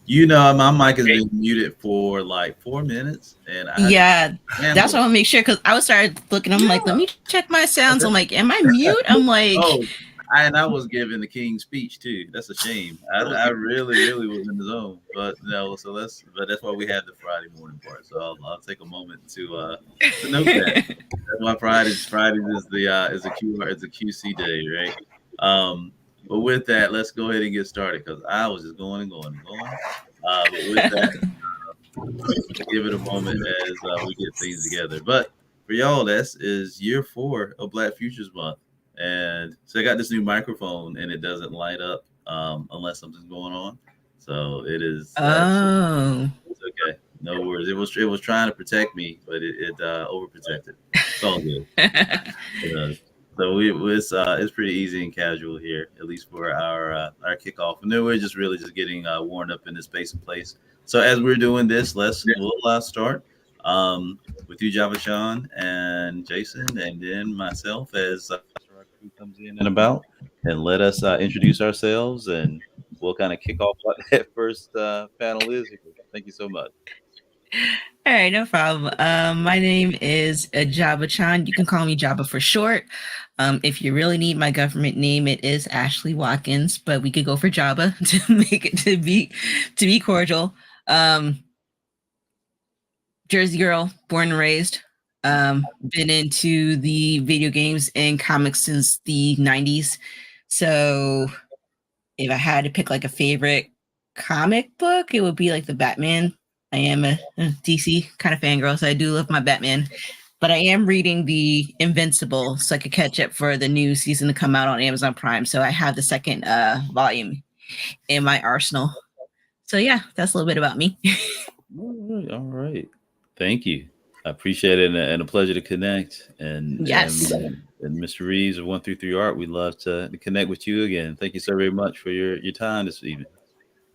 You know, my mic has been muted for like 4 minutes, and I had to Yeah, that's handle what I it. want to make sure because I was started looking. I'm like, let Yeah. me check my sounds. I'm like, am I mute? I'm like, Oh, and I was giving the King's speech too. That's a shame. I really, really was in the zone, but no. So but that's why we had the Friday morning part. So I'll take a moment to note that. That's why Fridays is a QC day, right? But with that, let's go ahead and get started because I was just going and going and going. But with that, give it a moment as we get things together. But for y'all, this is year 4 of Black Futures Month, and so I got this new microphone, and it doesn't light up unless something's going on. So it is. oh, It's okay. No worries. It was trying to protect me, but it overprotected. It's all good. Uh, so it's pretty easy and casual here, at least for our kickoff, and then we're just really just getting warmed up in this space and place. So as we're doing this, we'll start with you, Java Sean and Jason, and then myself as our crew comes in and about, and let us introduce ourselves, and we'll kind of kick off what that first panel is here. Thank you so much. all right, no problem. My name is Jabba Chan. You can call me Jabba for short. If you really need my government name, it is Ashley Watkins, but we could go for Jabba to make it to be cordial. Um, Jersey girl, born and raised. Been into the video games and comics since the 90s. So if I had to pick like a favorite comic book, it would be like the Batman. I am a DC kind of fangirl, so I do love my Batman. But I am reading the Invincible so I could catch up for the new season to come out on Amazon Prime. So I have the second volume in my arsenal. So yeah, that's a little bit about me. All right, all right. Thank you. I appreciate it, and a pleasure to connect. Yes. And Mr. Reeves of 133 Art, we'd love to connect with you again. Thank you so very much for your time this evening.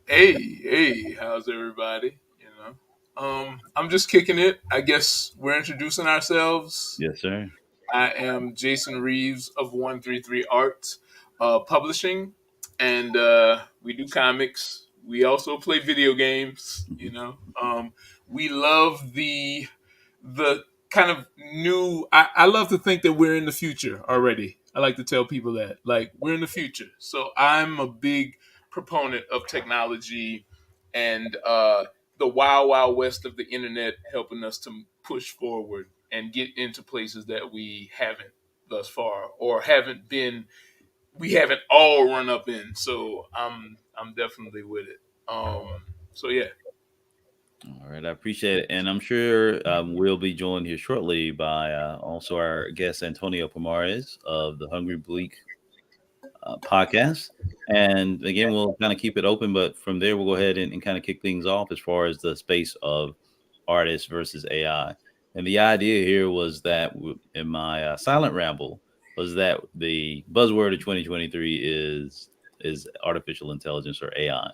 Hey, how's everybody? I'm just kicking it. I guess we're introducing ourselves. Yes, sir. I am Jason Reeves of 133 Art Publishing, and we do comics. We also play video games. We love the kind of new. I love to think that we're in the future already. I like to tell people that, like, we're in the future. So I'm a big proponent of technology and the wild west of the internet, helping us to push forward and get into places that we haven't thus far, or we haven't all run up in. So I'm definitely with it. So yeah. All right, I appreciate it, and I'm sure we'll be joined here shortly by also our guest Antonio Pomares of the Hungry Bleak podcast. And again, we'll kind of keep it open, but from there, we'll go ahead and kind of kick things off as far as the space of artists versus AI. And the idea here was that in my silent ramble was that the buzzword of 2023 is artificial intelligence or AI,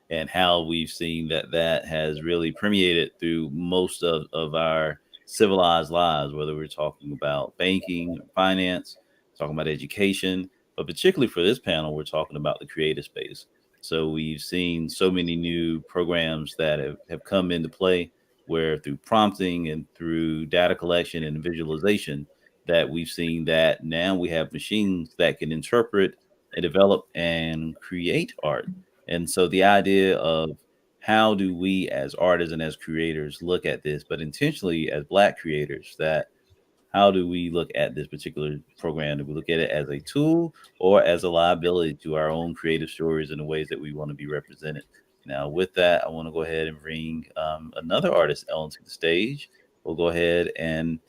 and how we've seen that has really permeated through most of our civilized lives, whether we're talking about banking, finance, talking about education, but particularly for this panel, we're talking about the creative space. So we've seen so many new programs that have come into play where through prompting and through data collection and visualization that we've seen that now we have machines that can interpret and develop and create art. And so the idea of how do we as artists and as creators look at this, but intentionally as Black creators, that how do we look at this particular program? Do we look at it as a tool or as a liability to our own creative stories and the ways that we want to be represented? Now, with that, I want to go ahead and bring another artist onto the stage. We'll go ahead and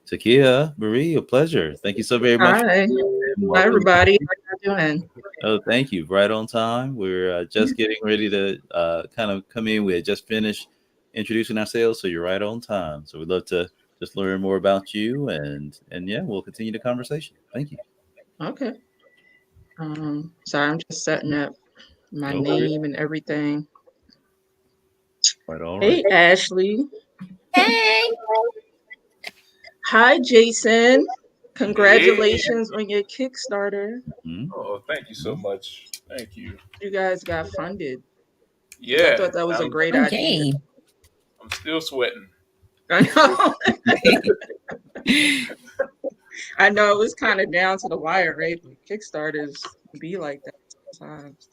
Takia Marie, a pleasure. Thank you so very much. Hi. And Hi, welcome. everybody. How you doing? Oh, thank you. Right on time. We're just getting ready to kind of come in. We had just finished introducing ourselves, so you're right on time. So we'd love to just learn more about you, and yeah, we'll continue the conversation. Thank you. Okay. Sorry, I'm just setting up my No worries. name and everything. Right, all right. Hey, Ashley. Hey. Hi, Jason. Hey. Congratulations on your Kickstarter. Mhm. Oh, thank you so much. Thank you. You guys got funded. Yeah, thought that was a I'm, great idea. Okay. I'm still sweating. I know. I know it was kind of down to the wire, right? But Kickstarters be like that sometimes.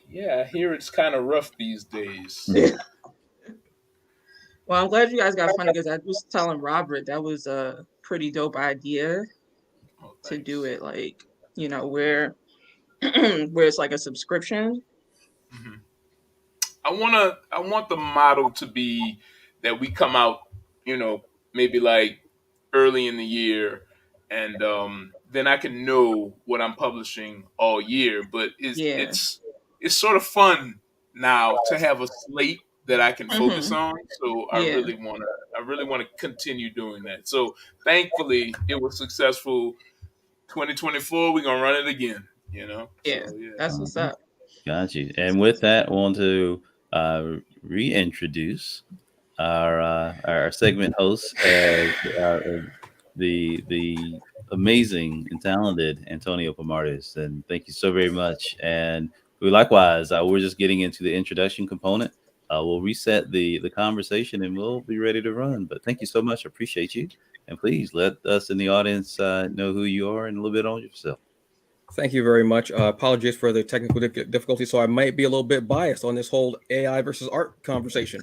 Yeah, I hear it's kind of rough these days. Mhm. Well, I'm glad you guys got funny because I was telling Robert that was a pretty dope idea Oh, to do thanks. it, like, where where it's like a subscription. Mhm. I want the model to be that we come out, you know, maybe like early in the year, and then I can know what I'm publishing all year. But Yeah. it's sort of fun now to have a slate that I can focus Hmm. on. So Yeah. I really want to continue doing that. So thankfully, it was successful. 2024, we're gonna run it again. You know. Yeah. So yeah. That's All what's right. up. Got you. And with that, I want to reintroduce our segment host as the amazing and talented Antonio Pomartis. And thank you so very much. And we likewise, we're just getting into the introduction component. We'll reset the conversation and we'll be ready to run. But thank you so much. I appreciate you. And please let us in the audience know who you are and a little bit on yourself. Thank you very much. Apologies for the technical difficulty. So I might be a little bit biased on this whole AI versus art conversation.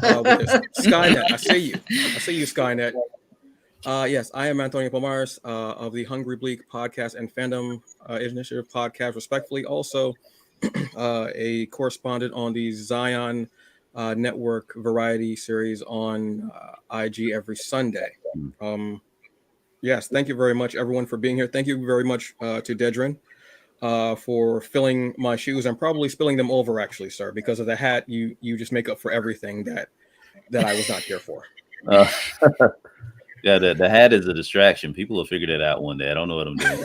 With this. Skynet, I see you. I see you, Skynet. Yes, I am Antonio Pomares of the Hungry Bleak podcast and Fandom Initiative podcast, respectfully. Also, a correspondent on the Zion Network variety series on IG every Sunday. Yes, thank you very much, everyone, for being here. Thank you very much to Dedren for filling my shoes. I'm probably spilling them over, actually, sir, because of the hat. You just make up for everything that I was not here for. Uh, yeah, the hat is a distraction. People will figure that out one day. I don't know what I'm doing.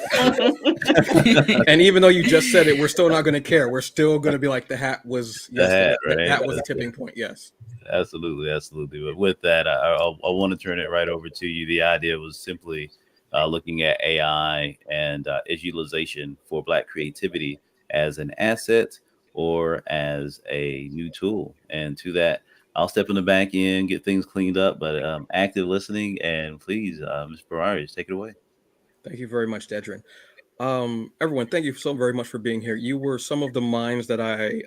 And even though you just said it, we're still not going to care. We're still going to be like the hat was. The hat, right? That was a tipping point. Yes. Absolutely, absolutely. But with that, I want to turn it right over to you. The idea was simply looking at AI and its utilization for Black creativity as an asset or as a new tool. And to that, I'll step in the back end, get things cleaned up, but active listening. And please, Ms. Ferraris, take it away. Thank you very much, Dedren. Everyone, thank you so very much for being here. You were some of the minds that I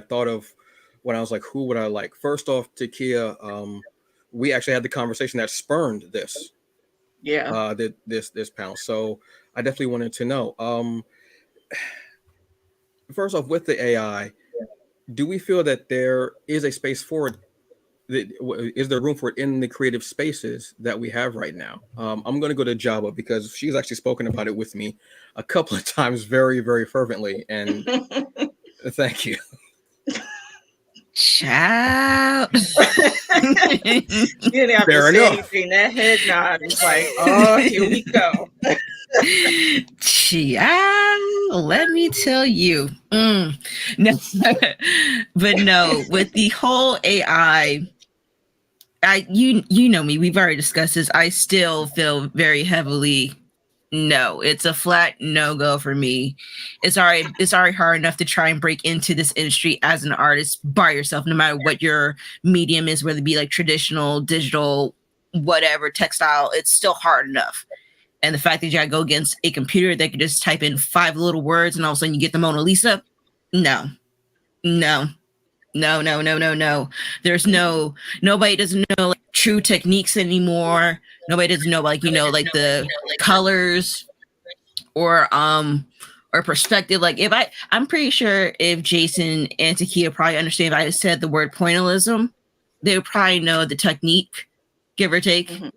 thought of when I was like, who would I like? First off, Takia, we actually had the conversation that spurned this. Yeah. This panel. So I definitely wanted to know. First off, with the AI, do we feel that there is a space for it? Is there room for it in the creative spaces that we have right now? I'm going to go to Java because she's actually spoken about it with me a couple of times very, very fervently. And thank you. Child. You didn't have Fair to say enough. anything. That head nod is like, oh, here we go. Child, let me tell you. No, but no, with the whole AI, you know me, we've already discussed this. I still feel very heavily no. It's a flat no-go for me. It's already hard enough to try and break into this industry as an artist by yourself, no matter what your medium is, whether it be like traditional, digital, whatever, textile, it's still hard enough. And the fact that you gotta go against a computer that can just type in 5 little words and all of a sudden you get the Mona Lisa, no. There's nobody doesn't know like true techniques anymore. Nobody doesn't know like like the colors or perspective. Like I'm pretty sure if Jason and Takia probably understand if I said the word pointillism, they would probably know the technique, give or take. Mm-hmm.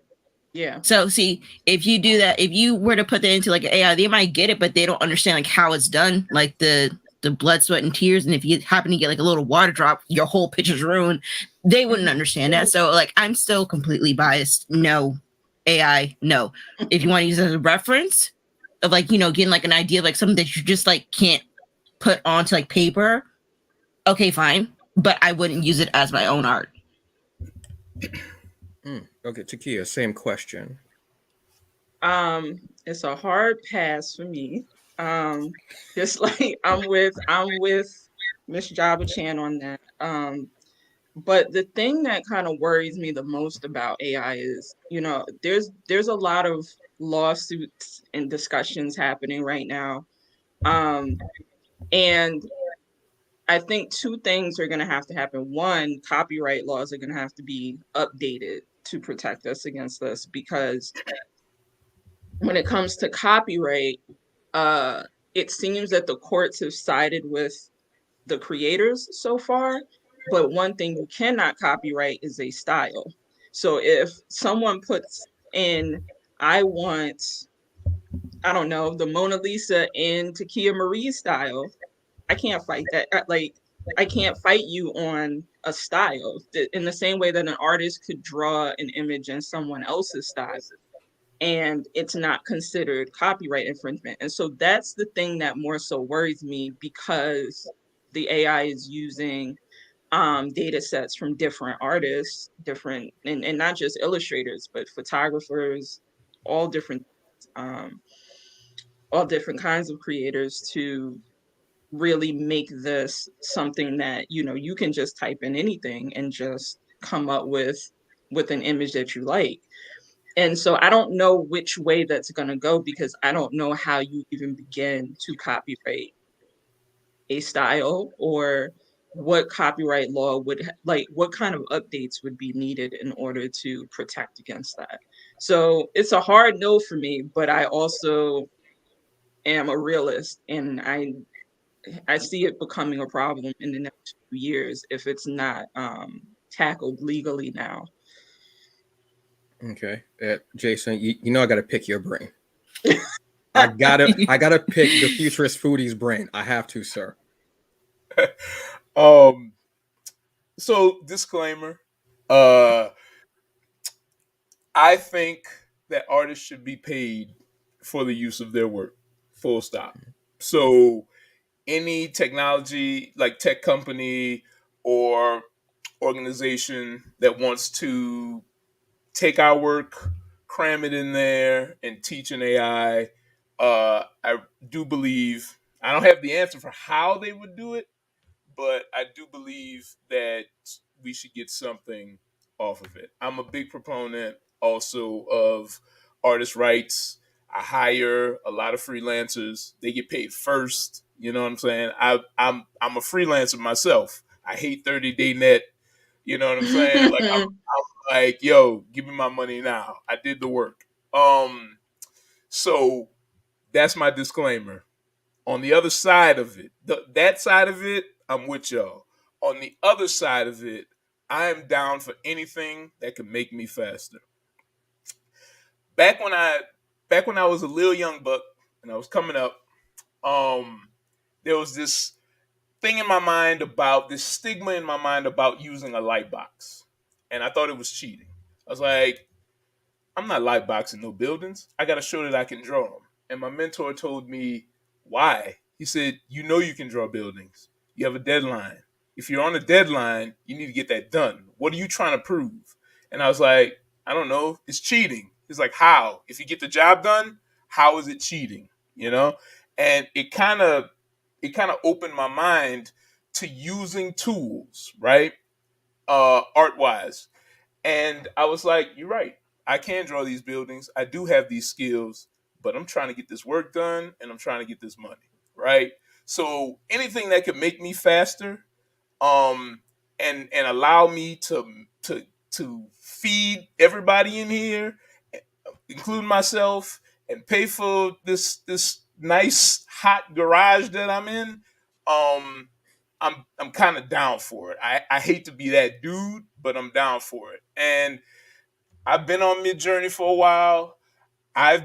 Yeah. So see, if you do that, if you were to put that into like an AI, they might get it, but they don't understand like how it's done, like the blood, sweat, and tears. And if you happen to get like a little water drop, your whole picture's ruined. They wouldn't understand that. So like I'm still completely biased. No, AI, no. If you want to use it as a reference of like, getting like an idea of like something that you just like can't put onto like paper, okay, fine. But I wouldn't use it as my own art. Okay, Takia, same question. It's a hard pass for me. Just like I'm with Miss Java Chan on that. But the thing that kind of worries me the most about AI is, there's a lot of lawsuits and discussions happening right now. And I think two things are going to have to happen. One, copyright laws are going to have to be updated to protect us against this, because when it comes to copyright, it seems that the courts have sided with the creators so far. But one thing you cannot copyright is a style. So if someone puts in, I want, I don't know, the Mona Lisa in Takia Marie's style, I can't fight that. Like, I can't fight you on a style in the same way that an artist could draw an image in someone else's style, and it's not considered copyright infringement. And so that's the thing that more so worries me, because the AI is using data sets from different artists, different, and not just illustrators, but photographers, all different, um, all different kinds of creators, to really make this something that you can just type in anything and just come up with an image that you like. And so I don't know which way that's going to go, because I don't know how you even begin to copyright a style, or what copyright law would like, what kind of updates would be needed in order to protect against that. So it's a hard no for me, but I also am a realist, and I see it becoming a problem in the next few years if it's not tackled legally now. Okay, Jason, you know I got to pick your brain. I gotta pick the futurist foodie's brain. I have to, sir. So disclaimer, I think that artists should be paid for the use of their work. Full stop. So any technology, like tech company or organization that wants to take our work, cram it in there, and teach an AI, I do believe, I don't have the answer for how they would do it, but I do believe that we should get something off of it. I'm a big proponent also of artist rights. I hire a lot of freelancers. They get paid first. You know what I'm saying? I'm a freelancer myself. I hate 30-day net. You know what I'm saying? Like I'm like, yo, give me my money now. I did the work. So that's my disclaimer. On the other side of it, that side of it, I'm with y'all. On the other side of it, I am down for anything that can make me faster. Back when I was a little young buck and I was coming up, there was this thing in my mind about this stigma in my mind about using a light box, and I thought it was cheating. I was like, I'm not light boxing no buildings. I got to show that I can draw them. And my mentor told me, why? He said, you know you can draw buildings. You have a deadline. If you're on a deadline, you need to get that done. What are you trying to prove? And I was like, I don't know. It's cheating. He's like, how? If you get the job done, how is it cheating? You know? And it kind of opened my mind to using tools, right? Art wise. And I was like, you're right. I can draw these buildings. I do have these skills, but I'm trying to get this work done and I'm trying to get this money, right? So anything that could make me faster, um, and allow me to feed everybody in here, including myself, and pay for this nice hot garage that I'm in, um, I'm kind of down for it. I hate to be that dude, but I'm down for it. And I've been on mid journey for a while. I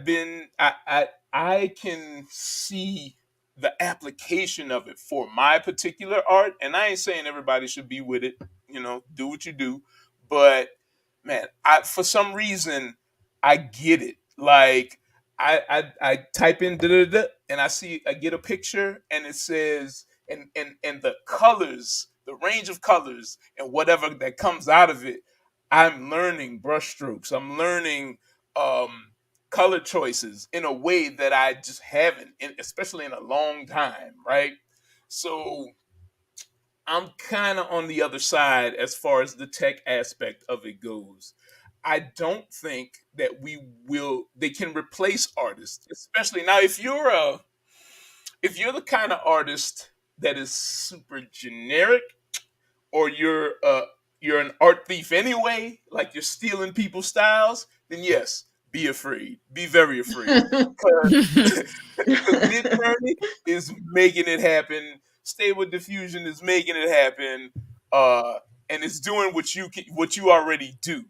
can see the application of it for my particular art, and I ain't saying everybody should be with it. You know, do what you do, but man, I for some reason I get it. Like I type in da da da, and I get a picture, and it says and the colors, the range of colors, and whatever that comes out of it. I'm learning brushstrokes. I'm learning color choices in a way that I just haven't, especially in a long time, right? So I'm kind of on the other side as far as the tech aspect of it goes. I don't think that they can replace artists, especially now if you're the kind of artist that is super generic, or you're an art thief anyway, like you're stealing people's styles, then yes, be afraid. Be very afraid. Because Mid Journey is making it happen. Stable Diffusion is making it happen. And it's doing what you already do.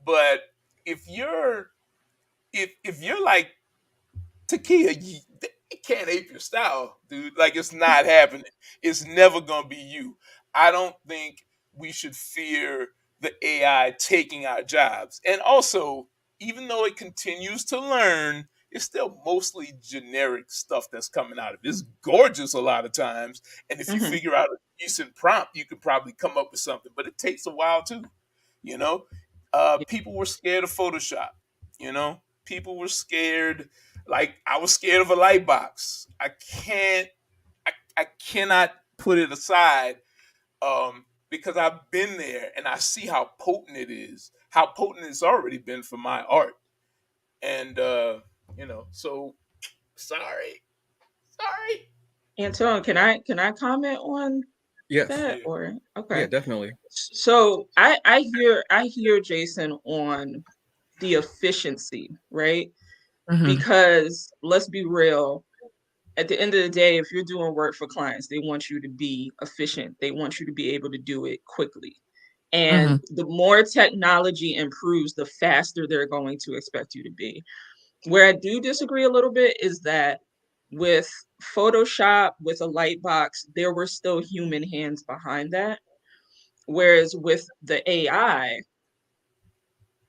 But if you're if you're like Takia, you can't ape your style, dude. Like, it's not happening. It's never gonna be you. I don't think we should fear the AI taking our jobs. And also, even though it continues to learn, it's still mostly generic stuff that's coming out of it. It's gorgeous a lot of times. And if you Mhm. figure out a decent prompt, you could probably come up with something. But it takes a while too. You know, people were scared of Photoshop. You know, people were scared. Like, I was scared of a light box. I cannot put it aside, because I've been there and I see how potent it is, how potent it's already been for my art. And so sorry. Anton, can I comment on Yes. that? Yeah. Or Yeah, okay. definitely. So I hear Jason on the efficiency, right? Mhm. Because let's be real, at the end of the day, if you're doing work for clients, they want you to be efficient. They want you to be able to do it quickly. And the more technology improves, the faster they're going to expect you to be. Where I do disagree a little bit is that with Photoshop, with a light box, there were still human hands behind that. Whereas with the AI,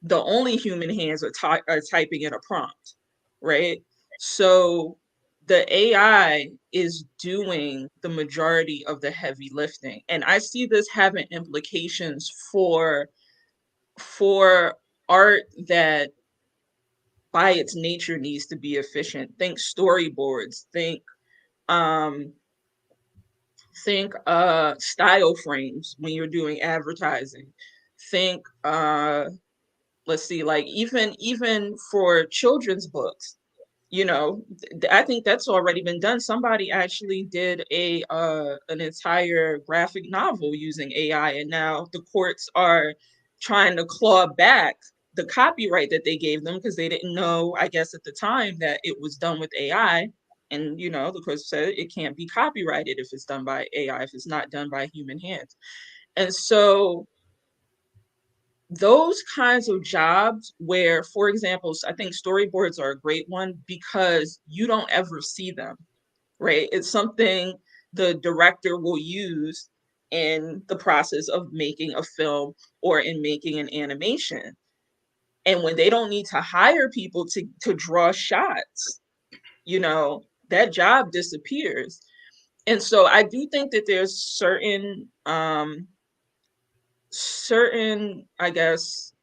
the only human hands are typing in a prompt, right? So the AI is doing the majority of the heavy lifting, and I see this having implications for art that by its nature needs to be efficient. Think storyboards, um think style frames when you're doing advertising. Think let's see, like even for children's books, I think that's already been done. Somebody actually did an entire graphic novel using AI, and now the courts are trying to claw back the copyright that they gave them because they didn't know, I guess, at the time that it was done with AI. And the courts said it can't be copyrighted if it's done by AI, if it's not done by human hands. And so those kinds of jobs where, for example, I think storyboards are a great one because you don't ever see them, right? It's something the director will use in the process of making a film or in making an animation. And when they don't need to hire people to draw shots, that job disappears. And so I do think that there's certain, I guess,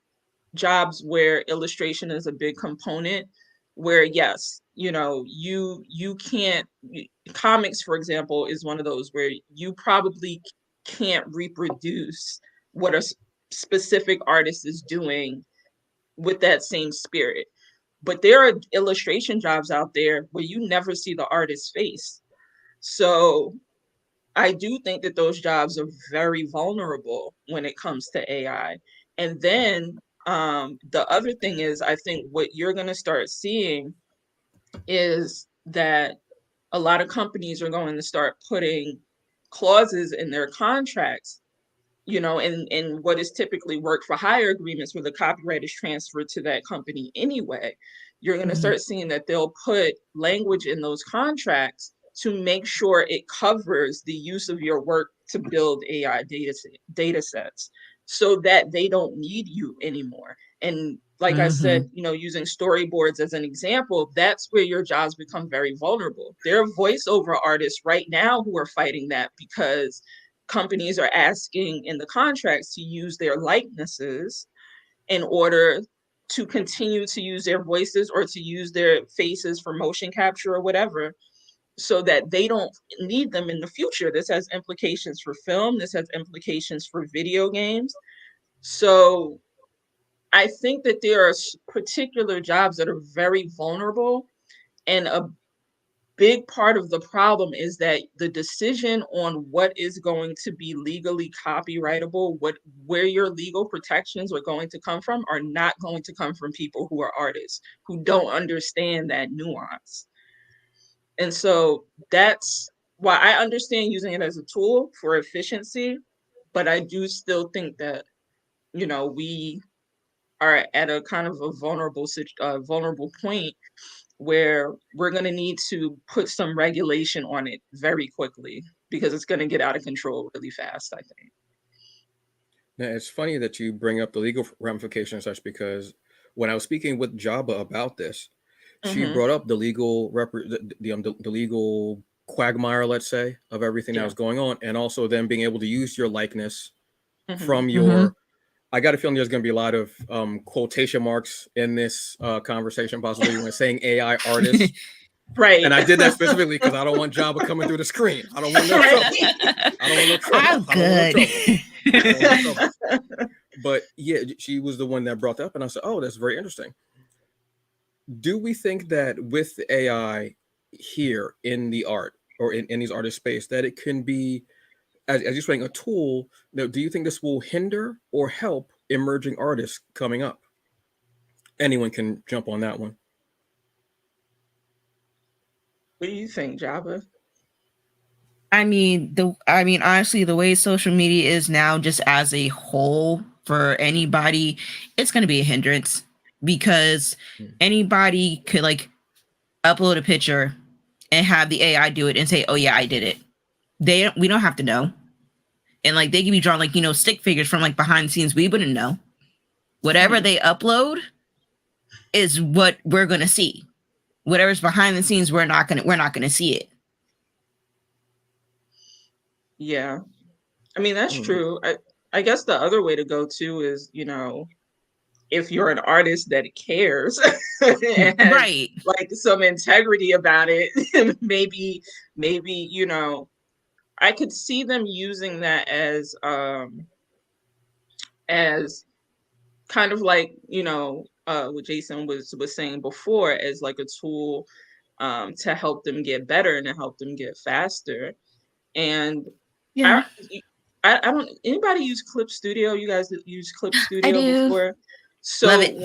jobs where illustration is a big component, where yes, you can't comics, for example, is one of those where you probably can't reproduce what a specific artist is doing with that same spirit. But there are illustration jobs out there where you never see the artist's face. So I do think that those jobs are very vulnerable when it comes to AI. And then the other thing is, I think what you're going to start seeing is that a lot of companies are going to start putting clauses in their contracts, in what is typically work for hire agreements where the copyright is transferred to that company anyway. You're going to start seeing that they'll put language in those contracts to make sure it covers the use of your work to build AI data sets so that they don't need you anymore. And like I said, using storyboards as an example, that's where your jobs become very vulnerable. There are voiceover artists right now who are fighting that because companies are asking in the contracts to use their likenesses in order to continue to use their voices or to use their faces for motion capture or whatever. so that they don't need them in the future. This has implications for film, this has implications for video games. So I think that there are particular jobs that are very vulnerable, and a big part of the problem is that the decision on what is going to be legally copyrightable, where your legal protections are going to come from, are not going to come from people who are artists, who don't understand that nuance. And so that's why I understand using it as a tool for efficiency, but I do still think that, we are at a kind of a vulnerable point where we're going to need to put some regulation on it very quickly, because it's going to get out of control really fast, I think. Now, it's funny that you bring up the legal ramifications, such, because when I was speaking with Jabba about this, she brought up the legal the legal quagmire, let's say, of everything that was going on, and also then being able to use your likeness from your. I got a feeling there's going to be a lot of quotation marks in this conversation, possibly when saying AI artist. Right. And I did that specifically because I don't want Jabba coming through the screen. I don't want no trouble. I don't want no trouble. I'm good. I don't want no trouble. But yeah, she was the one that brought that up, and I said, "Oh, that's very interesting." Do we think that with AI here in the art or in these artist space, that it can be, as you're saying, a tool? Do you think this will hinder or help emerging artists coming up? Anyone can jump on that one. What do you think, Jabba? I mean, honestly, the way social media is now, just as a whole, for anybody, it's going to be a hindrance, because anybody could like upload a picture and have the AI do it and say, "Oh yeah, I did it." We don't have to know. And like, they can be drawn like, stick figures from like behind the scenes. We wouldn't know. Whatever they upload is what we're going to see. Whatever's behind the scenes, we're not going to see it. Yeah. I mean, that's true. I guess the other way to go too is, if you're an artist that cares and right, like some integrity about it, maybe, I could see them using that as kind of like, what Jason was saying before, as like a tool to help them get better and to help them get faster. And yeah. I don't, anybody use Clip Studio? You guys use Clip Studio before? So love it.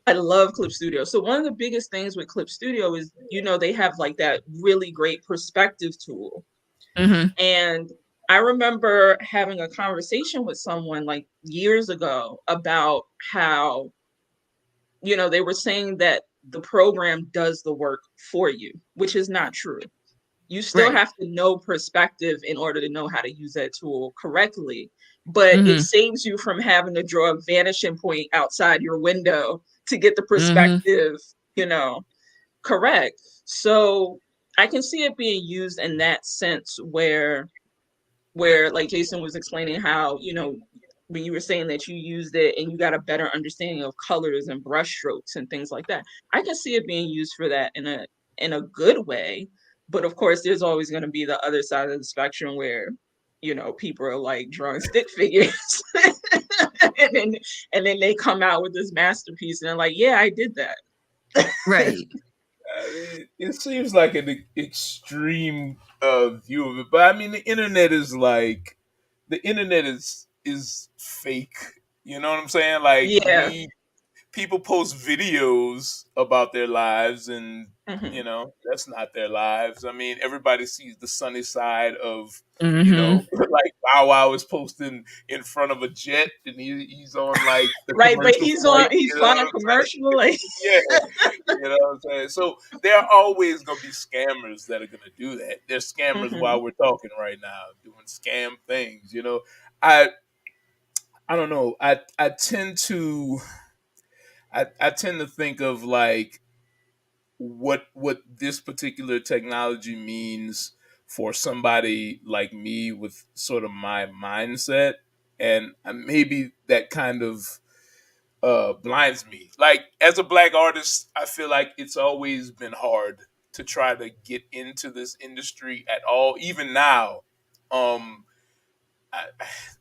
I love Clip Studio. So one of the biggest things with Clip Studio is, they have like that really great perspective tool. And I remember having a conversation with someone like years ago about how, they were saying that the program does the work for you, which is not true. You still have to know perspective in order to know how to use that tool correctly. But it saves you from having to draw a vanishing point outside your window to get the perspective, correct. So I can see it being used in that sense where like Jason was explaining how, when you were saying that you used it and you got a better understanding of colors and brush strokes and things like that. I can see it being used for that in a good way. But of course, there's always going to be the other side of the spectrum where, people are like drawing stick figures and then they come out with this masterpiece and they're like, yeah, I did that. Right. It seems like an extreme view of it, but I mean, the internet is fake. You know what I'm saying? Like, people post videos about their lives, and that's not their lives. I mean, everybody sees the sunny side of, like Bow Wow is posting in front of a jet, and he's on like the but he's flying commercial, like yeah, you know what I'm saying. So there are always gonna be scammers that are gonna do that. There's scammers while we're talking right now, doing scam things. I don't know. I tend to think of like what this particular technology means for somebody like me with sort of my mindset, and maybe that kind of blinds me. Like, as a Black artist, I feel like it's always been hard to try to get into this industry at all. Even now, I,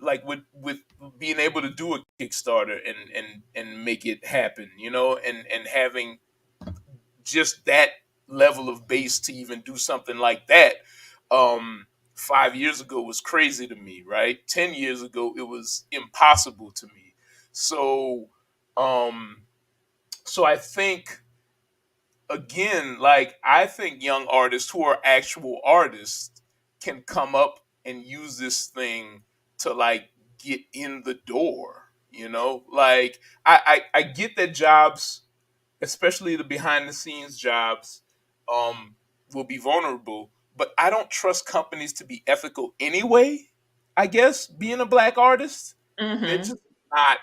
like with being able to do a Kickstarter and make it happen, and having just that level of base to even do something like that. 5 years ago was crazy to me, right? 10 years ago, it was impossible to me. So, um, so I think, again, like, I think young artists who are actual artists can come up and use this thing to, like, get in the door, like, I get that jobs, especially the behind the scenes jobs, will be vulnerable. But I don't trust companies to be ethical anyway. I guess being a black artist, they're Mm-hmm. just not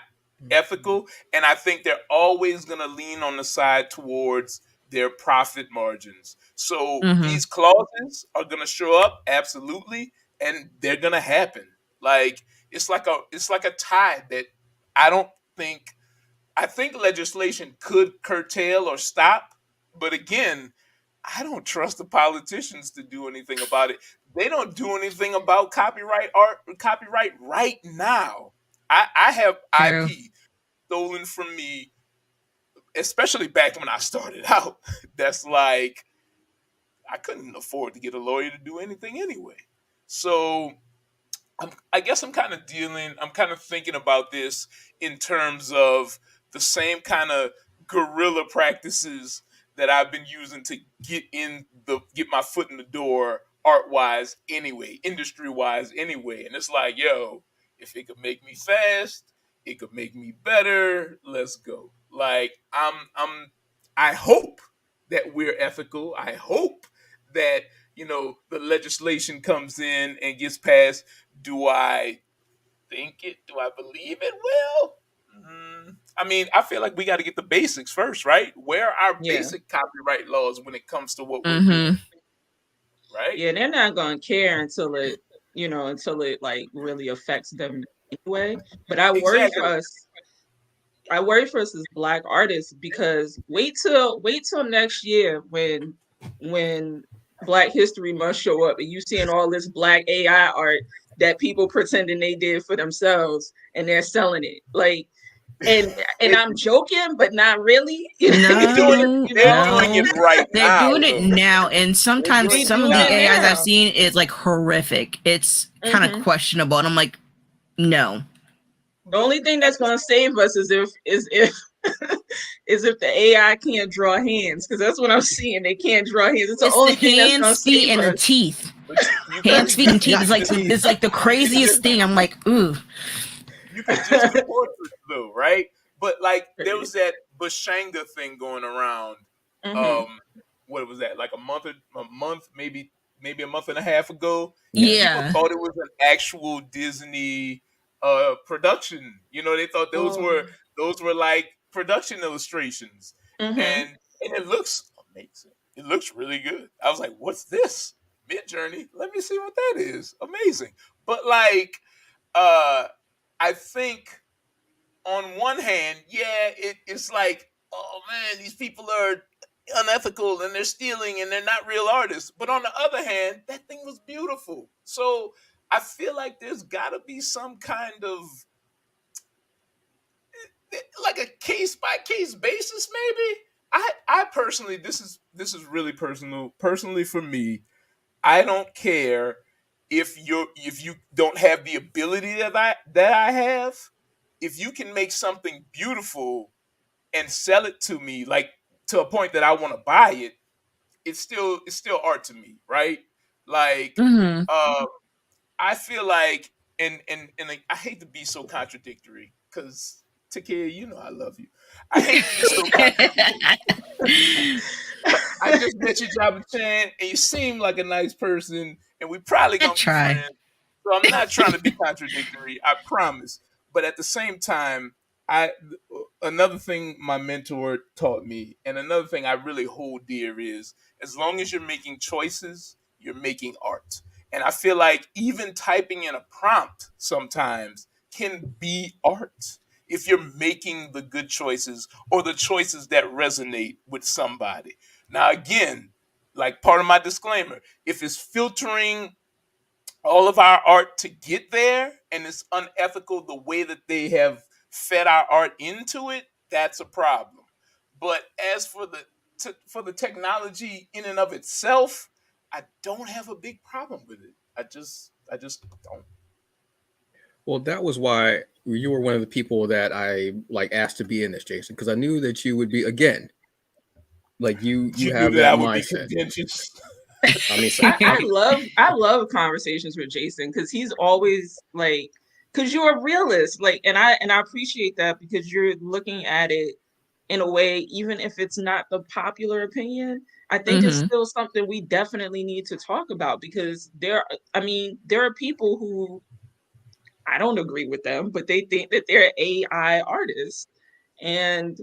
ethical, and I think they're always going to lean on the side towards their profit margins. So Mm-hmm. these clauses are going to show up, absolutely, and they're going to happen. Like, it's like a tide that I don't think I think legislation could curtail or stop, but again, I don't trust the politicians to do anything about it. They don't do anything about copyright right now. I have True. IP stolen from me, especially back when I started out. That's like, I couldn't afford to get a lawyer to do anything anyway. So I guess I'm kind of thinking about this in terms of the same kind of guerrilla practices that I've been using to get my foot in the door art wise anyway, industry wise anyway. And it's like, yo, if it could make me fast, it could make me better. Let's go. Like, I hope that we're ethical. I hope that, the legislation comes in and gets passed. Do I think it? Do I believe it will? I mean, I feel like we got to get the basics first, right? Where are our Yeah. basic copyright laws when it comes to what we're Mm-hmm. doing, right? Yeah, they're not gonna care until it like really affects them anyway. But I worry for Exactly. us. I worry for us as black artists because wait till next year when Black History Month show up and you seeing all this black AI art that people pretending they did for themselves and they're selling it. Like, and It, I'm joking, but not really. they're doing it. No, They're know? doing it no. right They're now, doing it though. now, and They're sometimes doing They it some of doing the it now. AIs I've now. seen is like horrific. It's kind of Hmm. questionable, and I'm like, no. The But only thing at that's the gonna save us is if is if the AI can't draw hands, because that's what I'm seeing. They can't draw hands. It's the It's the only thing that's gonna hands, feet, save and the us. teeth. But you Hands, can feet, and just teeth do is the like teeth. the You can craziest just thing. I'm like, ooh. you can just do portraits though, right? But like there was that Bashanga thing going around. Hmm. Um, what was that? Like a month, maybe a month and a half ago, and Yeah. people Yeah. thought it was an actual Disney production. They thought Oh. those were like production illustrations, Hmm. and it looks amazing. It looks really good. I was like, "What's this? Mid Journey? Let me see what that is. Amazing." But like, uh, I think on one hand, yeah, it's like, oh man, these people are unethical and they're stealing and they're not real artists. But on the other hand, that thing was beautiful. So I feel like there's got to be some kind of like a case by case basis, maybe. I personally, this is really personal. Personally, for me, I don't care if you don't have the ability that I have. If you can make something beautiful and sell it to me, like, to a point that I want to buy it, it's still art to me, right? Like, Mm-hmm. uh, I feel like, and like, I hate to be so contradictory, because, Takea, I love you. I hate to be so contradictory, but I just met you, Jabba Chan, and you seem like a nice person, and we probably I gonna be try. friends. So I'm not trying to be contradictory, I promise. But at the same time, I another thing my mentor taught me, and another thing I really hold dear, is as long as you're making choices, you're making art. And I feel like even typing in a prompt sometimes can be art if you're making the good choices or the choices that resonate with somebody. Now, again, like part of my disclaimer, if it's filtering all of our art to get there and it's unethical the way that they have fed our art into it, that's a problem. But as for the technology in and of itself, I don't have a big problem with it. I just don't. Well, that was why you were one of the people that I like asked to be in this, Jason, because I knew that you would be again, like you You knew have that that I would be mindset. contentious. I mean, I love conversations with Jason because he's always like, because you're a realist, like, and I appreciate that because you're looking at it in a way, even if it's not the popular opinion. I think it's still something we definitely need to talk about because there are people who I don't agree with them, but they think that they're AI artists, and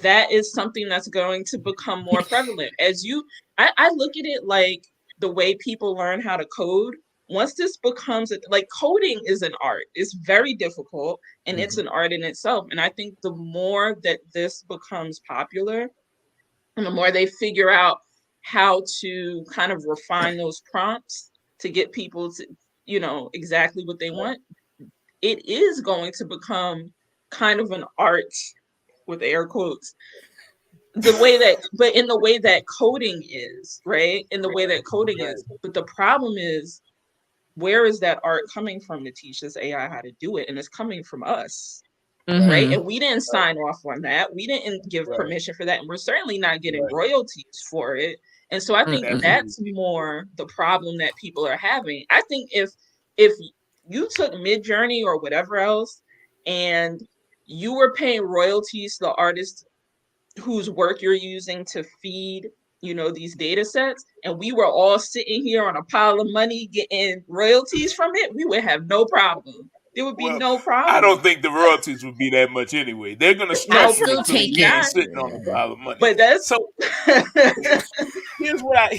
that is something that's going to become more prevalent. I look at it like the way people learn how to code. Once this becomes like coding is an art, it's very difficult and it's an art in itself. And I think the more that this becomes popular and the more they figure out how to kind of refine those prompts to get people to, exactly what they want, it is going to become kind of an art with air quotes but in the way that coding is, right? In the way that coding is. But the problem is, where is that art coming from to teach this AI how to do it? And it's coming from us, right? And we didn't sign off on that. We didn't give permission for that. And we're certainly not getting royalties for it. And so I think that's more the problem that people are having. I think if you took Midjourney or whatever else and you were paying royalties to the artist whose work you're using to feed these data sets, and we were all sitting here on a pile of money getting royalties from it, we would have no problem. There would be no problem. I don't think the royalties would be that much anyway. They're going to stretch it until we ain't sitting on a pile of money. But that's so. Here's what I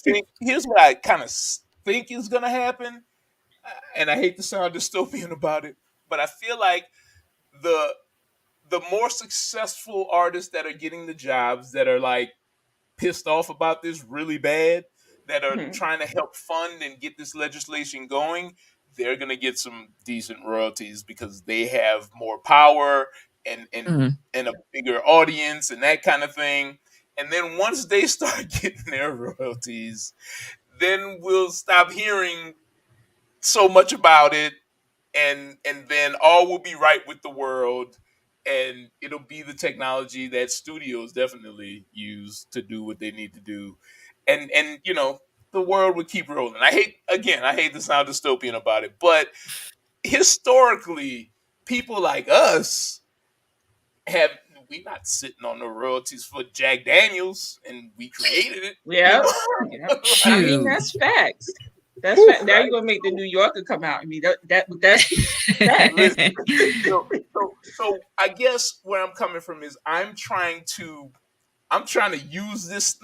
think. Here's what I kind of think is going to happen, and I hate to sound dystopian about it, but I feel like the more successful artists that are getting the jobs that are like pissed off about this really bad, that are trying to help fund and get this legislation going, they're going to get some decent royalties because they have more power and a bigger audience and that kind of thing. And then once they start getting their royalties, then we'll stop hearing so much about it, and then all will be right with the world, and it'll be the technology that studios definitely use to do what they need to do, and the world would keep rolling. I hate to sound dystopian about it, but historically, people like us we not sitting on the royalties for Jack Daniels, and we created it. Yeah. I mean, that's facts. That's fact. Now you're gonna make the New Yorker come out. I mean, that's so I guess where I'm coming from is I'm trying to use this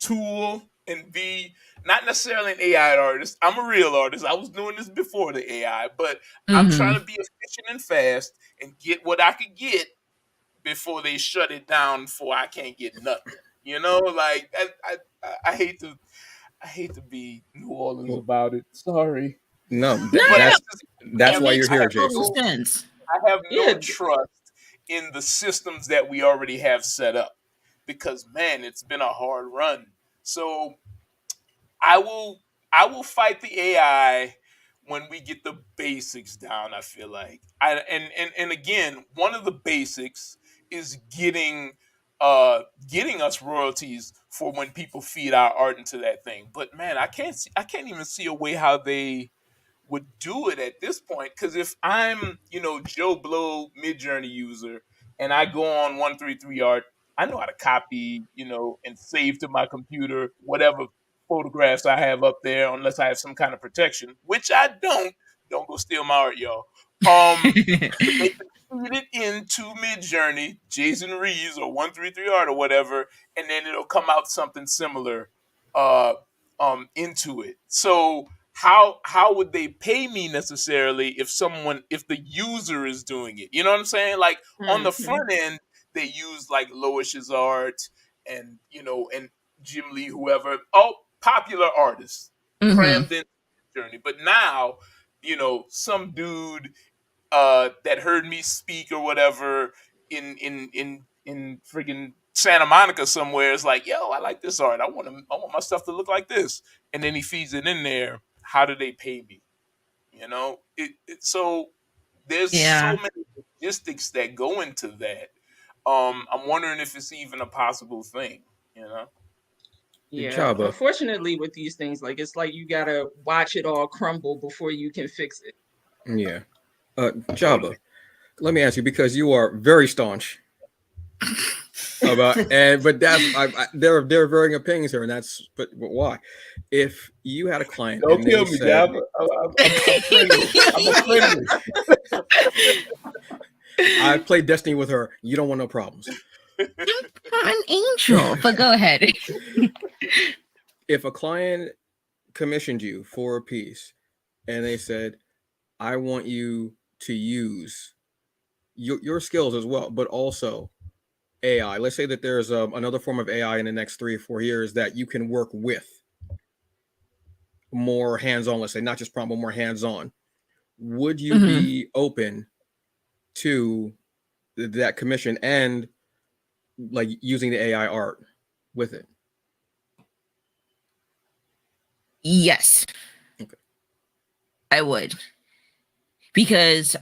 tool, and be not necessarily an AI artist. I'm a real artist. I was doing this before the AI, but I'm trying to be efficient and fast and get what I could get before they shut it down, before I can't get nothing. Like I hate to be New Orleans about it. Sorry. No, that's why you're here, Jason. I have no trust in the systems that we already have set up because, man, it's been a hard run. So I will fight the AI when we get the basics down. I feel like and again, one of the basics is getting us royalties for when people feed our art into that thing. But man, I can't even see a way how they would do it at this point, because if I'm Joe Blow Midjourney user and I go on 133 Art, I know how to copy and save to my computer whatever photographs I have up there, unless I have some kind of protection, which I don't go steal my art, y'all. They can feed it into Midjourney, Jason Reeves or 133 Art or whatever, and then it'll come out something similar into it. So how would they pay me necessarily if the user is doing it? You know what I'm saying? Like on the front end, they use like Loish's art and Jim Lee, whoever, all popular artists crammed in journey. But now, some dude that heard me speak or whatever in friggin' Santa Monica somewhere is like, yo, I like this art. I want my stuff to look like this. And then he feeds it in there. How do they pay me? So there's so many logistics that go into that. I'm wondering if it's even a possible thing, Yeah. Chaba. Unfortunately, with these things, like it's like you gotta watch it all crumble before you can fix it. Yeah. Chaba, let me ask you, because you are very staunch about, but there are varying opinions here, and but why? If you had a client, don't kill me, Java. I'm friendly. I played Destiny with her. You don't want no problems. I'm an angel, but go ahead. If a client commissioned you for a piece and they said, I want you to use your skills as well, but also AI. Let's say that there's another form of AI in the next 3 or 4 years that you can work with more hands-on, let's say, not just prompt, but more hands-on. Would you be open to that commission and like using the AI art with it? Yes. Okay. I would. Because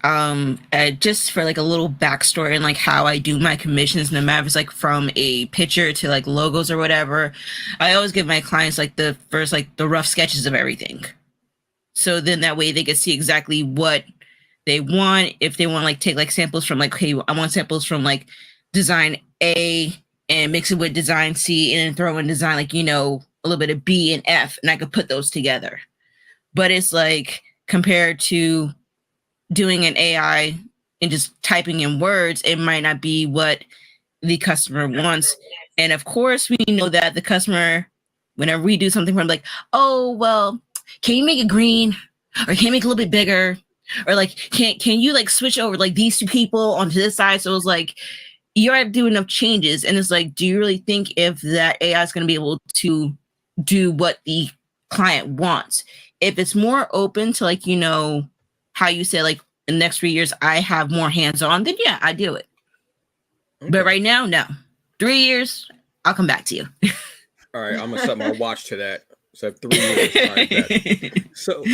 just for like a little backstory and like how I do my commissions, no matter if it's like from a picture to like logos or whatever, I always give my clients like the first, like the rough sketches of everything. So then that way they can see exactly what they want. If they want like take like samples from like, hey, I want samples from like design A and mix it with design C and then throw in design like, a little bit of B and F, and I could put those together. But it's like compared to doing an AI and just typing in words, it might not be what the customer wants. And of course, we know that the customer, whenever we do something for them, like, oh, well, can you make it green? Or can you make it a little bit bigger? Or like, can you like switch over like these two people onto this side? So it's like, you already do enough changes. And it's like, do you really think if that AI is going to be able to do what the client wants? If it's more open to like, how you say like in the next 3 years, I have more hands-on, then yeah, I do it. Okay. But right now, no. 3 years, I'll come back to you. All right, I'm gonna set my watch to that. So 3 years. All right, so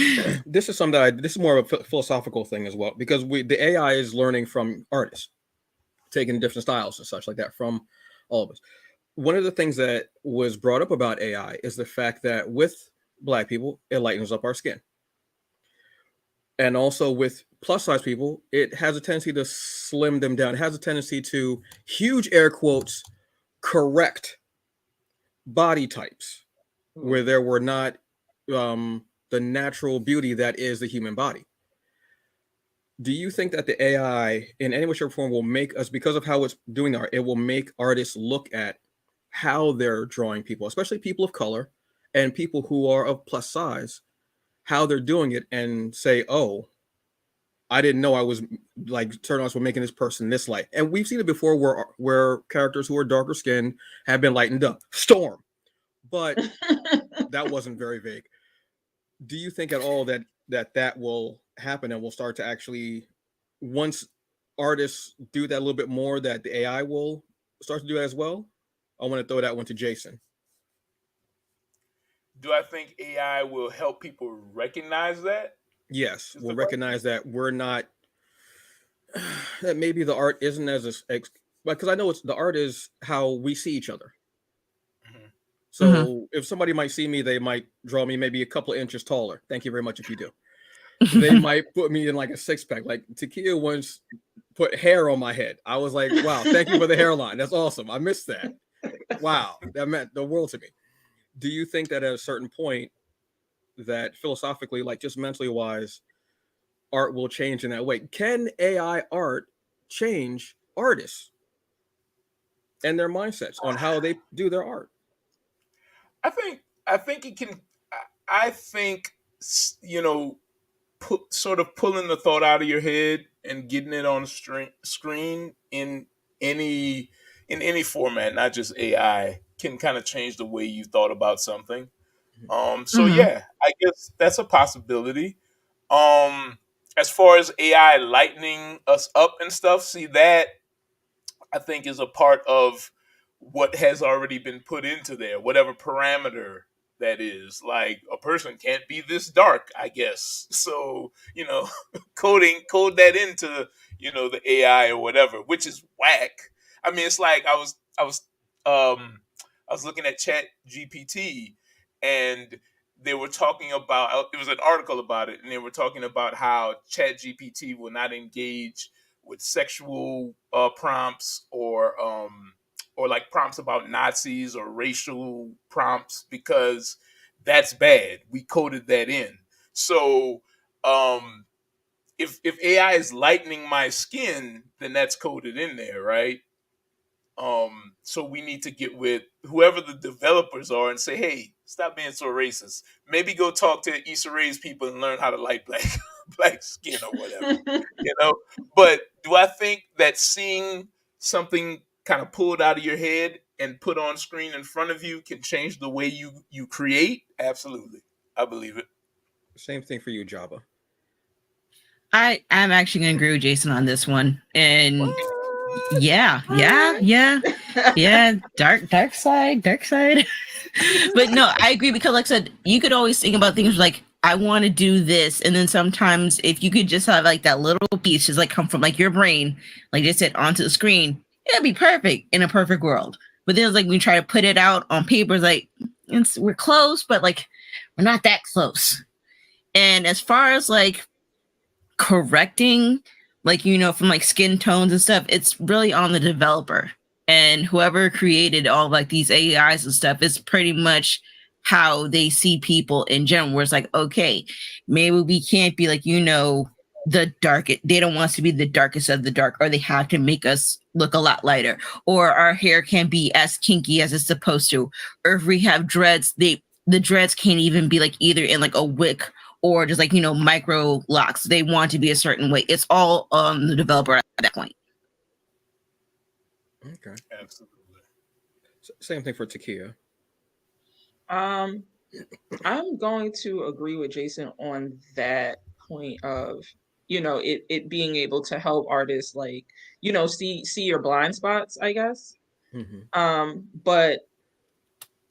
this is something this is more of a philosophical thing as well, because the AI is learning from artists, taking different styles and such like that from all of us. One of the things that was brought up about AI is the fact that with Black people, it lightens up our skin. And also with plus size people, it has a tendency to slim them down. It has a tendency to, huge air quotes, correct body types where there were not the natural beauty that is the human body. Do you think that the AI in any way, shape, or form will make us, because of how it's doing art, it will make artists look at how they're drawing people, especially people of color and people who are of plus size, how they're doing it, and say, oh, I didn't know I was like turn ons were making this person this light. And we've seen it before where characters who are darker skinned have been lightened up. Storm. But that wasn't very vague. Do you think at all that will happen and will start to actually, once artists do that a little bit more, that the AI will start to do that as well? I want to throw that one to Jason. Do I think AI will help people recognize that? Yes, we'll recognize that we're not, that maybe the art isn't as, because I know the art is how we see each other. Mm-hmm. So if somebody might see me, they might draw me maybe a couple of inches taller. Thank you very much if you do. They might put me in like a 6-pack. Like Takia once put hair on my head. I was like, wow, thank you for the hairline. That's awesome. I missed that. Wow, that meant the world to me. Do you think that at a certain point that philosophically, like just mentally wise, art will change in that way? Can AI art change artists and their mindsets on how they do their art? I think it can. I think, sort of pulling the thought out of your head and getting it on the screen in any format, not just AI, can kind of change the way you thought about something. So Mhm. yeah, I guess that's a possibility. As far as AI lightening us up and stuff, see that I think is a part of what has already been put into there, whatever parameter that is. Like a person can't be this dark, I guess. So, code that into, the AI or whatever, which is whack. I mean, it's like I was looking at Chat GPT, and they were talking about, it was an article about it, and they were talking about how Chat GPT will not engage with sexual prompts or like prompts about Nazis or racial prompts because that's bad. We coded that in. So if AI is lightening my skin, then that's coded in there, right? So we need to get with whoever the developers are and say, hey, stop being so racist. Maybe go talk to Issa Rae's people and learn how to light black skin or whatever. But do I think that seeing something kind of pulled out of your head and put on screen in front of you can change the way you create? Absolutely. I believe it. Same thing for you, Java. I'm actually gonna agree with Jason on this one. And What? yeah. Dark side. But no, I agree because like I said, you could always think about things like I want to do this, and then sometimes if you could just have like that little piece just like come from like your brain, like just it onto the screen, it'd be perfect in a perfect world. But then it's like we try to put it out on paper, it's like we're close, but like we're not that close. And as far as like correcting, like from like skin tones and stuff, it's really on the developer and whoever created all like these AIs and stuff. Is pretty much how they see people in general, where it's like, okay, maybe we can't be like the darkest. They don't want us to be the darkest of the dark, or they have to make us look a lot lighter, or our hair can't be as kinky as it's supposed to, or if we have dreads, the dreads can't even be like either in like a wick or just like micro locks. They want to be a certain way. It's all on the developer at that point. Okay. Absolutely. Same thing for Takia. I'm going to agree with Jason on that point of it being able to help artists like see your blind spots, I guess. But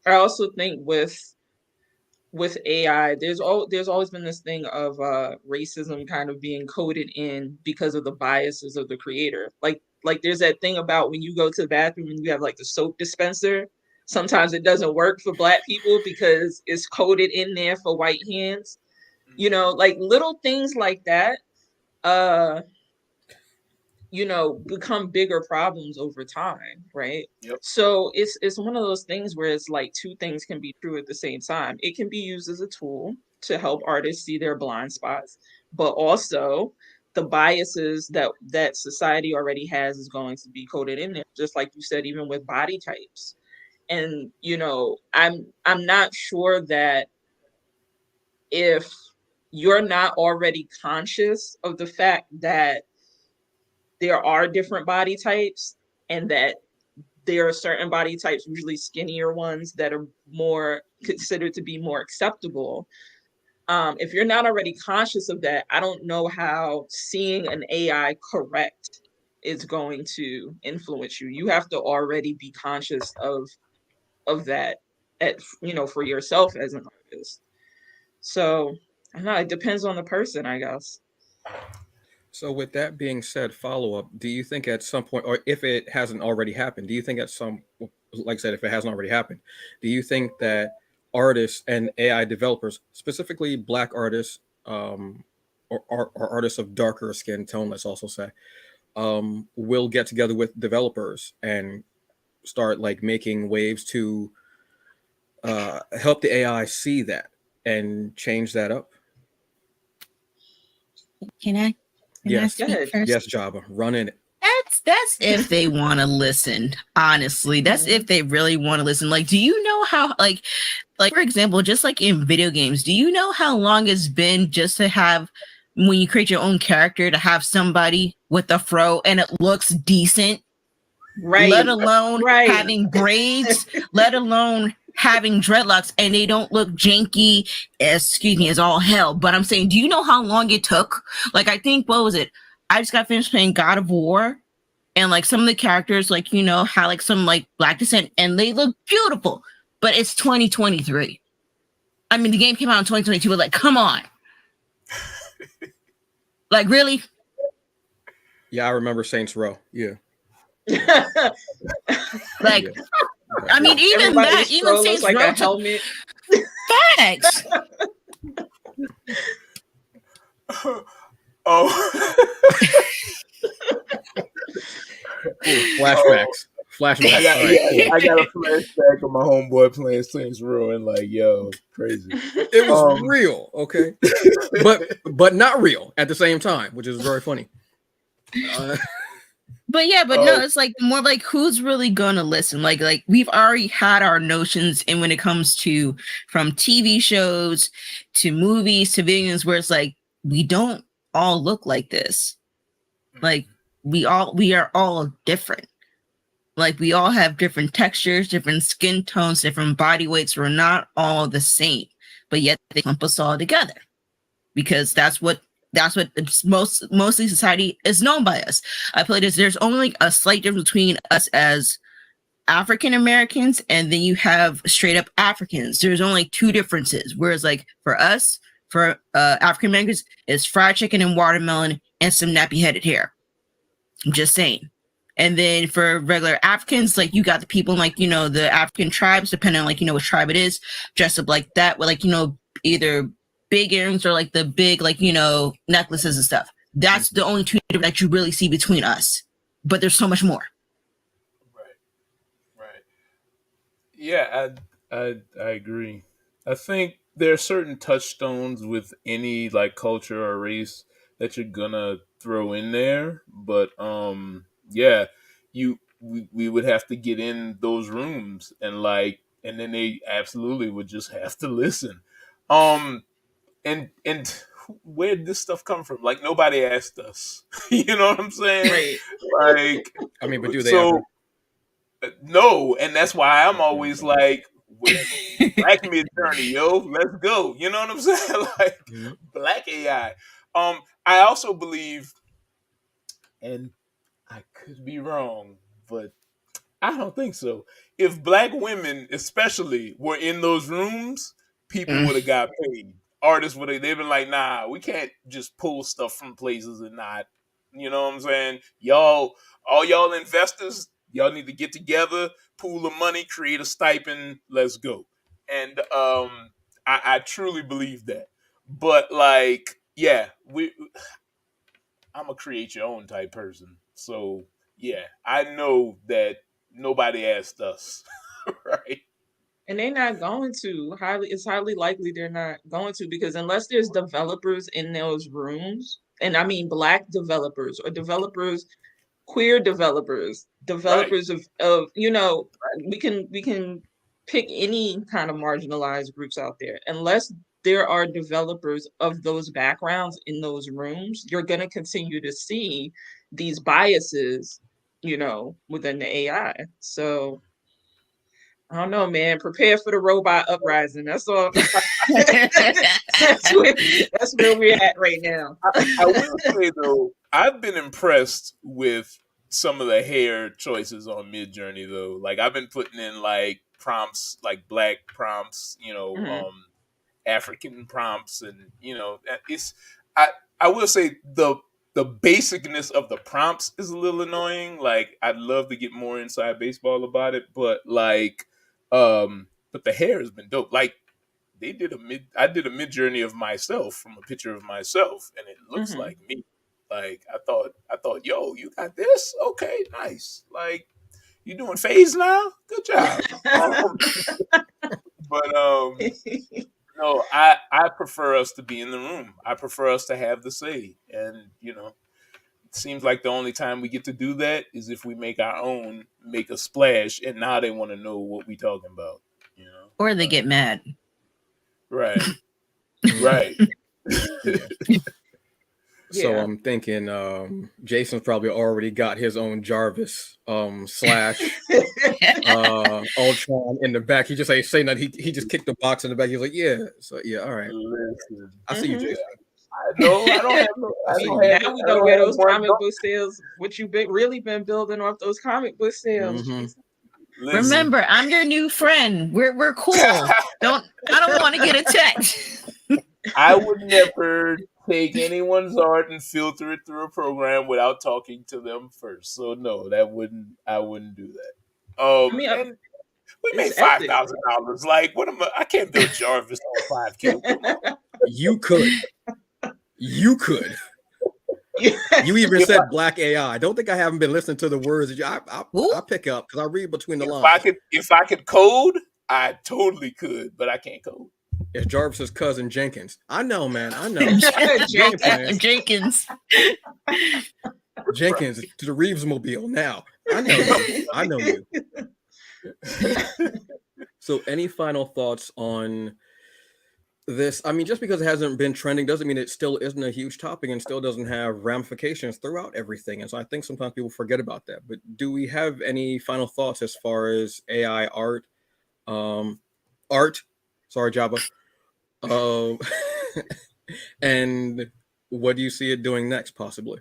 I also think with AI, there's always been this thing of racism kind of being coded in because of the biases of the creator. Like there's that thing about when you go to the bathroom and you have like the soap dispenser. Sometimes it doesn't work for Black people because it's coded in there for white hands. Like little things like that, become bigger problems over time, right? Yep. So it's one of those things where it's like two things can be true at the same time. It can be used as a tool to help artists see their blind spots, but also the biases that society already has is going to be coded in there, just like you said, even with body types. And I'm not sure that if you're not already conscious of the fact that there are different body types and that there are certain body types, usually skinnier ones, that are more considered to be more acceptable. If you're not already conscious of that, I don't know how seeing an AI correct is going to influence you. You have to already be conscious of that for yourself as an artist. So I don't know, it depends on the person, I guess. So with that being said, follow up, do you think at some point, or if it hasn't already happened, do you think like I said, if it hasn't already happened, do you think that artists and AI developers, specifically Black artists, or artists of darker skin tone, let's also say, will get together with developers and start like making waves to help the AI see that and change that up? Can I Yes. speak first? Yes, Java, run in it. That's if they want to listen. Honestly, that's if they really want to listen. Like, do you know how like for example, just like in video games, do you know how long it's been just to have, when you create your own character, to have somebody with a fro and it looks decent? Right. let alone Right. having braids, let alone having dreadlocks, and they don't look janky as all hell. But I'm saying, do you know how long it took? Like, I think, what was it? I just got finished playing God of War, and like some of the characters, like, you know, had like some like black descent, and they look beautiful. But it's 2023. I mean, the game came out in 2022, but like, come on. Like, really? Yeah, I remember Saints Row. Yeah. Like, Yeah. I mean, even Everybody that, even looks Saints like Row a helmet. facts. Oh. Ooh, flashbacks. Flashbacks. I got, All right, cool. I got a flashback of my homeboy playing Saints Row and like, yo, crazy. It was real, okay, but not real at the same time, which is very funny. But yeah, but no, it's like more like who's really gonna listen? Like we've already had our notions, and when it comes to from TV shows to movies to videos, where it's like we don't all look like this. Like we are all different. Like we all have different textures, different skin tones, different body weights. We're not all the same, but yet they clump us all together because that's what it's mostly society is known by us. I played this. There's only a slight difference between us as African Americans and then you have straight up Africans. There's only two differences. Whereas like for us, for African Americans, it's fried chicken and watermelon and some nappy headed hair. I'm just saying. And then for regular Africans, like you got the people in like, you know, the African tribes, depending on like, you know, which tribe it is, dressed up like that with like, you know, either big earrings or like the big, like, you know, necklaces and stuff. That's the only two that you really see between us. But there's so much more. Right. Yeah, I agree. I think there are certain touchstones with any like culture or race that you're gonna throw in there, but yeah, we would have to get in those rooms and like, and then they absolutely would just have to listen. And where did this stuff come from? Like nobody asked us. You know what I'm saying? Right. Like, I mean, but do they ever? No, and that's why I'm always like, Black Mid Journey, yo, let's go. You know what I'm saying? Like Black AI. I also believe, and I could be wrong, but I don't think so. If Black women, especially, were in those rooms, people would have got paid. Artists would have. They've been like, nah, we can't just pull stuff from places and not. You know what I'm saying? Y'all, all y'all investors, y'all need to get together, pool of money, create a stipend. Let's go. And I truly believe that. But like, yeah, I'm a create your own type person. So yeah, I know that nobody asked us, right? And they're not going to. It's highly likely they're not going to, because unless there's developers in those rooms, and I mean Black developers or developers, queer developers, developers of you know, we can pick any kind of marginalized groups out there. Unless there are developers of those backgrounds in those rooms, you're going to continue to see these biases, you know, within the AI. So I don't know, man. Prepare for the robot uprising. That's all. that's where we're at right now. I will say though, I've been impressed with some of the hair choices on Mid Journey though. Like I've been putting in like prompts, like Black prompts, you know, African prompts, and you know, it's I will say the basicness of the prompts is a little annoying. Like I'd love to get more inside baseball about it, but like but the hair has been dope. Like I did a mid journey of myself from a picture of myself, and it looks like me. Like I thought, yo, you got this? Okay, nice. Like you doing phase now? Good job. But no, I prefer us to be in the room. I prefer us to have the say, and you know, it seems like the only time we get to do that is if we make our own, make a splash, and now they want to know what we talking about. You know, or they get mad. Right. Right. So Yeah. I'm thinking Jason's probably already got his own Jarvis slash Ultron in the back. He just ain't say nothing. He just kicked the box in the back. He's like, yeah. So yeah, all right. Listen, I see you, Mhm. Jason. no, I don't have no. I see don't you. have. Now we I know don't where have those one. comic book sales, what you've really been building off those comic book sales. Mhm. Jesus. Listen, Remember, I'm your new friend. We're cool. I don't want to get attacked. I would never take anyone's art and filter it through a program without talking to them first. So no, I wouldn't do that. I mean, And we it's made ethics. $5,000. Like, what am I can't build Jarvis on 5K. You could. You could. Yeah. You even If said black AI. I don't think I haven't been listening to the words that I pick up because I read between the lines. If I could code, I totally could, but I can't code. It's Jarvis's cousin Jenkins. I know, man. I know. You ain't playing. Jenkins. Jenkins to the Reeves mobile now. I know you. I know you. So any final thoughts on this? I mean, just because it hasn't been trending doesn't mean it still isn't a huge topic and still doesn't have ramifications throughout everything. And so I think sometimes people forget about that. But do we have any final thoughts as far as AI art? Sorry, Java. And what do you see it doing next, possibly?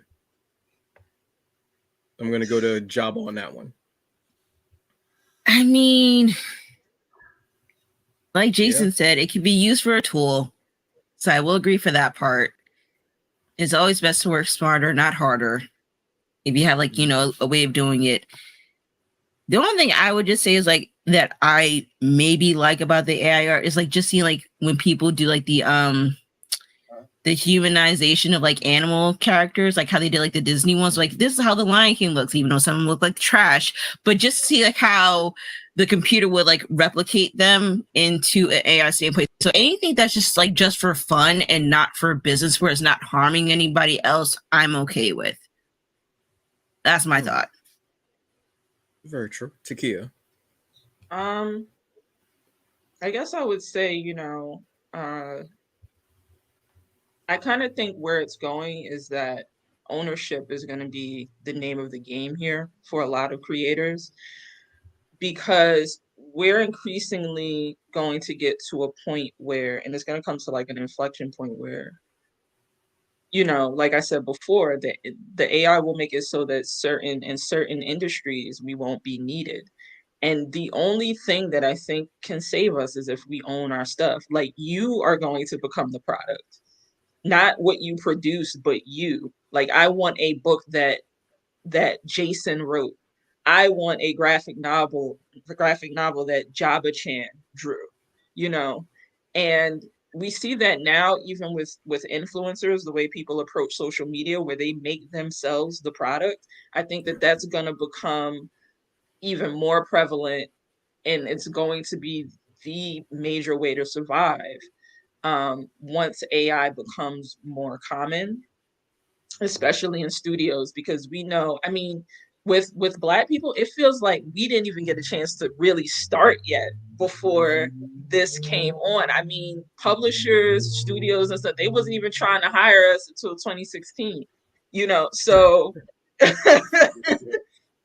I'm going to go to Java on that one. I mean, like Jason said, it can be used for a tool. So I will agree for that part. It's always best to work smarter, not harder. If you have like, a way of doing it. The only thing I would just say is like that I maybe like about the AI art is like just seeing like when people do like the humanization of like animal characters, like how they did like the Disney ones, like this is how the Lion King looks, even though some of them look like trash, but just see like how the computer would like replicate them into an AI standpoint. So anything that's just like just for fun and not for business, where it's not harming anybody else, I'm okay with. That's my thought. Very true. Takia. I guess I would say, I kind of think where it's going is that ownership is going to be the name of the game here for a lot of creators, because we're increasingly going to get to a point where, and it's going to come to like an inflection point where, like I said before, the AI will make it so that in certain industries we won't be needed. And the only thing that I think can save us is if we own our stuff. Like, you are going to become the product, not what you produce, but you. Like, I want a book that Jason wrote. I want a graphic novel that Jabba Chan drew, and we see that now even with influencers, the way people approach social media, where they make themselves the product. I think that that's going to become even more prevalent, and it's going to be the major way to survive once AI becomes more common, especially in studios, because we know, I mean, with Black people, it feels like we didn't even get a chance to really start yet before this came on. I mean, publishers, studios and stuff, they wasn't even trying to hire us until 2016, so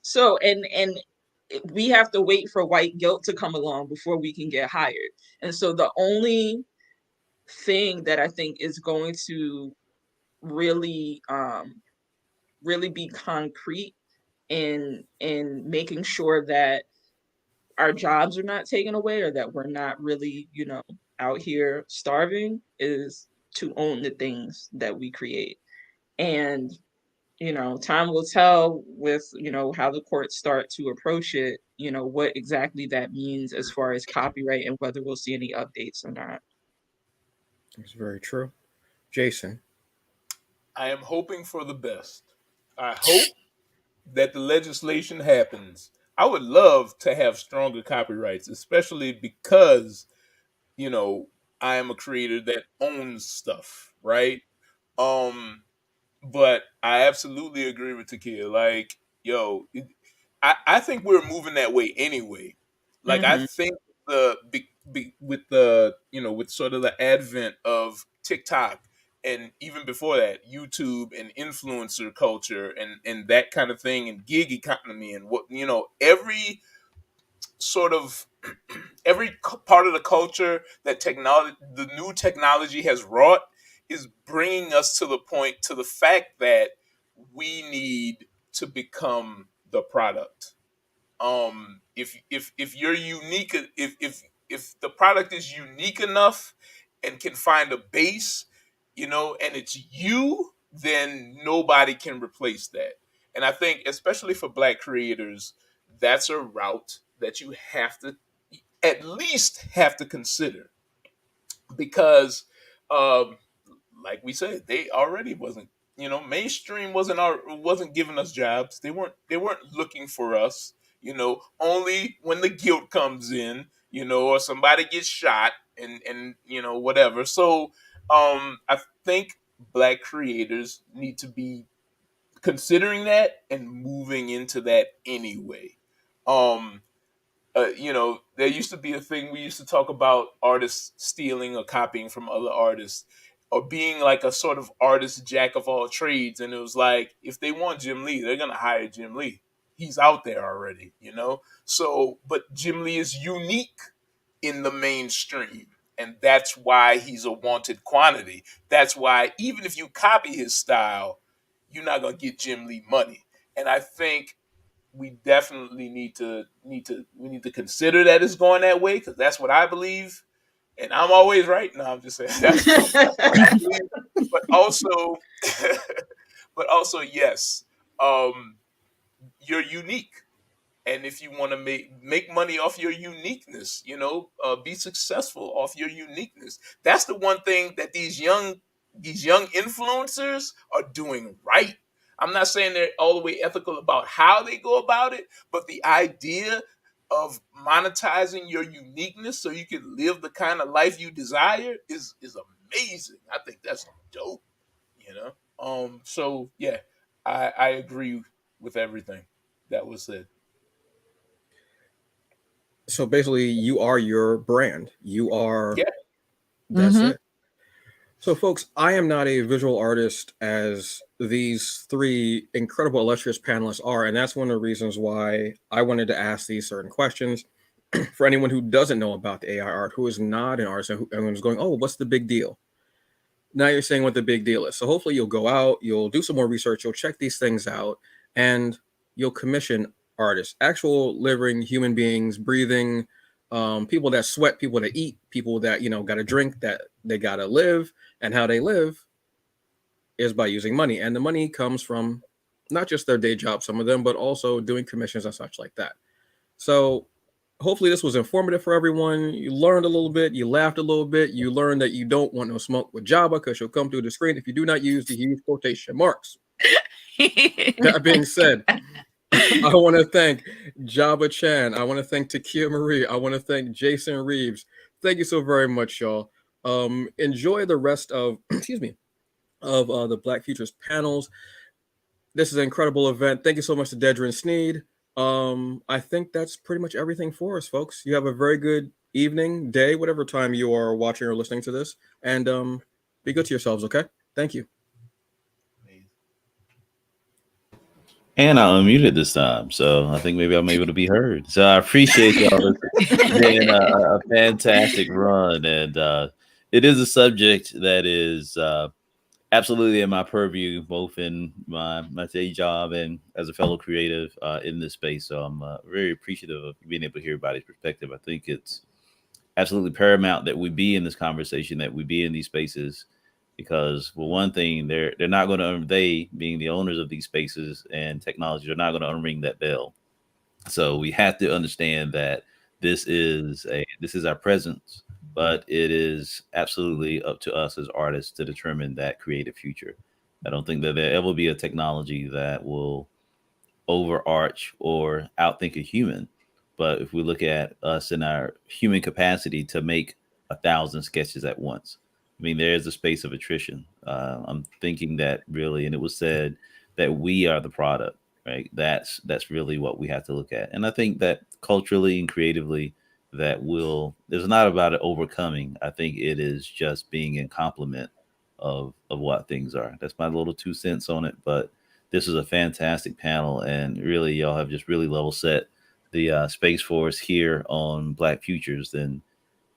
so and we have to wait for white guilt to come along before we can get hired. And so the only thing that I think is going to really really be concrete in making sure that our jobs are not taken away, or that we're not really, out here starving, is to own the things that we create. And time will tell with, how the courts start to approach it, what exactly that means as far as copyright and whether we'll see any updates or not. It's very true. Jason. I am hoping for the best. I hope that the legislation happens. I would love to have stronger copyrights, especially because, I am a creator that owns stuff, right? But I absolutely agree with Takia. Like, I think we're moving that way anyway. Like, I think with the with sort of the advent of TikTok and even before that, YouTube and influencer culture and that kind of thing, and gig economy, and what, every sort of part of the culture that the new technology has wrought is bringing us to the fact that we need to become the product. If you're unique, if the product is unique enough and can find a base, and it's you, then nobody can replace that. And I think, especially for Black creators, that's a route that you have to at least have to consider, because um like we said, they already wasn't, mainstream wasn't giving us jobs. They weren't looking for us, only when the guilt comes in, or somebody gets shot, and whatever. So I think Black creators need to be considering that and moving into that anyway. um there used to be a thing, we used to talk about artists stealing or copying from other artists, or being like a sort of artist jack of all trades. And it was like, if they want Jim Lee, they're gonna hire Jim Lee. He's out there already. So, but Jim Lee is unique in the mainstream, and that's why he's a wanted quantity. That's why even if you copy his style, you're not gonna get Jim Lee money. And I think we definitely need to consider that it's going that way, because that's what I believe, and I'm always right. No, I'm just saying that's what I believe. But also, but also, yes, you're unique. And if you want to make money off your uniqueness, be successful off your uniqueness. That's the one thing that these young influencers are doing right. I'm not saying they're all the way ethical about how they go about it, but the idea of monetizing your uniqueness so you can live the kind of life you desire is amazing. I think that's dope. So yeah, I agree with everything that was said. So basically, you are your brand. You are. Yeah. That's Mhm. it. So, folks, I am not a visual artist as these three incredible, illustrious panelists are. And that's one of the reasons why I wanted to ask these certain questions. For anyone who doesn't know about the AI art, who is not an artist, and who's going, oh, what's the big deal? Now you're saying what the big deal is. So hopefully you'll go out, you'll do some more research, you'll check these things out, and you'll commission artists, actual living human beings, breathing, people that sweat, people that eat, people that, got to drink, that they got to live. And how they live is by using money. And the money comes from not just their day job, some of them, but also doing commissions and such like that. So hopefully this was informative for everyone. You learned a little bit, you laughed a little bit, you learned that you don't want no smoke with Java because she'll come through the screen if you do not use the huge quotation marks. That being said, I want to thank Java Chan. I want to thank Takia Marie. I want to thank Jason Reeves. Thank you so very much, y'all. Enjoy the rest of, excuse me, of the Black Futures panels. This is an incredible event. Thank you so much to Dedren Snead. I think that's pretty much everything for us, folks. You have a very good evening, day, whatever time you are watching or listening to this, and be good to yourselves. Okay, thank you. And I unmuted this time, so I think maybe I'm able to be heard. So I appreciate y'all. It's been a fantastic run, and it is a subject that is absolutely in my purview, both in my day job and as a fellow creative in this space. So I'm very appreciative of being able to hear everybody's perspective. I think it's absolutely paramount that we be in this conversation, that we be in these spaces, because for one thing, they're not going to, they being the owners of these spaces and technology, they're not going to unring that bell. So we have to understand that this is our presence, but it is absolutely up to us as artists to determine that creative future. I don't think that there ever be a technology that will overarch or outthink a human. But if we look at us in our human capacity to make 1,000 sketches at once, I mean, there is a space of attrition. I'm thinking that really, and it was said that we are the product, right? That's really what we have to look at. And I think that culturally and creatively, that will, it's not about it overcoming. I think it is just being in complement of what things are. That's my little 2 cents on it. But this is a fantastic panel, and really, y'all have just really level set the space for us here on Black Futures. And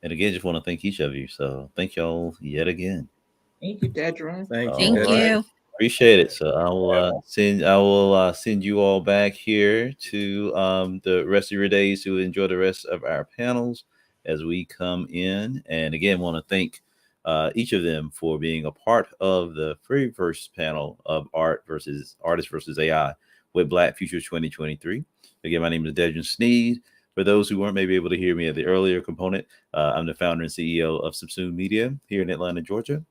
again, just want to thank each of you. So thank y'all yet again. Thank you, Dedren. Thank All you. Thank right. you. Appreciate it. So I will send you all back here to the rest of your days to enjoy the rest of our panels as we come in. And again, want to thank each of them for being a part of the very first panel of artists versus AI with Black Futures 2023. Again, my name is Dedren Snead. For those who weren't maybe able to hear me at the earlier component, I'm the founder and CEO of SUBSUME Media here in Atlanta, Georgia.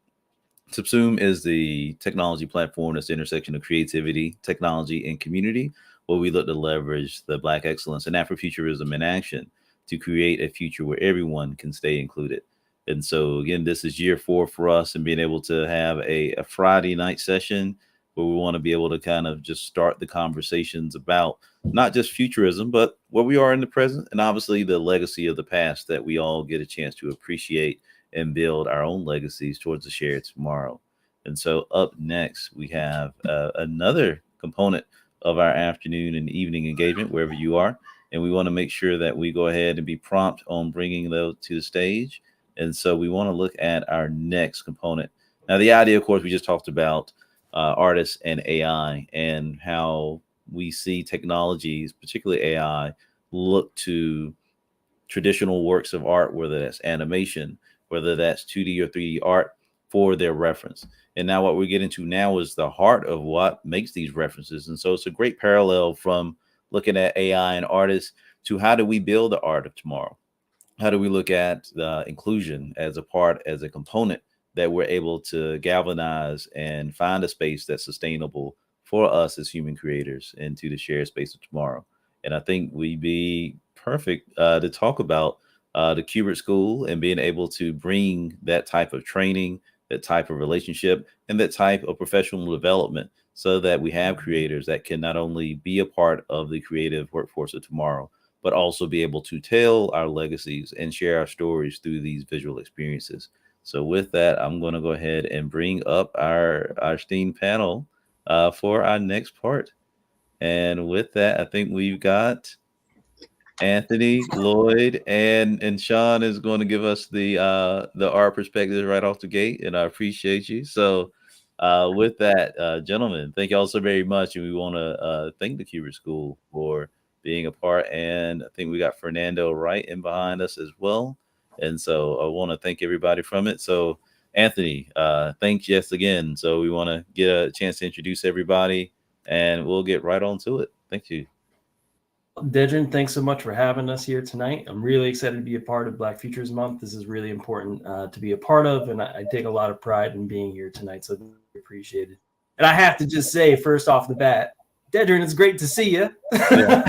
SUBSUME is the technology platform that's the intersection of creativity, technology, and community, where we look to leverage the Black excellence and Afrofuturism in action to create a future where everyone can stay included. And so, again, this is year 4 for us, and being able to have a Friday night session where we want to be able to kind of just start the conversations about not just futurism, but where we are in the present, and obviously the legacy of the past that we all get a chance to appreciate and build our own legacies towards the shared tomorrow. And so up next, we have another component of our afternoon and evening engagement, wherever you are. And we want to make sure that we go ahead and be prompt on bringing those to the stage. And so we want to look at our next component. Now, the idea, of course, we just talked about artists and AI and how we see technologies, particularly AI, look to traditional works of art, whether that's animation, whether that's 2D or 3D art, for their reference. And now what we're getting to now is the heart of what makes these references. And so it's a great parallel from looking at AI and artists to how do we build the art of tomorrow? How do we look at the inclusion as a component that we're able to galvanize and find a space that's sustainable for us as human creators into the shared space of tomorrow? And I think we'd be perfect to talk about the Kubert School and being able to bring that type of training, that type of relationship, and that type of professional development so that we have creators that can not only be a part of the creative workforce of tomorrow, but also be able to tell our legacies and share our stories through these visual experiences. So with that, I'm going to go ahead and bring up our esteemed panel for our next part. And with that, I think we've got Anthony, Lloyd, and Sean is going to give us the art perspective right off the gate, and I appreciate you. So with that, gentlemen, thank you all so very much, and we want to thank the Kubert School for being a part. And I think we got Fernando right in behind us as well. And so I want to thank everybody from it. So Anthony, thanks yes again. So we want to get a chance to introduce everybody, and we'll get right on to it. Thank you. Dedren, thanks so much for having us here tonight. I'm really excited to be a part of Black Futures Month. This is really important to be a part of, and I take a lot of pride in being here tonight, so appreciate it. And I have to just say, first off the bat, Dedren, it's great to see you. Yeah.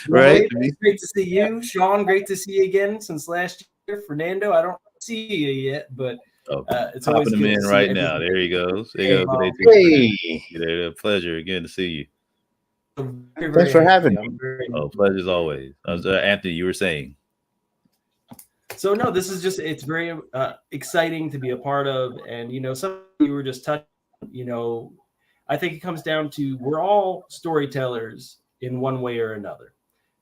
Right? It's great to see you. Sean, great to see you again since last year. Fernando, I don't see you yet, but it's always popping good him in to right see now. There he goes. There Hey, you go. Hey. Pleasure again to see you. Very, Thanks for very having happy. me. Oh, pleasure as always. Anthony, you were saying. So no, this is just, it's very exciting to be a part of. And, you know, some you were just touching, you know, I think it comes down to, we're all storytellers in one way or another.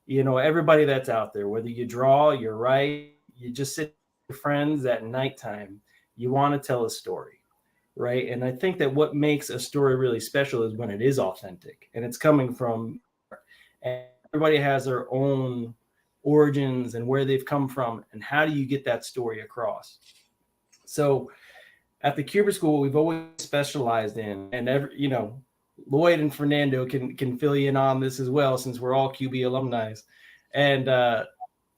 You know, everybody that's out there, whether you draw, you write, you just sit with your friends at nighttime, you want to tell a story, right? And I think that what makes a story really special is when it is authentic and it's coming from, and everybody has their own origins and where they've come from, and how do you get that story across? So at the Kubert School, we've always specialized in, and every, you know, Lloyd and Fernando can fill you in on this as well, since we're all QB alumni. And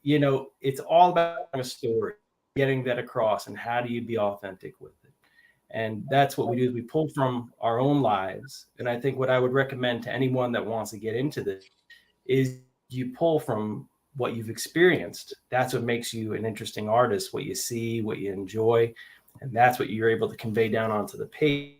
you know, it's all about a story, getting that across, and how do you be authentic with it? And that's what we do, is we pull from our own lives. And I think what I would recommend to anyone that wants to get into this is you pull from what you've experienced. That's what makes you an interesting artist, what you see, what you enjoy, and that's what you're able to convey down onto the page.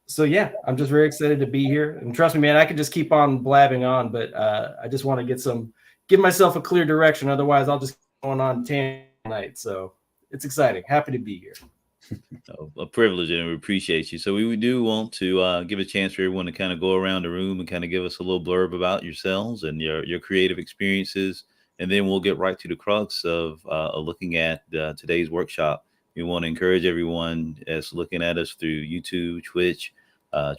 So yeah, I'm just very excited to be here. And trust me, man, I could just keep on blabbing on, but I just want to give myself a clear direction. Otherwise, I'll just keep going on tangent tonight. So it's exciting. Happy to be here. A privilege, and we appreciate you. So we do want to give a chance for everyone to kind of go around the room and kind of give us a little blurb about yourselves and your creative experiences, and then we'll get right to the crux of looking at today's workshop. We want to encourage everyone that's looking at us through YouTube, Twitch,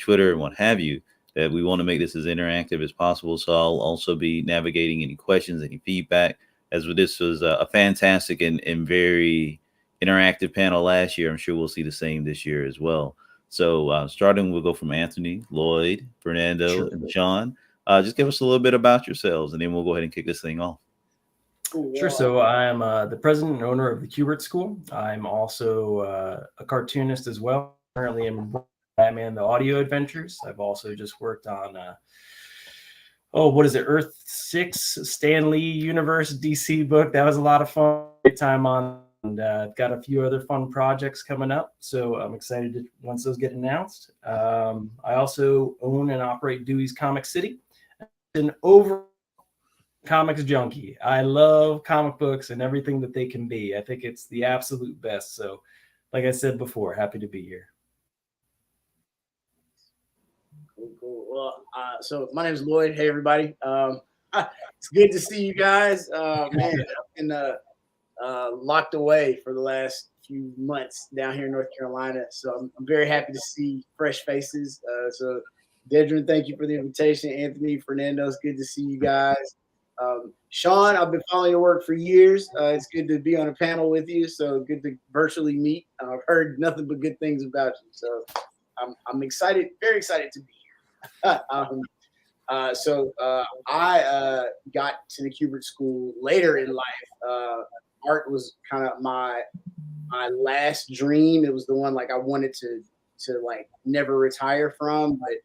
Twitter, and what have you, that we want to make this as interactive as possible. So I'll also be navigating any questions, any feedback, as this was a fantastic and very interactive panel last year. I'm sure we'll see the same this year as well. So starting, we'll go from Anthony, Lloyd, Fernando, and Sean. Just give us a little bit about yourselves, and then we'll go ahead and kick this thing off. Sure. So I'm the president and owner of the Kubert School. I'm also a cartoonist as well. Currently, I'm Batman: The Audio Adventures. I've also just worked on what is it? Earth 6 Stan Lee Universe DC book. That was a lot of fun. Great time on. And I've got a few other fun projects coming up, so I'm excited to, once those get announced. I also own and operate Dewey's Comic City. An over comics junkie. I love comic books and everything that they can be. I think it's the absolute best. So, like I said before, happy to be here. Cool. Well, so my name is Lloyd. Hey, everybody. It's good to see you guys. Man, I've been locked away for the last few months down here in North Carolina. So I'm very happy to see fresh faces. So Dedren, thank you for the invitation. Anthony, Fernando, it's good to see you guys. Sean, I've been following your work for years. It's good to be on a panel with you. So good to virtually meet. I've heard nothing but good things about you. So I'm excited, very excited to be here. I got to the Kubert School later in life. Art was kind of my last dream. It was the one like I wanted to like never retire from. But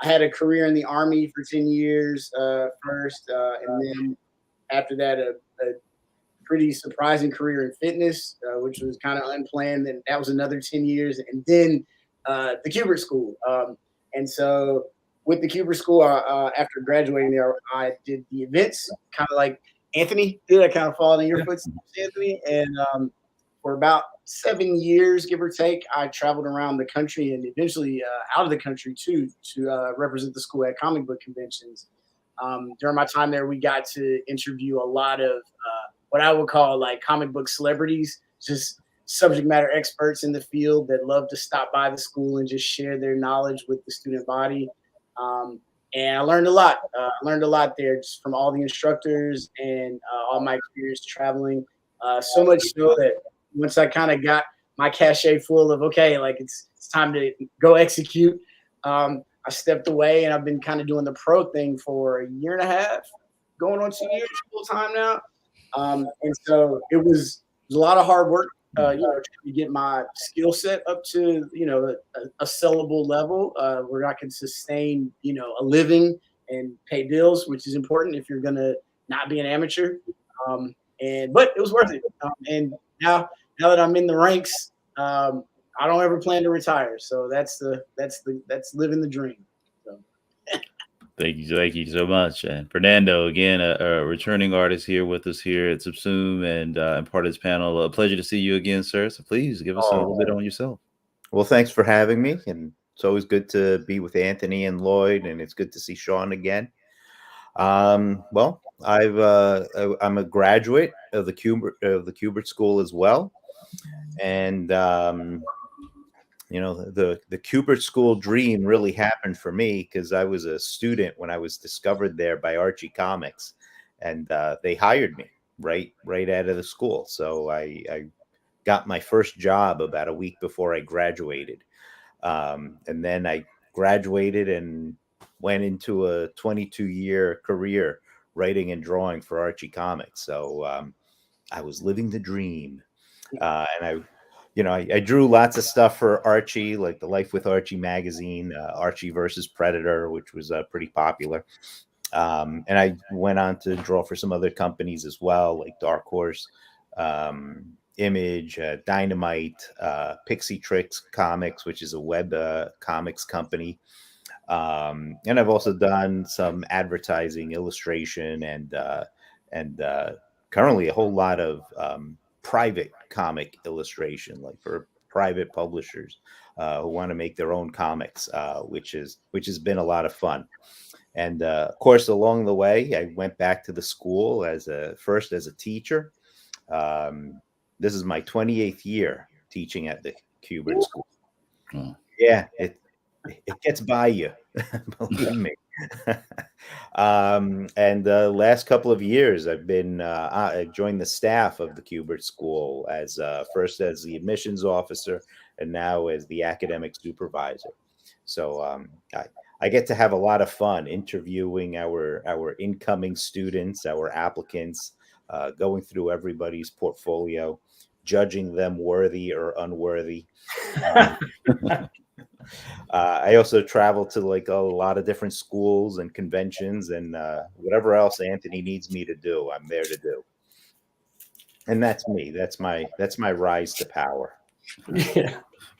I had a career in the Army for 10 years first, and then after that, a pretty surprising career in fitness, which was kind of unplanned. And that was another 10 years, and then the Kubert School. And so with the Kubert School, after graduating there, I did the events, kind of like Anthony did. I kind of followed in your footsteps, Anthony. And for about 7 years, give or take, I traveled around the country and eventually out of the country too, to represent the school at comic book conventions. During my time there, we got to interview a lot of what I would call like comic book celebrities, just subject matter experts in the field that love to stop by the school and just share their knowledge with the student body. And I learned a lot. I learned a lot there just from all the instructors and all my experience traveling. So much so that once I kind of got my cachet full of, okay, like it's time to go execute, I stepped away and I've been kind of doing the pro thing for a year and a half, going on 2 years full time now. And so it was a lot of hard work, trying to get my skill set up to, a sellable level where I can sustain, a living and pay bills, which is important if you're going to not be an amateur. But it was worth it. And now that I'm in the ranks, I don't ever plan to retire. So that's living the dream. So. Thank you so much. And Fernando, again, a returning artist here with us here at SUBSUME and part of this panel. A pleasure to see you again, sir. So please give us a little bit on yourself. Well, thanks for having me. And it's always good to be with Anthony and Lloyd, and it's good to see Sean again. Well, I'm a graduate of the Kubert School as well. And the Kubert School dream really happened for me because I was a student when I was discovered there by Archie Comics, and they hired me right out of the school. So I got my first job about a week before I graduated, and then I graduated and went into a 22-year career writing and drawing for Archie Comics. So I was living the dream, and I drew lots of stuff for Archie, like the Life with Archie magazine, Archie versus Predator, which was pretty popular. And I went on to draw for some other companies as well, like Dark Horse, Image, Dynamite, Pixie Tricks Comics, which is a web comics company. And I've also done some advertising, illustration, and currently a whole lot of private comic illustration, like for private publishers who want to make their own comics, which has been a lot of fun. And of course, along the way, I went back to the school first as a teacher. This is my 28th year teaching at the Kubert School. Oh. Yeah, it gets by you, believe me. And the last couple of years, I've been I joined the staff of the Kubert School as first as the admissions officer and now as the academic supervisor. So I get to have a lot of fun interviewing our incoming students, our applicants, going through everybody's portfolio, judging them worthy or unworthy. I also travel to like a lot of different schools and conventions and whatever else Anthony needs me to do, I'm there to do. And that's me. That's my rise to power. Yeah.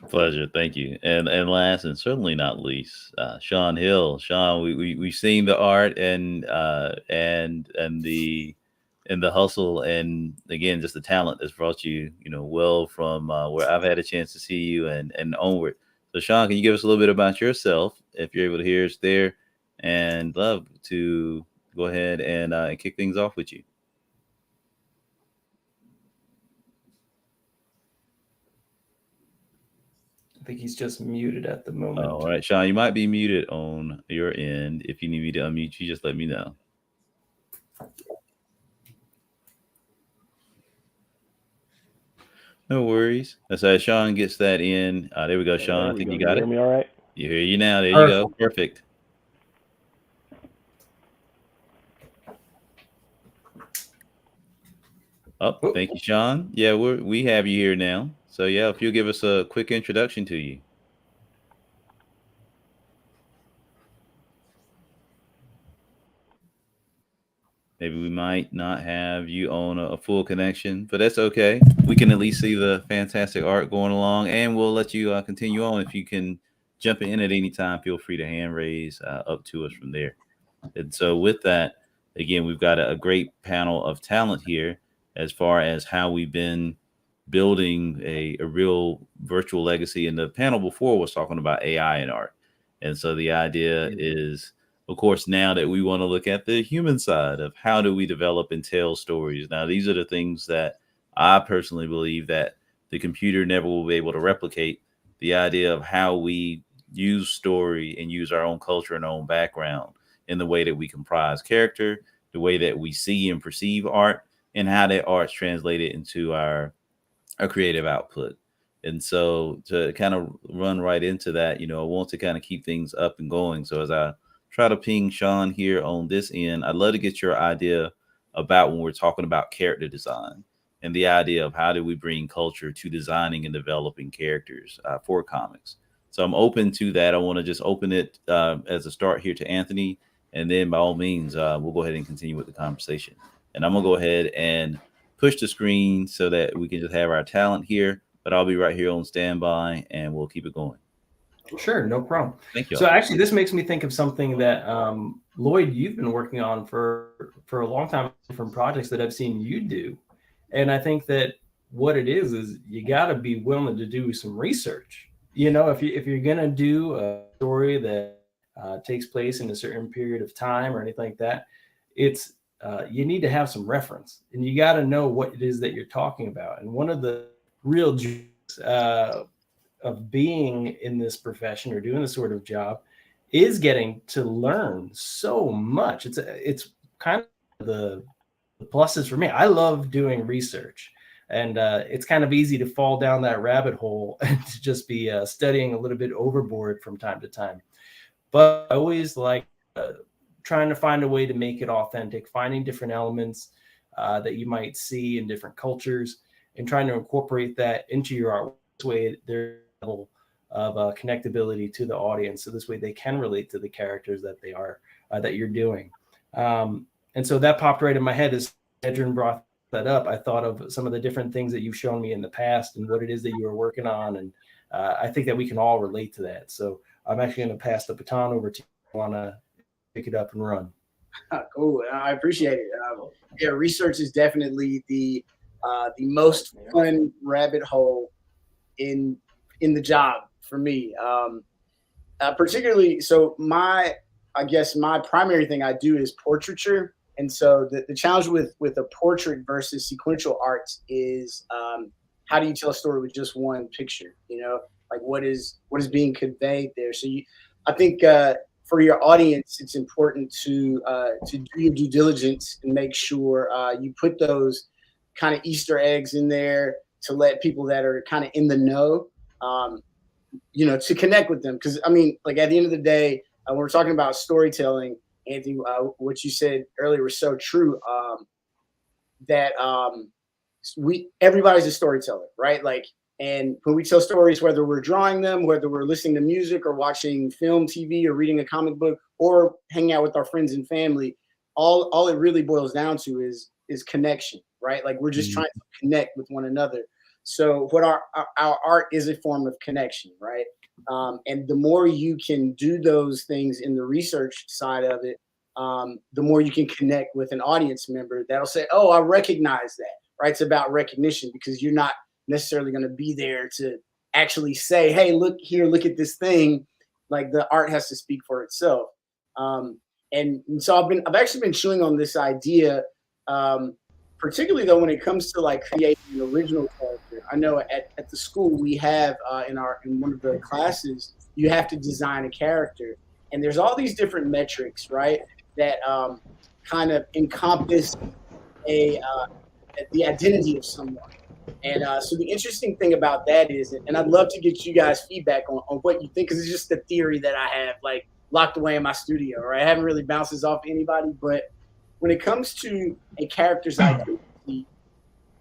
Pleasure, thank you. And last and certainly not least, Sean Hill. Sean, we've seen the art and the hustle, and again just the talent that's brought you, well from where I've had a chance to see you and onward. So Sean, can you give us a little bit about yourself, if you're able to hear us there, and love to go ahead and kick things off with you. I think he's just muted at the moment. All right, Sean, you might be muted on your end. If you need me to unmute you, just let me know. No worries. As Sean gets that in, there we go, Sean. I think you got it. Hear me all right? You hear you now. There you go. Perfect. Oh, thank you, Sean. Yeah, we have you here now. So yeah, if you'll give us a quick introduction to you. Maybe we might not have you on a full connection, but that's okay. We can at least see the fantastic art going along, and we'll let you continue on. If you can jump in at any time, feel free to hand raise up to us from there. And so with that, again, we've got a great panel of talent here as far as how we've been building a real virtual legacy. And the panel before was talking about AI and art. And so the idea is, of course, now that we want to look at the human side of how do we develop and tell stories. Now, these are the things that I personally believe that the computer never will be able to replicate. The idea of how we use story and use our own culture and our own background in the way that we comprise character, the way that we see and perceive art, and how that art's translated into our creative output. And so to kind of run right into that, I want to kind of keep things up and going. So as I try to ping Sean here on this end, I'd love to get your idea about when we're talking about character design and the idea of how do we bring culture to designing and developing characters for comics. So I'm open to that. I want to just open it as a start here to Anthony, and then by all means, we'll go ahead and continue with the conversation. And I'm gonna go ahead and push the screen so that we can just have our talent here, but I'll be right here on standby and we'll keep it going. Sure, no problem. Thank you. So actually, this makes me think of something that Lloyd, you've been working on for a long time, different projects that I've seen you do. And I think that what it is you got to be willing to do some research. If you're gonna do a story that takes place in a certain period of time or anything like that, it's you need to have some reference, and you got to know what it is that you're talking about. And one of the real of being in this profession or doing this sort of job is getting to learn so much. It's kind of the pluses for me. I love doing research, and it's kind of easy to fall down that rabbit hole and to just be studying a little bit overboard from time to time. But I always like trying to find a way to make it authentic, finding different elements that you might see in different cultures and trying to incorporate that into your art. This way there's a level of connectability to the audience. So this way they can relate to the characters that they are, that you're doing. And so that popped right in my head as Dedren brought that up. I thought of some of the different things that you've shown me in the past and what it is that you were working on. And I think that we can all relate to that. So I'm actually going to pass the baton over to you. I want to pick it up and run. Cool. I appreciate it. Yeah, research is definitely the most fun rabbit hole in the job for me. Particularly, so I guess my primary thing I do is portraiture. And so the challenge with a portrait versus sequential art is how do you tell a story with just one picture? You know, like what is being conveyed there. So I think for your audience, it's important to do your due diligence and make sure you put those kind of Easter eggs in there to let people that are kind of in the know, you know, to connect with them. Because I mean, like at the end of the day, when we're talking about storytelling, Anthony, what you said earlier was so true. That everybody's a storyteller, right? Like, and when we tell stories, whether we're drawing them, whether we're listening to music or watching film, TV, or reading a comic book, or hanging out with our friends and family, all it really boils down to is connection, right? Like we're just trying to connect with one another. So what our art is a form of connection, right? And the more you can do those things in the research side of it, the more you can connect with an audience member that'll say, oh, I recognize that, right? It's about recognition, because you're not necessarily going to be there to actually say, hey, look here, look at this thing. Like the art has to speak for itself. And so I've actually been chewing on this idea, particularly though when it comes to like creating an original character. I know at the school we have in one of the classes, you have to design a character, and there's all these different metrics, right, that kind of encompass the identity of someone. And so the interesting thing about that is, and I'd love to get you guys feedback on what you think, because it's just a theory that I have like locked away in my studio, right? I haven't really bounced this off anybody, but when it comes to a character's identity,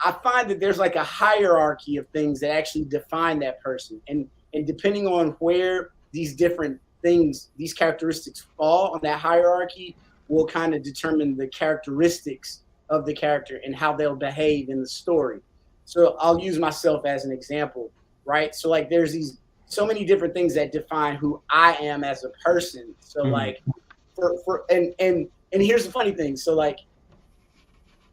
I find that there's like a hierarchy of things that actually define that person. And depending on where these different things, these characteristics fall on that hierarchy, will kind of determine the characteristics of the character and how they'll behave in the story. So I'll use myself as an example, right? So like there's so many different things that define who I am as a person. So like and here's the funny thing. So like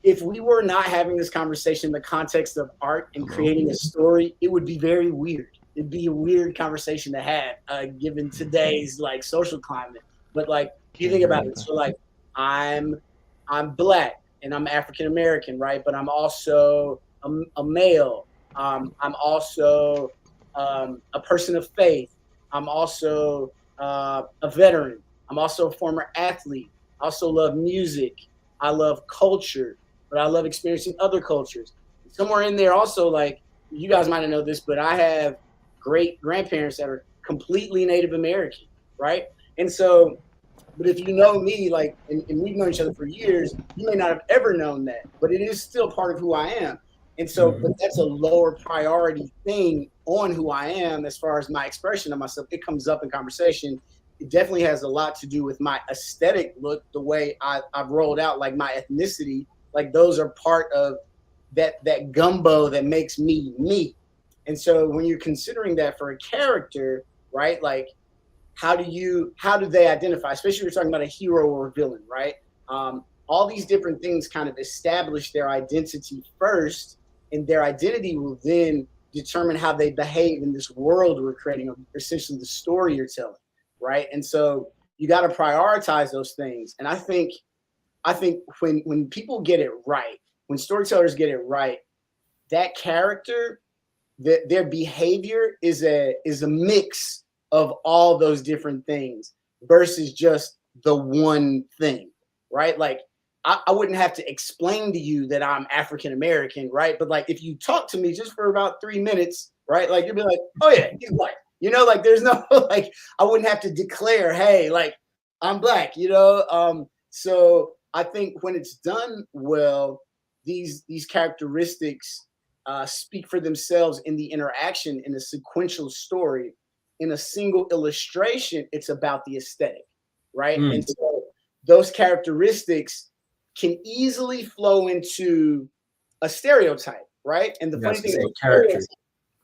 if we were not having this conversation in the context of art and creating a story, it would be very weird. It'd be a weird conversation to have given today's like social climate. But like if you think about it, so like I'm Black and I'm African American, right? But I'm also a male. I'm also a person of faith. I'm also a veteran. I'm also a former athlete. I also love music. I love culture, but I love experiencing other cultures. Somewhere in there also, like, you guys might not know this, but I have great grandparents that are completely Native American, right? And so, but if you know me, like, and we've known each other for years, you may not have ever known that, but it is still part of who I am. And so, but that's a lower priority thing on who I am as far as my expression of myself. It comes up in conversation. It definitely has a lot to do with my aesthetic look, the way I've rolled out, like my ethnicity. Like those are part of that gumbo that makes me me. And so when you're considering that for a character, right? Like how do they identify, especially if you're talking about a hero or a villain, right? All these different things kind of establish their identity first, and their identity will then determine how they behave in this world we're creating, essentially the story you're telling, right? And so you got to prioritize those things. And I think when people get it right, when storytellers get it right, that character, their behavior is a mix of all those different things versus just the one thing, right? Like I wouldn't have to explain to you that I'm African American, right? But like if you talk to me just for about 3 minutes, right? Like you'll be like, oh yeah, he's Black. You know, like there's no like I wouldn't have to declare, hey, like I'm Black, you know? So I think when it's done well, these characteristics speak for themselves in the interaction in a sequential story. In a single illustration, it's about the aesthetic, right? And so those characteristics can easily flow into a stereotype, right? And the funny thing is, characters,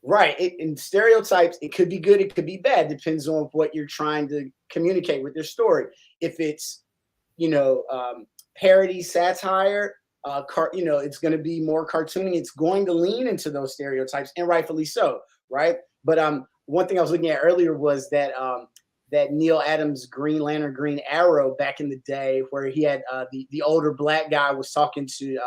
right? In stereotypes, it could be good, it could be bad, depends on what you're trying to communicate with your story. If it's, you know, parody, satire, you know, it's going to be more cartoony. It's going to lean into those stereotypes, and rightfully so. right? But one thing I was looking at earlier was that that Neil Adams Green Lantern, Green Arrow back in the day, where he had the older black guy was talking to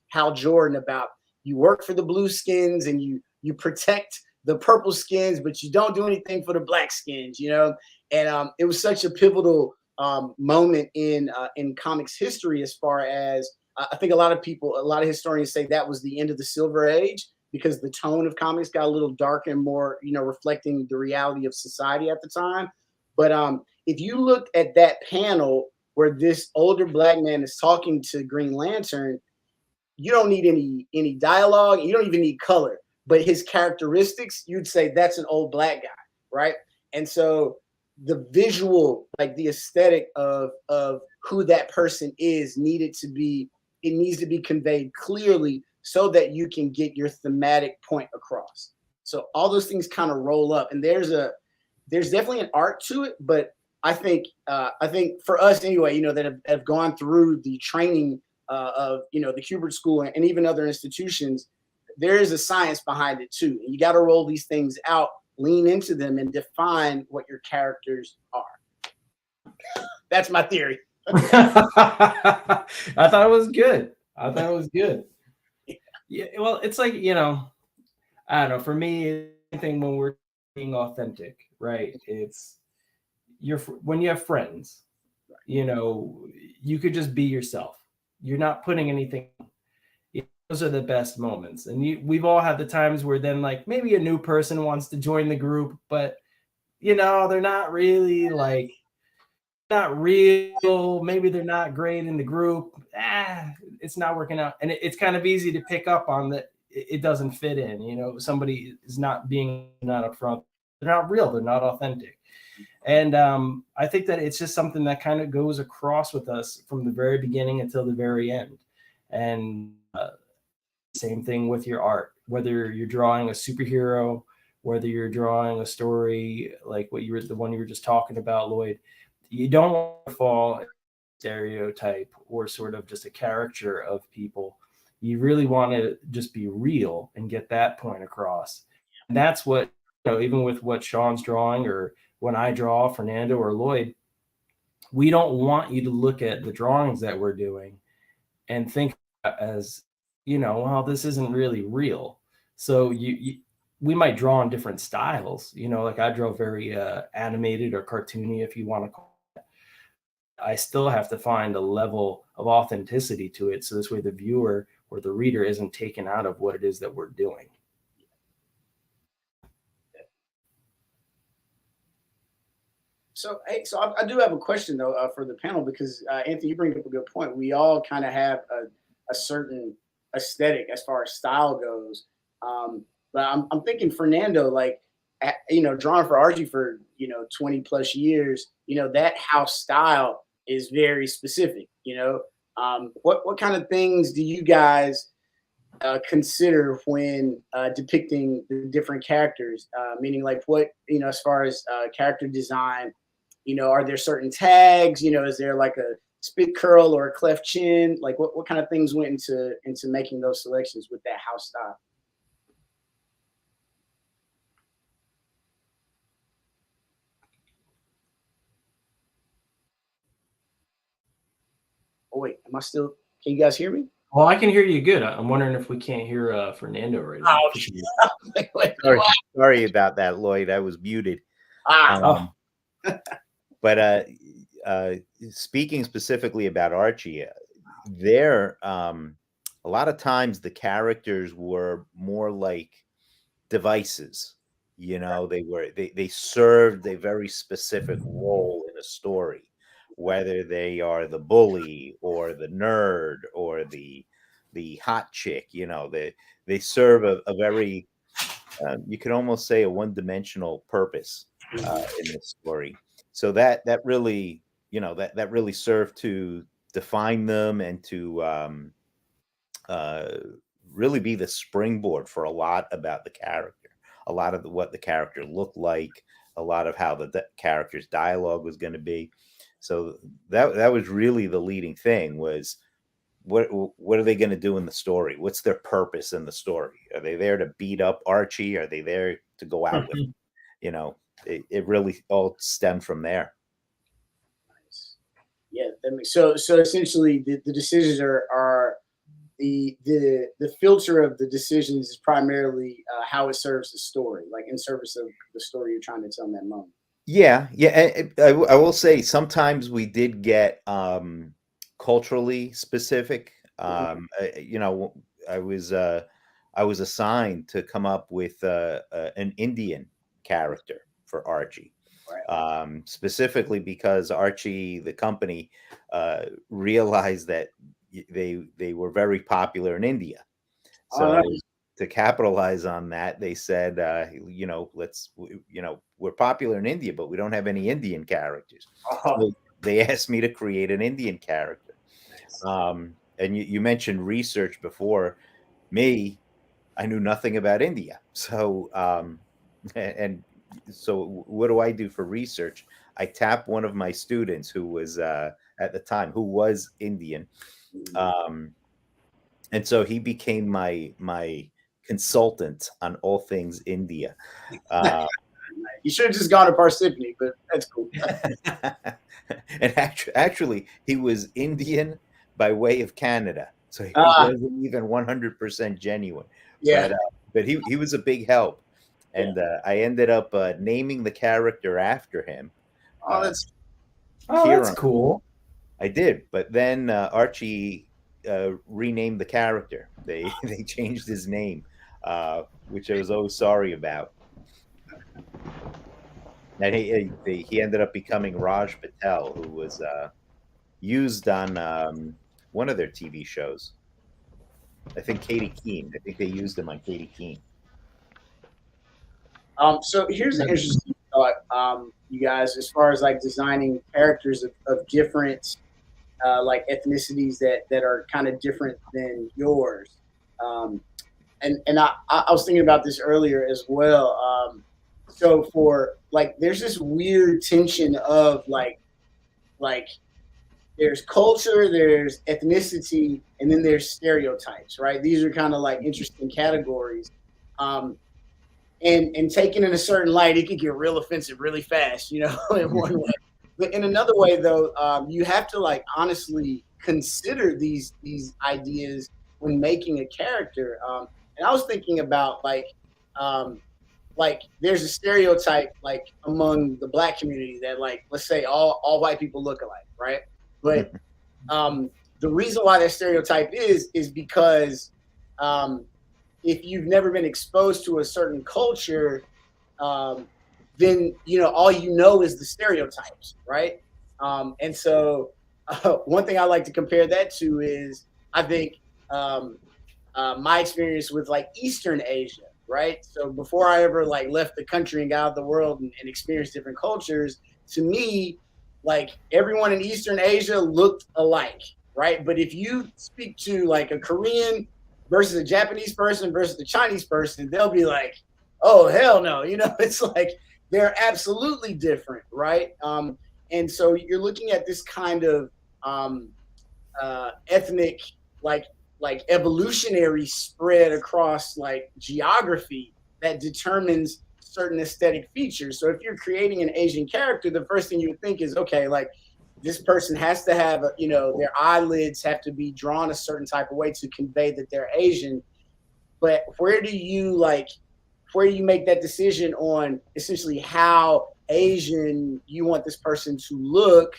Hal Jordan about, you work for the blue skins and you protect the purple skins, but you don't do anything for the black skins, you know? And it was such a pivotal moment in comics history, as far as I think a lot of historians say that was the end of the Silver Age, because the tone of comics got a little darker and more, you know, reflecting the reality of society at the time. But if you look at that panel where this older black man is talking to Green Lantern, you don't need any dialogue. You don't even need color. But his characteristics, you'd say that's an old black guy, right? And so the visual, like the aesthetic of who that person is, needs to be conveyed clearly so that you can get your thematic point across. So all those things kind of roll up, and there's definitely an art to it. But I think for us anyway, you know, that have gone through the training of, you know, the Kubert School and even other institutions, there is a science behind it too. And you got to roll these things out, lean into them, and define what your characters are. That's my theory. I thought it was good. Yeah, well, it's like, you know, I don't know. For me, anything when we're being authentic, right? It's when you have friends, you know, you could just be yourself. You're not putting anything. Those are the best moments. And we've all had the times where then, like, maybe a new person wants to join the group, but, you know, they're not really like, not real. Maybe they're not great in the group. It's not working out. And it's kind of easy to pick up on that. It doesn't fit in, you know, somebody is not upfront. They're not real. They're not authentic. And I think that it's just something that kind of goes across with us from the very beginning until the very end. And same thing with your art, whether you're drawing a superhero, whether you're drawing a story like the one you were just talking about, Lloyd. You don't want to fall stereotype or sort of just a caricature of people. You really want to just be real and get that point across. And that's what, you know, even with what Sean's drawing or when I draw Fernando or Lloyd, we don't want you to look at the drawings that we're doing and think as, you know, well, this isn't really real. So we might draw in different styles, you know, like I draw very animated or cartoony, if you want to call it. I still have to find a level of authenticity to it. So this way the viewer or the reader isn't taken out of what it is that we're doing. So, hey, I do have a question though for the panel, because Anthony, you bring up a good point. We all kind of have a certain aesthetic as far as style goes, but I'm thinking Fernando, like, you know, drawing for Archie for, you know, 20 plus years, you know, that house style is very specific. You know, what kind of things do you guys consider when depicting the different characters? Meaning, like, what, you know, as far as character design, you know, are there certain tags? You know, is there like a spit curl or a cleft chin? Like, what kind of things went into making those selections with that house style? Oh wait, am I still? Can you guys hear me? Well, I can hear you good. I'm wondering if we can't hear Fernando right now. Sorry about that, Lloyd. I was muted. But speaking specifically about Archie, a lot of times the characters were more like devices. You know, they served a very specific role in a story, whether they are the bully or the nerd or the hot chick. You know, they serve a very you could almost say a one-dimensional purpose in this story. So that really, you know, that really served to define them and to really be the springboard for a lot about the character, a lot of what the character looked like, a lot of how the character's dialogue was going to be. So that was really the leading thing, was what are they going to do in the story? What's their purpose in the story? Are they there to beat up Archie? Are they there to go out with him? You know, it really all stemmed from there. Yeah, that makes, so essentially the decisions are the filter of the decisions is primarily how it serves the story, like in service of the story you're trying to tell in that moment. Yeah, I will say sometimes we did get culturally specific. You know, I was assigned to come up with an Indian character for Archie. Right. Specifically because Archie, the company, realized that they were very popular in India. So nice. to capitalize on that, they said, you know, we're popular in India, but we don't have any Indian characters. So they asked me to create an Indian character. And you mentioned research before. Me, I knew nothing about India. So and so what do I do for research? I tap one of my students who was at the time who was Indian, and so he became my consultant on all things India. You should have just gone to Parsippany, but that's cool. And actually, he was Indian by way of Canada, so he wasn't even 100% genuine. Yeah, but he was a big help. And I ended up naming the character after him. That's cool. I did, but then Archie renamed the character. They changed his name, which I was always sorry about. And he ended up becoming Raj Patel, who was used on one of their TV shows. I think Katie Keene. I think they used him on Katie Keene. So here's an interesting thought, you guys, as far as like designing characters of different like ethnicities that are kind of different than yours. And I was thinking about this earlier as well. So for like, there's this weird tension of like there's culture, there's ethnicity, and then there's stereotypes, right? These are kind of like interesting categories. And taken in a certain light, it could get real offensive really fast, you know, in one way. But in another way, though, you have to like honestly consider these ideas when making a character. And I was thinking about like there's a stereotype like among the Black community that like, let's say all white people look alike, right? But the reason why that stereotype is because if you've never been exposed to a certain culture, then you know all you know is the stereotypes, right? And so one thing I like to compare that to is I think my experience with like Eastern Asia, right? So before I ever like left the country and got out of the world and experienced different cultures, to me, like everyone in Eastern Asia looked alike, right? But if you speak to like a Korean versus a Japanese person versus a Chinese person, they'll be like, oh, hell no. You know, it's like they're absolutely different, right? And so you're looking at this kind of ethnic, like evolutionary spread across like geography that determines certain aesthetic features. So if you're creating an Asian character, the first thing you would think is, okay, like this person has to have, you know, their eyelids have to be drawn a certain type of way to convey that they're Asian. But where do you make that decision on essentially how Asian you want this person to look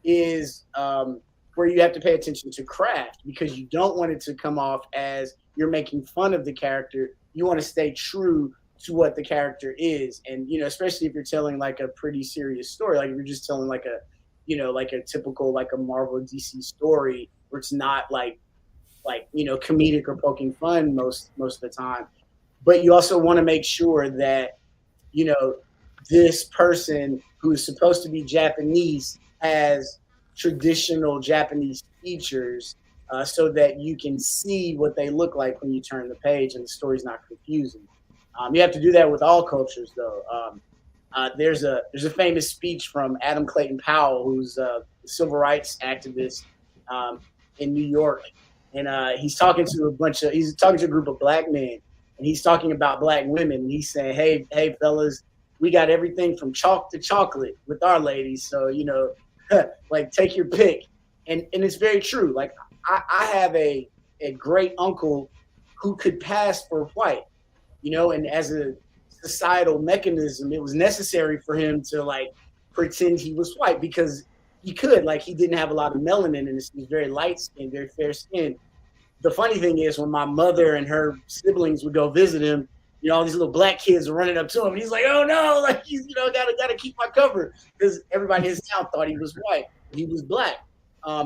is where you have to pay attention to craft, because you don't want it to come off as you're making fun of the character. You want to stay true to what the character is. And, you know, especially if you're telling like a pretty serious story, like if you're just telling like a, you know, like a typical, like a Marvel DC story where it's not like, you know, comedic or poking fun most of the time. But you also want to make sure that, you know, this person who is supposed to be Japanese has traditional Japanese features so that you can see what they look like when you turn the page and the story's not confusing. You have to do that with all cultures, though. There's a famous speech from Adam Clayton Powell, who's a civil rights activist. in New York, and he's talking to a group of black men, and he's talking about black women, and he's saying, hey fellas, we got everything from chalk to chocolate with our ladies, so like take your pick. And it's very true. Like I have a great uncle who could pass for white, and as a societal mechanism, it was necessary for him to like pretend he was white because he could, like, he didn't have a lot of melanin in his, he was very light skinned, very fair skinned. The funny thing is when my mother and her siblings would go visit him, all these little black kids were running up to him, and he's like, oh no, like, he's, gotta keep my cover, because everybody in his town thought he was white. He was black.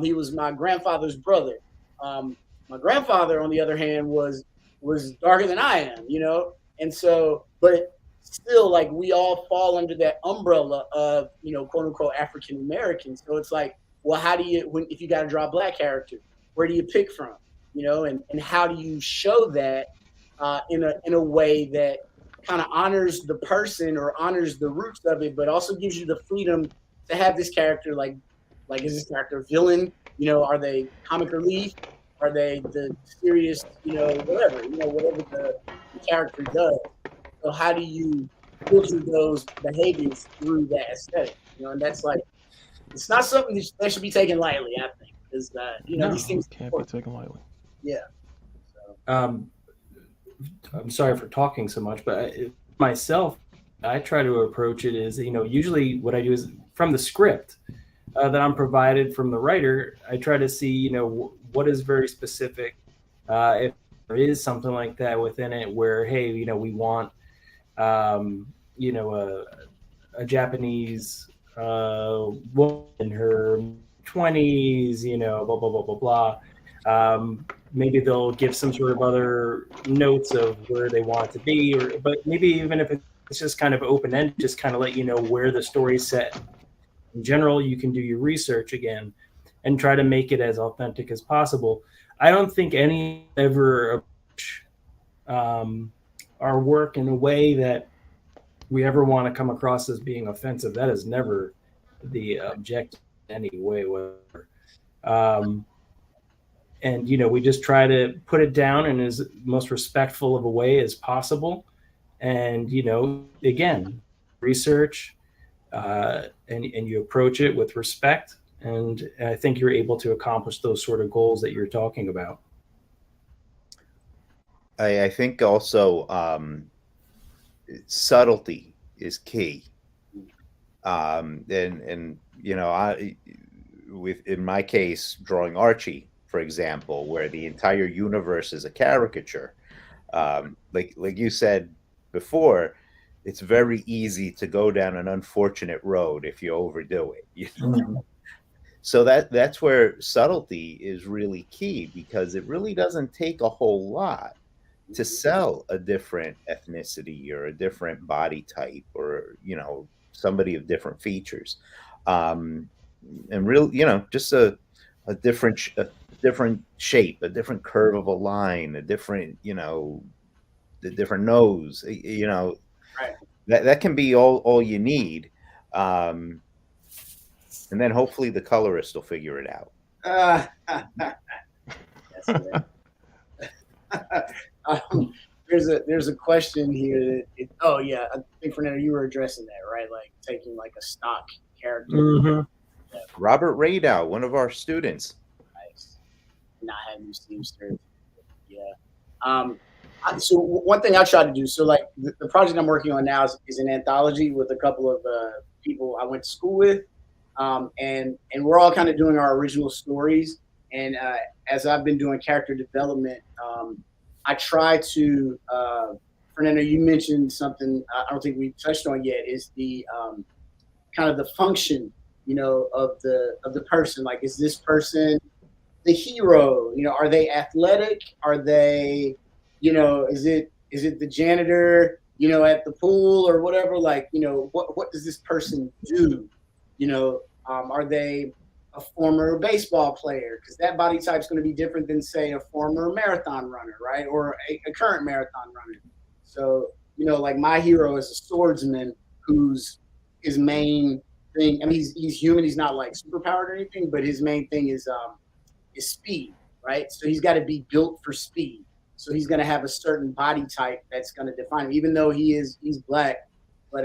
He was my grandfather's brother. My grandfather, on the other hand, was darker than I am, and so, but still, like, we all fall under that umbrella of, quote unquote African American. So it's like, well, how do you, if you got to draw a black character, where do you pick from, and how do you show that in a way that kind of honors the person or honors the roots of it, but also gives you the freedom to have this character, like is this character a villain? Are they comic relief? Are they the serious, whatever the character does? So how do you filter those behaviors through that aesthetic? And that's like, it's not something that should be taken lightly, I think, because these things can't be taken lightly. Yeah. I'm sorry for talking so much, but myself, I try to approach it as, usually what I do is from the script that I'm provided from the writer, I try to see, what is very specific. If there is something like that within it where, hey, we want, a Japanese woman in her 20s, blah, blah, blah, blah, blah. Maybe they'll give some sort of other notes of where they want it to be, but maybe even if it's just kind of open-ended, just kind of let you know where the story's set. In general, you can do your research again and try to make it as authentic as possible. I don't think any ever approach our work in a way that we ever want to come across as being offensive. That is never the objective in any way whatsoever. And, we just try to put it down in as most respectful of a way as possible. And, again, research, and you approach it with respect. And I think you're able to accomplish those sort of goals that you're talking about. I think also subtlety is key. In my case, drawing Archie, for example, where the entire universe is a caricature, like you said before, it's very easy to go down an unfortunate road if you overdo it. Mm-hmm. So that's where subtlety is really key, because it really doesn't take a whole lot to sell a different ethnicity or a different body type, or somebody of different features, and real just a different shape, a different curve of a line, a different the different nose, Right. That can be all you need, and then hopefully the colorist will figure it out. That's there's a question here that oh yeah, I think Fernando, you were addressing that, right? Like taking like a stock character. Mm-hmm. Yeah. Robert Radow, one of our students. Nice. Not having you Steamster. Yeah. So one thing I try to do, so like the project I'm working on now is an anthology with a couple of people I went to school with, and we're all kind of doing our original stories. And as I've been doing character development, I try to. Fernando, you mentioned something I don't think we touched on yet, is the kind of the function, of the person. Like, is this person the hero? Are they athletic? Are they is it the janitor, at the pool or whatever? Like, what does this person do? Are they a former baseball player? Because that body type is going to be different than, say, a former marathon runner, right? Or a current marathon runner. So, like my hero is a swordsman whose his main thing, I mean, he's human. He's not like superpowered or anything, but his main thing is is speed, right? So he's got to be built for speed. So he's going to have a certain body type that's going to define him, even though he's black, but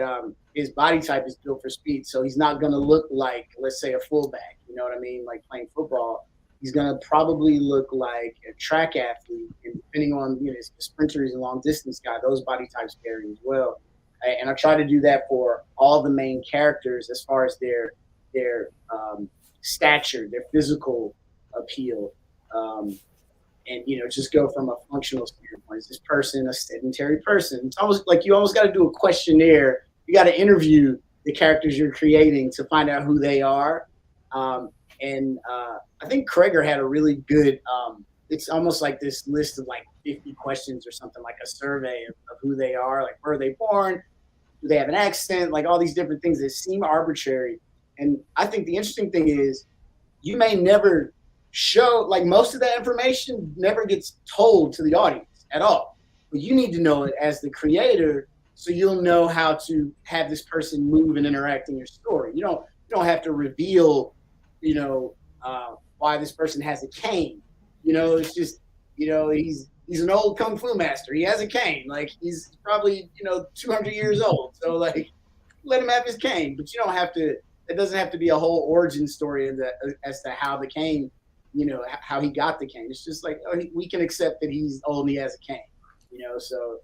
his body type is built for speed. So he's not going to look like, let's say, a fullback. You know what I mean? Like playing football, he's going to probably look like a track athlete. And depending on his sprinter, he's a long distance guy. Those body types vary as well. And I try to do that for all the main characters as far as their stature, their physical appeal. And just go from a functional standpoint. Is this person a sedentary person? It's almost like you almost got to do a questionnaire. You got to interview the characters you're creating to find out who they are. And I think Kreger had a really good. It's almost like this list of like 50 questions or something, like a survey of who they are. Like, where are they born? Do they have an accent? Like all these different things that seem arbitrary. And I think the interesting thing is, you may never show, like most of that information never gets told to the audience at all, but you need to know it as the creator, so you'll know how to have this person move and interact in your story. You don't have to reveal why this person has a cane. It's just he's an old kung fu master, he has a cane, like he's probably 200 years old, so like let him have his cane. But you don't have to, it doesn't have to be a whole origin story as to how the cane, how he got the cane. It's just like, we can accept that he's old and he has a cane, So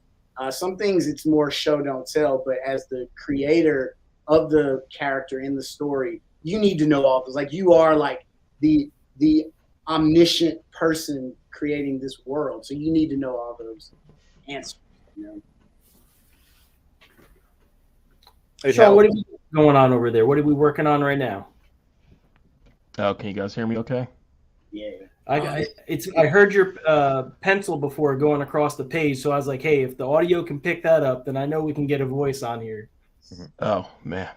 some things it's more show don't tell, but as the creator of the character in the story, you need to know all those. Like you are like the omniscient person creating this world, so you need to know all those answers. So what are we going on over there? What are we working on right now? Oh, can you guys hear me okay? Yeah. I heard your pencil before going across the page, so I was like, hey, if the audio can pick that up, then I know we can get a voice on here. Oh man,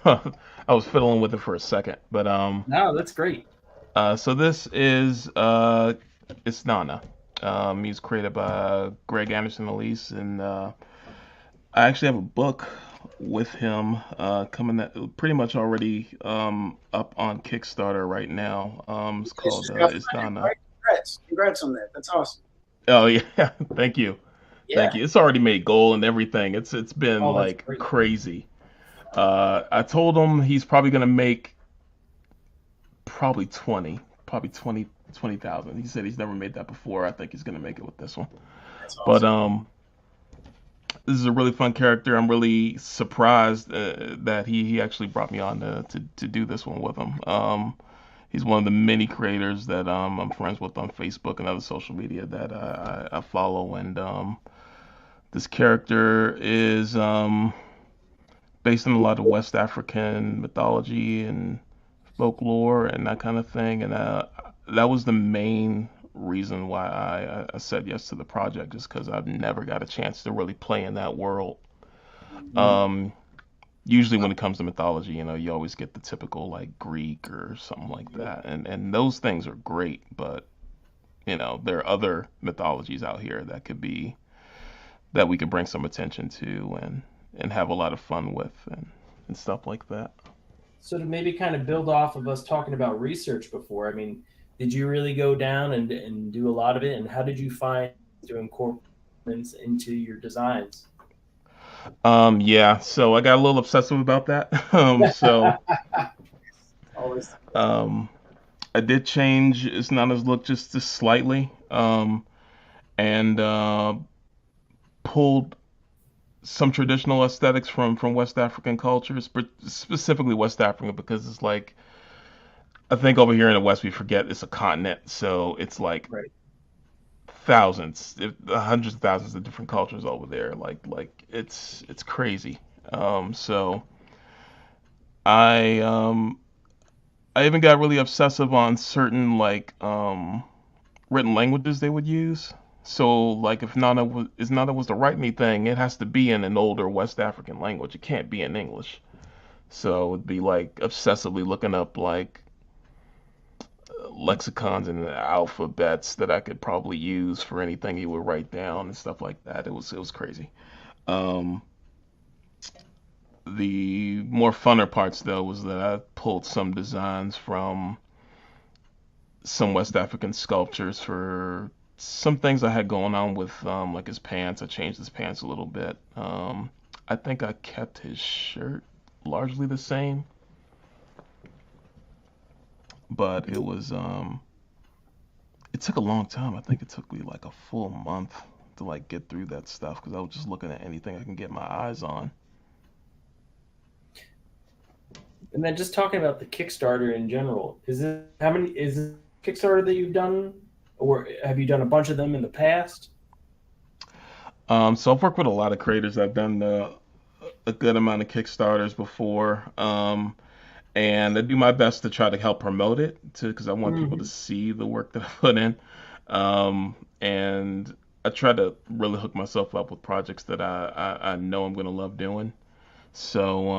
I was fiddling with it for a second, but No, that's great. So this is it's Nana. He's created by Greg Anderson Elise, and I actually have a book with him coming pretty much already up on Kickstarter right now. It's called It's Nana. Congrats on that. That's awesome. Oh yeah, thank you. Yeah. Thank you. It's already made goal and everything. It's been like crazy. I told him he's probably gonna make probably 20,000. He said he's never made that before. I think he's gonna make it with this one. That's awesome. But this is a really fun character. I'm really surprised that he actually brought me on to do this one with him. He's one of the many creators that I'm friends with on Facebook and other social media that I follow, and this character is based on a lot of West African mythology and folklore and that kind of thing, and that was the main reason why I said yes to the project, just because I've never got a chance to really play in that world. Usually when it comes to mythology, you always get the typical like Greek or something like that, and those things are great, but there are other mythologies out here that we could bring some attention to and have a lot of fun with and stuff like that. So to maybe kind of build off of us talking about research before, I mean, did you really go down and do a lot of it? And how did you find to incorporate into your designs? Yeah, so I got a little obsessive about that. Always. I did change Isnana's look just slightly, and pulled some traditional aesthetics from West African cultures, but specifically West Africa, because it's like, I think over here in the West we forget it's a continent, so it's like thousands, hundreds of thousands of different cultures over there. Like it's crazy. So I even got really obsessive on certain written languages they would use. So like if Nana was to write me thing, it has to be in an older West African language. It can't be in English. So it'd be like obsessively looking up like lexicons and alphabets that I could probably use for anything he would write down and stuff like that. It was crazy. The more funner parts though was that I pulled some designs from some West African sculptures for some things I had going on with like his pants. I changed his pants a little bit. I think I kept his shirt largely the same, but it took a long time. I think it took me like a full month to like get through that stuff because I was just looking at anything I can get my eyes on. And then just talking about the Kickstarter in general, is it Kickstarter that you've done, or have you done a bunch of them in the past? So I've worked with a lot of creators. I've done a good amount of Kickstarters before, and I do my best to try to help promote it because I want people to see the work that I put in. And I try to really hook myself up with projects that I know I'm going to love doing. So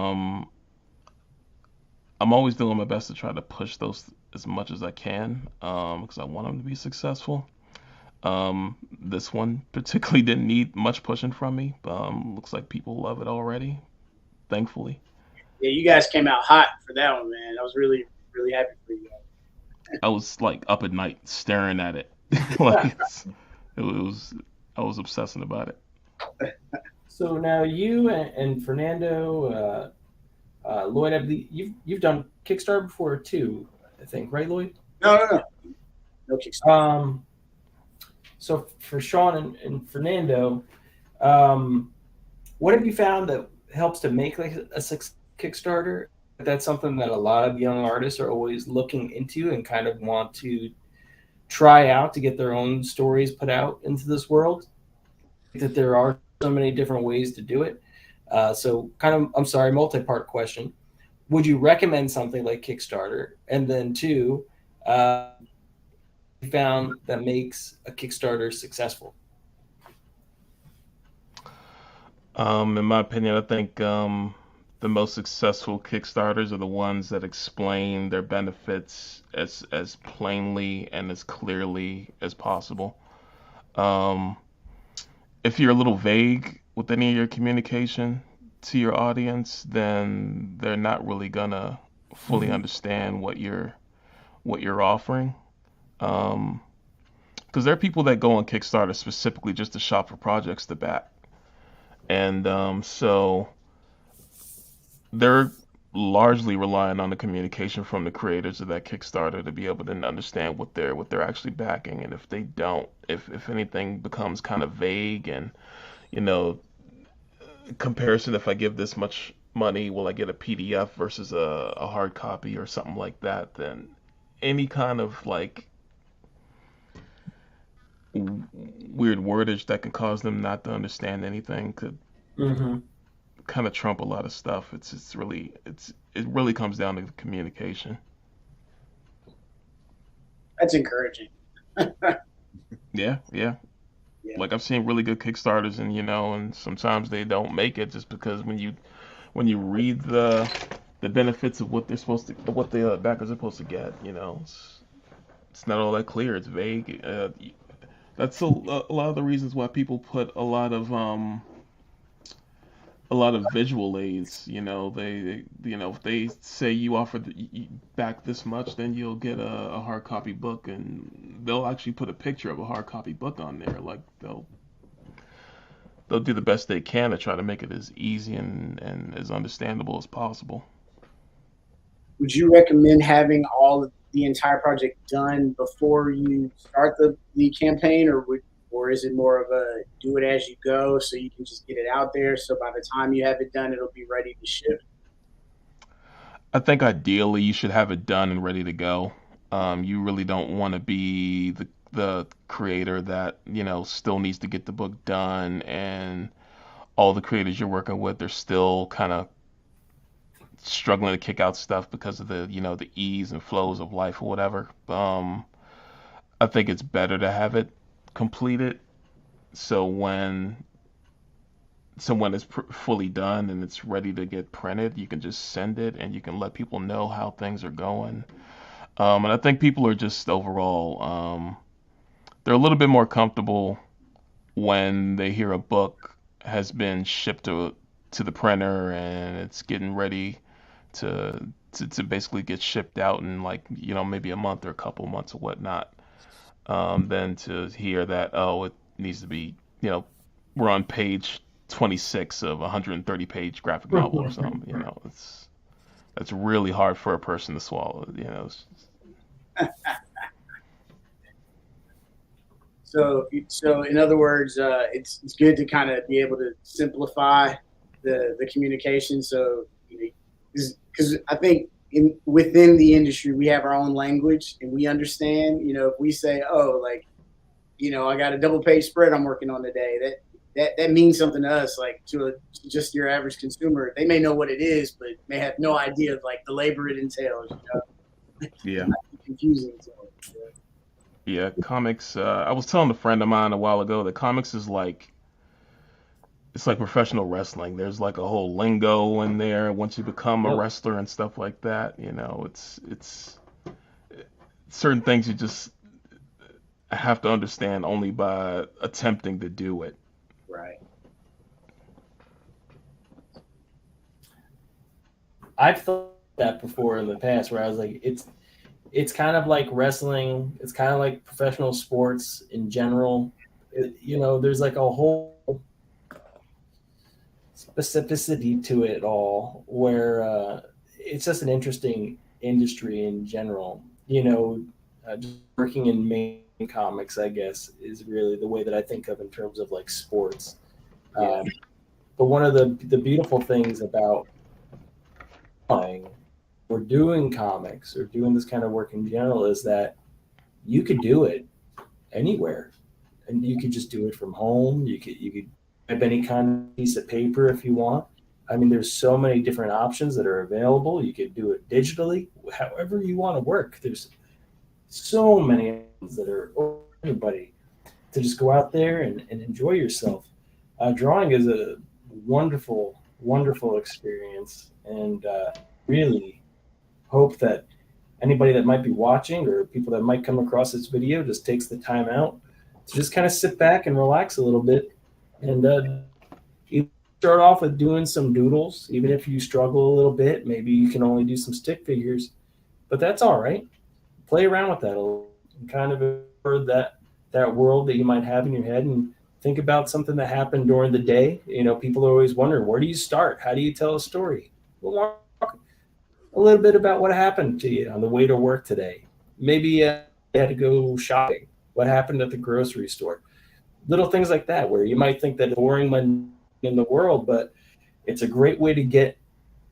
I'm always doing my best to try to push those as much as I can because I want them to be successful. This one particularly didn't need much pushing from me. Looks like people love it already, thankfully. Yeah, you guys came out hot for that one, man. I was really, really happy for you guys. I was like up at night staring at it. Like it was, I was obsessing about it. So now you and Fernando, Lloyd, I believe you've done Kickstarter before too, I think, right, Lloyd? No Kickstarter. So for Sean and Fernando, what have you found that helps to make like a success Kickstarter? That's something that a lot of young artists are always looking into and kind of want to try out to get their own stories put out into this world. That there are so many different ways to do it. So kind of, I'm sorry, multi-part question. Would you recommend something like Kickstarter? And then two, found that makes a Kickstarter successful? In my opinion, I think the most successful Kickstarters are the ones that explain their benefits as plainly and as clearly as possible. If you're a little vague with any of your communication to your audience, then they're not really gonna fully understand what you're offering. Because there are people that go on Kickstarter specifically just to shop for projects to back, and so they're largely relying on the communication from the creators of that Kickstarter to be able to understand what they're actually backing. And if they don't, if anything becomes kind of vague and, you know, comparison, if I give this much money, will I get a PDF versus a hard copy or something like that, then any kind of like weird wordage that can cause them not to understand anything could kind of trump a lot of stuff. It really comes down to the communication. That's encouraging. Yeah. Like I've seen really good Kickstarters, and and sometimes they don't make it just because when you read the benefits of what the backers are supposed to get, it's not all that clear. It's vague. That's a lot of the reasons why people put a lot of visual aids. They if they say you offer back this much, then you'll get a hard copy book, and they'll actually put a picture of a hard copy book on there. Like they'll do the best they can to try to make it as easy and as understandable as possible. Would you recommend having all of the entire project done before you start the campaign, or is it more of a do it as you go so you can just get it out there, so by the time you have it done, it'll be ready to ship? I think ideally you should have it done and ready to go. You really don't want to be the creator that still needs to get the book done, and all the creators you're working with are still kind of struggling to kick out stuff because of the ease and flows of life or whatever. I think it's better to have it completed, so when it's fully done and it's ready to get printed, you can just send it and you can let people know how things are going. And I think people are just overall they're a little bit more comfortable when they hear a book has been shipped to the printer and it's getting ready to basically get shipped out in like, you know, maybe a month or a couple months or whatnot. Than to hear that, oh, it needs to be, you know, we're on page 26 of a 130-page graphic novel or something. You know, that's really hard for a person to swallow. You know. So in other words, it's good to kind of be able to simplify the communication. So, because I think within the industry we have our own language and we understand. You know, if we say, oh, like, you know, I got a double page spread I'm working on today, that means something to us, like to just your average consumer. They may know what it is, but may have no idea of like the labor it entails. You know? Yeah. Confusing. So, yeah, comics. I was telling a friend of mine a while ago that comics is like, it's like professional wrestling. There's like a whole lingo in there once you become a wrestler and stuff like that. You know, it's certain things you just have to understand only by attempting to do it. right. I've thought that before in the past, where I was like, it's kind of like wrestling. It's kind of like professional sports in general. You know, there's like a whole specificity to it all, where it's just an interesting industry in general. You know, just working in main comics, I guess, is really the way that I think of in terms of like sports. Yeah. But one of the beautiful things about playing or doing comics or doing this kind of work in general is that you could do it anywhere, and you could just do it from home. You could have any kind of piece of paper if you want. I mean, there's so many different options that are available. You could do it digitally, however you want to work. There's so many options that are open to anybody to just go out there and enjoy yourself. Drawing is a wonderful, wonderful experience, and really hope that anybody that might be watching or people that might come across this video just takes the time out to just kind of sit back and relax a little bit. And you start off with doing some doodles, even if you struggle a little bit. Maybe you can only do some stick figures, but that's all right. Play around with that a little and kind of explore that world that you might have in your head, and think about something that happened during the day. You know, people are always wondering, where do you start? How do you tell a story? Well, a little bit about what happened to you on the way to work today. Maybe you had to go shopping. What happened at the grocery store? Little things like that, where you might think that boring in the world, but it's a great way to get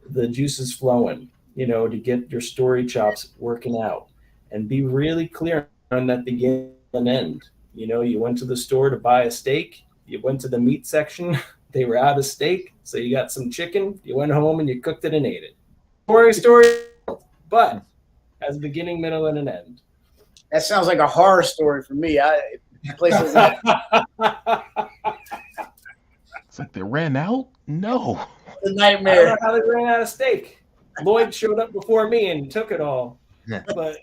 the juices flowing, you know, to get your story chops working out and be really clear on that beginning and end. You know, you went to the store to buy a steak, you went to the meat section, they were out of steak, so you got some chicken, you went home and you cooked it and ate it. Boring story, but has a beginning, middle, and an end. That sounds like a horror story for me. Places It's like they ran out? No. a I don't nightmare. know how they ran out of steak. Lloyd showed up before me and took it all. But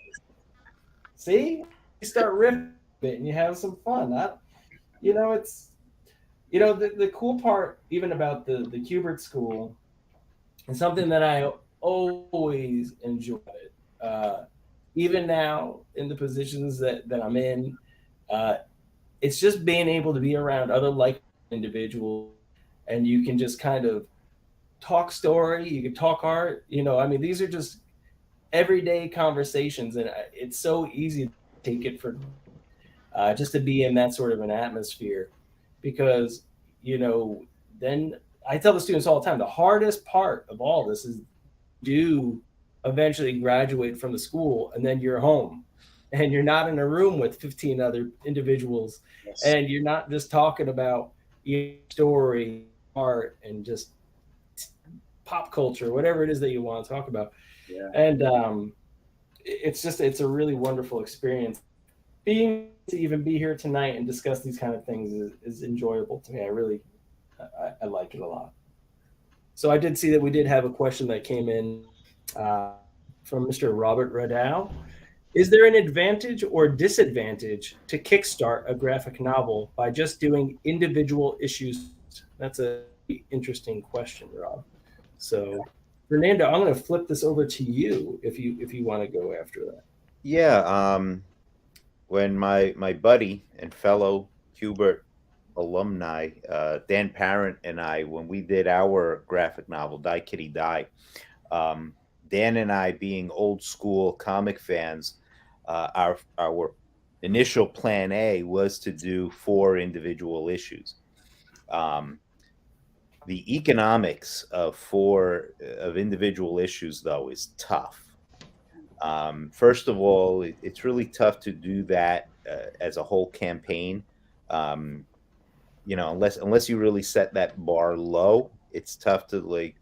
see, you start riffing a bit and you have some fun. It's the cool part even about the Kubert School, and something that I always enjoyed. Even now in the positions that I'm in, it's just being able to be around other like individuals, and you can just kind of talk story, you can talk art. You know, I mean, these are just everyday conversations, and it's so easy to take it for just to be in that sort of an atmosphere, because then I tell the students all the time, the hardest part of all this is do eventually graduate from the school, and then you're home and you're not in a room with 15 other individuals. Yes. And you're not just talking about story, art, and just pop culture, whatever it is that you want to talk about. Yeah. And it's a really wonderful experience. Being to even be here tonight and discuss these kind of things is enjoyable to me. I like it a lot. So I did see that we did have a question that came in from Mr. Robert Radow. Is there an advantage or disadvantage to kickstart a graphic novel by just doing individual issues? That's a interesting question, Rob. So Fernando, I'm going to flip this over to you if you want to go after that. Yeah. When my buddy and fellow Hubert alumni, Dan Parent and I, when we did our graphic novel, Die Kitty Die, Dan and I, being old school comic fans, our initial plan A was to do 4 individual issues. The economics of individual issues, though, is tough. First of all, it's really tough to do that as a whole campaign. Unless you really set that bar low, it's tough to to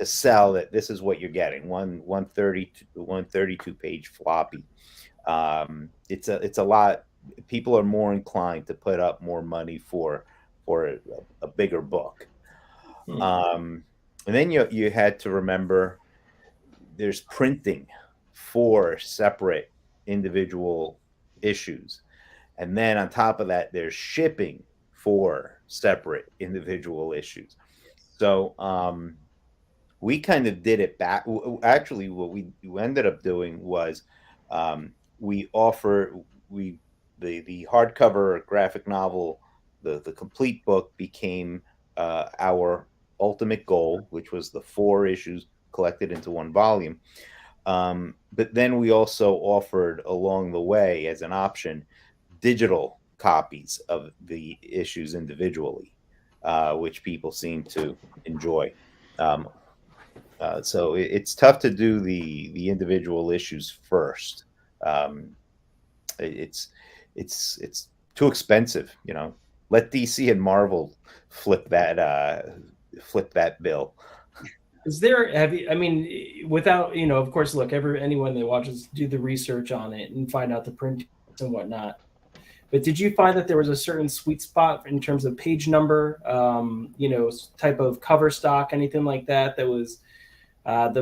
sell that this is what you're getting, 132 page floppy. It's a lot. People are more inclined to put up more money for a bigger book. And then you had to remember there's printing 4 separate individual issues, and then on top of that there's shipping 4 separate individual issues. So we kind of did it back. Actually, what we ended up doing was we offered the hardcover graphic novel, the complete book became our ultimate goal, which was the 4 issues collected into 1 volume. But then we also offered along the way, as an option, digital copies of the issues individually, which people seem to enjoy. So it's tough to do the individual issues first. It's too expensive, Let DC and Marvel flip that bill. Is there, without, of course, look, anyone that watches, do the research on it and find out the print and whatnot. But did you find that there was a certain sweet spot in terms of page number, type of cover stock, anything like that was for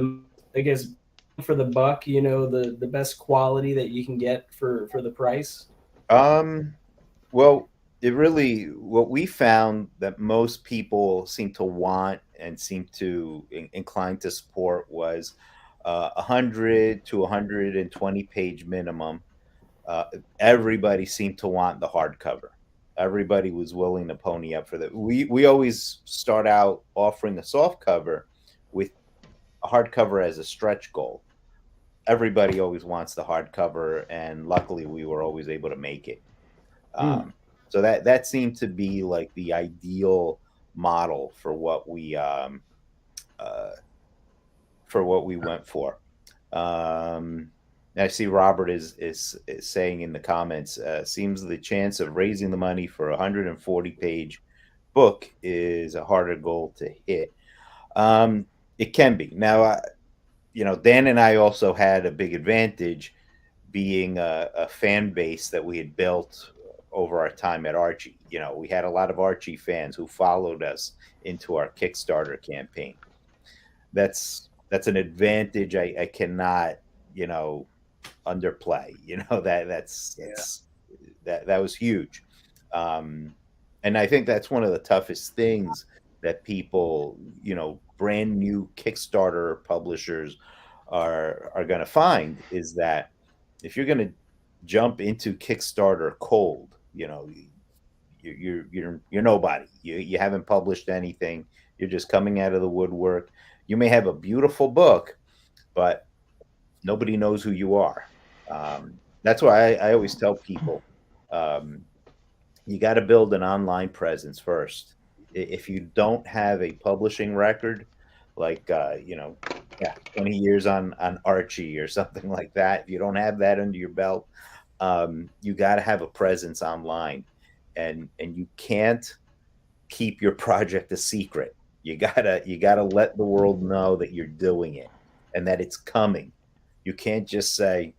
the buck, the best quality that you can get for the price? Well, what we found that most people seem to want and seem to inclined to support was 100 to 120 page minimum. Everybody seemed to want the hardcover. Everybody was willing to pony up for that. We always start out offering a soft cover with a hardcover as a stretch goal. Everybody always wants the hardcover, and luckily we were always able to make it. So that seemed to be like the ideal model for what we went for. I see Robert is saying in the comments, seems the chance of raising the money for a 140 page book is a harder goal to hit. It can be. Now, Dan and I also had a big advantage being a fan base that we had built over our time at Archie. We had a lot of Archie fans who followed us into our Kickstarter campaign. That's an advantage I cannot, underplay. That was huge. And I think that's one of the toughest things that people, brand new Kickstarter publishers are going to find, is that if you're going to jump into Kickstarter cold, you're nobody. You haven't published anything. You're just coming out of the woodwork. You may have a beautiful book, but nobody knows who you are. That's why I always tell people, you got to build an online presence first. If you don't have a publishing record, like 20 years on Archie or something like that, if you don't have that under your belt, you got to have a presence online, and you can't keep your project a secret. You gotta let the world know that you're doing it and that it's coming. You can't just say,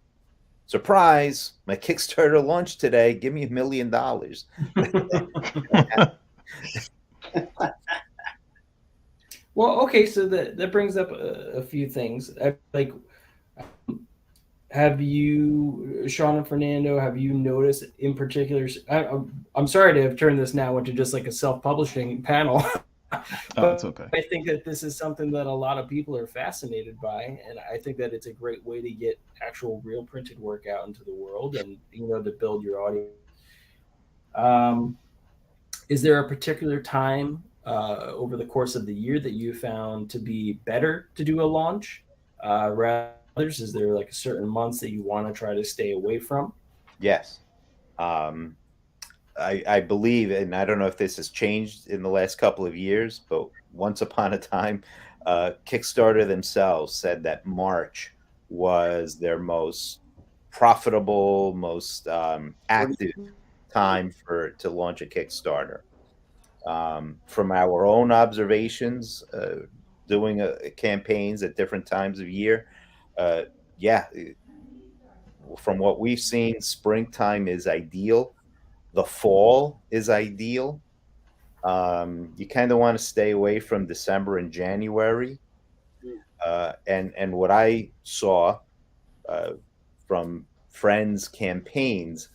surprise, my Kickstarter launched today, give me $1 million. Well, okay, so that brings up a few things. Like, have you, Sean and Fernando, have you noticed in particular? I'm sorry to have turned this now into just like a self-publishing panel, Oh, it's But okay. I think that this is something that a lot of people are fascinated by, and I think that it's a great way to get actual real printed work out into the world, and to build your audience. Um, is there a particular time over the course of the year that you found to be better to do a launch rather than others? Is there like a certain months that you want to try to stay away from? Yes. Um, I believe, and I don't know if this has changed in the last couple of years, but once upon a time, Kickstarter themselves said that March was their most profitable, most active time to launch a Kickstarter. From our own observations, doing campaigns at different times of year, uh, yeah, from what we've seen, springtime is ideal. The fall is ideal. You kind of want to stay away from December and January. And what I saw uh, from friends' campaigns,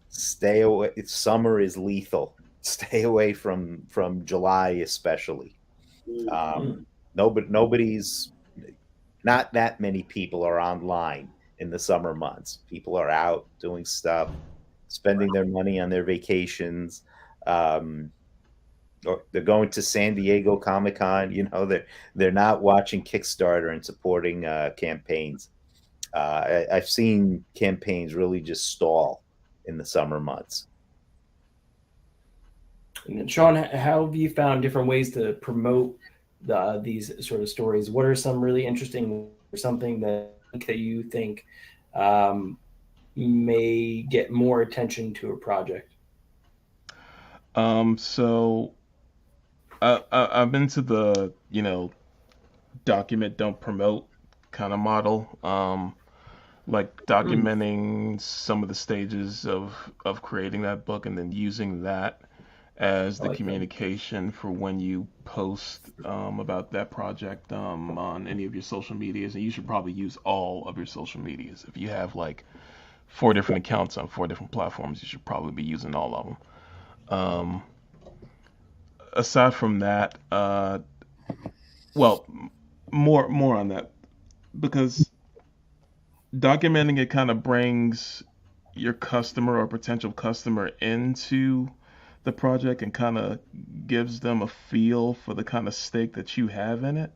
stay away. Summer is lethal. Stay away from July, especially. Mm. Nobody's not that many people are online in the summer months. People are out doing stuff, spending their money on their vacations. Um, or they're going to San Diego Comic Con. They're not watching Kickstarter and supporting campaigns. I've seen campaigns really just stall in the summer months. And then, Sean, how have you found different ways to promote these sort of stories? What are some really interesting or something that you think um, may get more attention to a project? So I've been to the document don't promote kind of model. Like documenting some of the stages of creating that book and then using that as I the like that. communication for when you post about that project on any of your social medias. And you should probably use all of your social medias. If you have like 4 different accounts on 4 different platforms, you should probably be using all of them. Um, Aside from that, well, more on that because documenting it kind of brings your customer or potential customer into the project and kind of gives them a feel for the kind of stake that you have in it.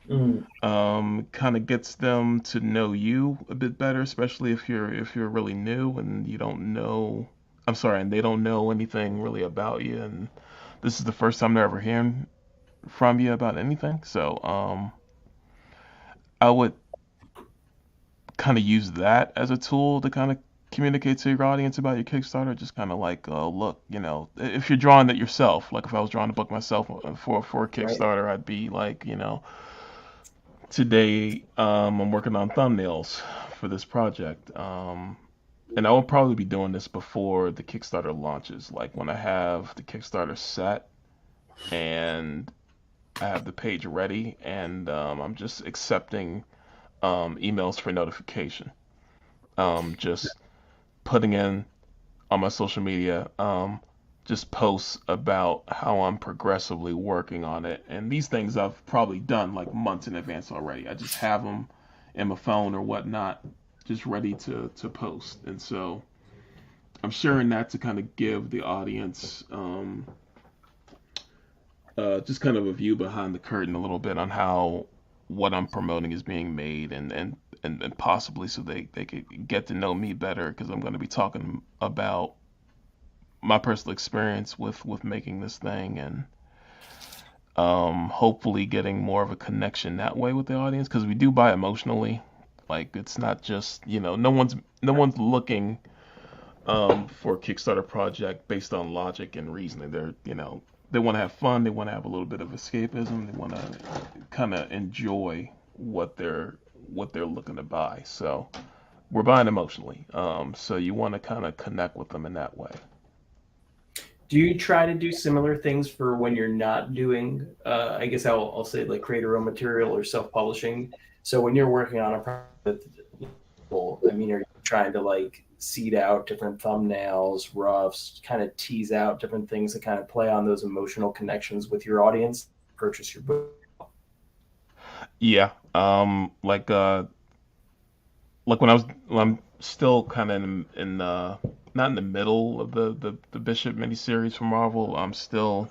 Mm. Kind of gets them to know you a bit better, especially if you're really new and you don't know. I'm sorry, and they don't know anything really about you, and this is the first time they're ever hearing from you about anything. So, I would kind of use that as a tool to kind of communicate to your audience about your Kickstarter. Just kind of like, look, if you're drawing it yourself, like if I was drawing a book myself for a Right. Kickstarter, I'd be like, today I'm working on thumbnails for this project. And I will probably be doing this before the Kickstarter launches, like when I have the Kickstarter set and I have the page ready, and I'm just accepting emails for notification. Just putting in on my social media, just posts about how I'm progressively working on it. And these things I've probably done like months in advance already. I just have them in my phone or whatnot, just ready to post. And so I'm sharing that to kind of give the audience just kind of a view behind the curtain a little bit on how what I'm promoting is being made and possibly so they could get to know me better because I'm going to be talking about my personal experience with making this thing and hopefully getting more of a connection that way with the audience because we do buy emotionally. Like it's not just no one's looking for a Kickstarter project based on logic and reasoning. They want to have fun. They want to have a little bit of escapism. They want to kind of enjoy what they're looking to buy. So we're buying emotionally. So you want to kind of connect with them in that way. Do you try to do similar things for when you're not doing, I guess I'll say like creator own material or self-publishing? So when you're working on a project I mean, are you trying to like seed out different thumbnails, roughs, kind of tease out different things to kind of play on those emotional connections with your audience, purchase your book? Yeah. Like when I'm still kind of in not in the middle of the Bishop miniseries from Marvel. I'm still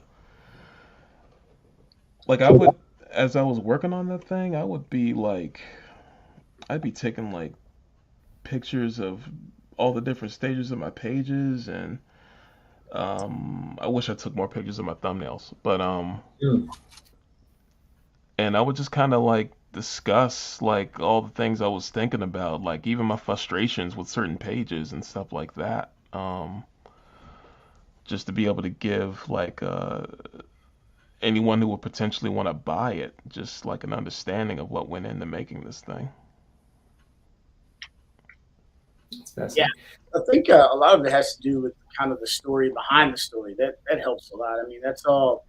like I would as I was working on that thing, I would be like I'd be taking like pictures of all the different stages of my pages, and I wish I took more pictures of my thumbnails, but and I would just kind of like discuss like all the things I was thinking about, like even my frustrations with certain pages and stuff like that. Just to be able to give like anyone who would potentially want to buy it just like an understanding of what went into making this thing. Yeah, I think a lot of it has to do with kind of the story behind the story. That helps a lot. I mean, that's all,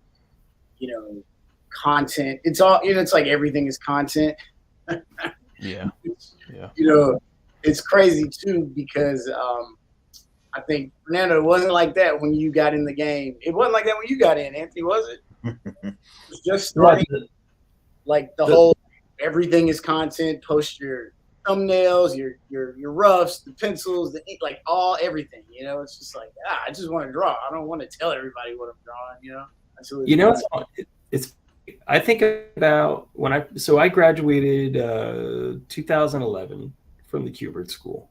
content. It's all, it's like everything is content. Yeah. It's crazy too because I think Fernando, it wasn't like that when you got in the game. It wasn't like that when you got in, Anthony, was it? It was just starting like the whole everything is content. Post your thumbnails, your roughs, the pencils, the ink, like everything. It's just like I just want to draw. I don't want to tell everybody what I'm drawing. It's I think about when I graduated 2011 from the Kubert School,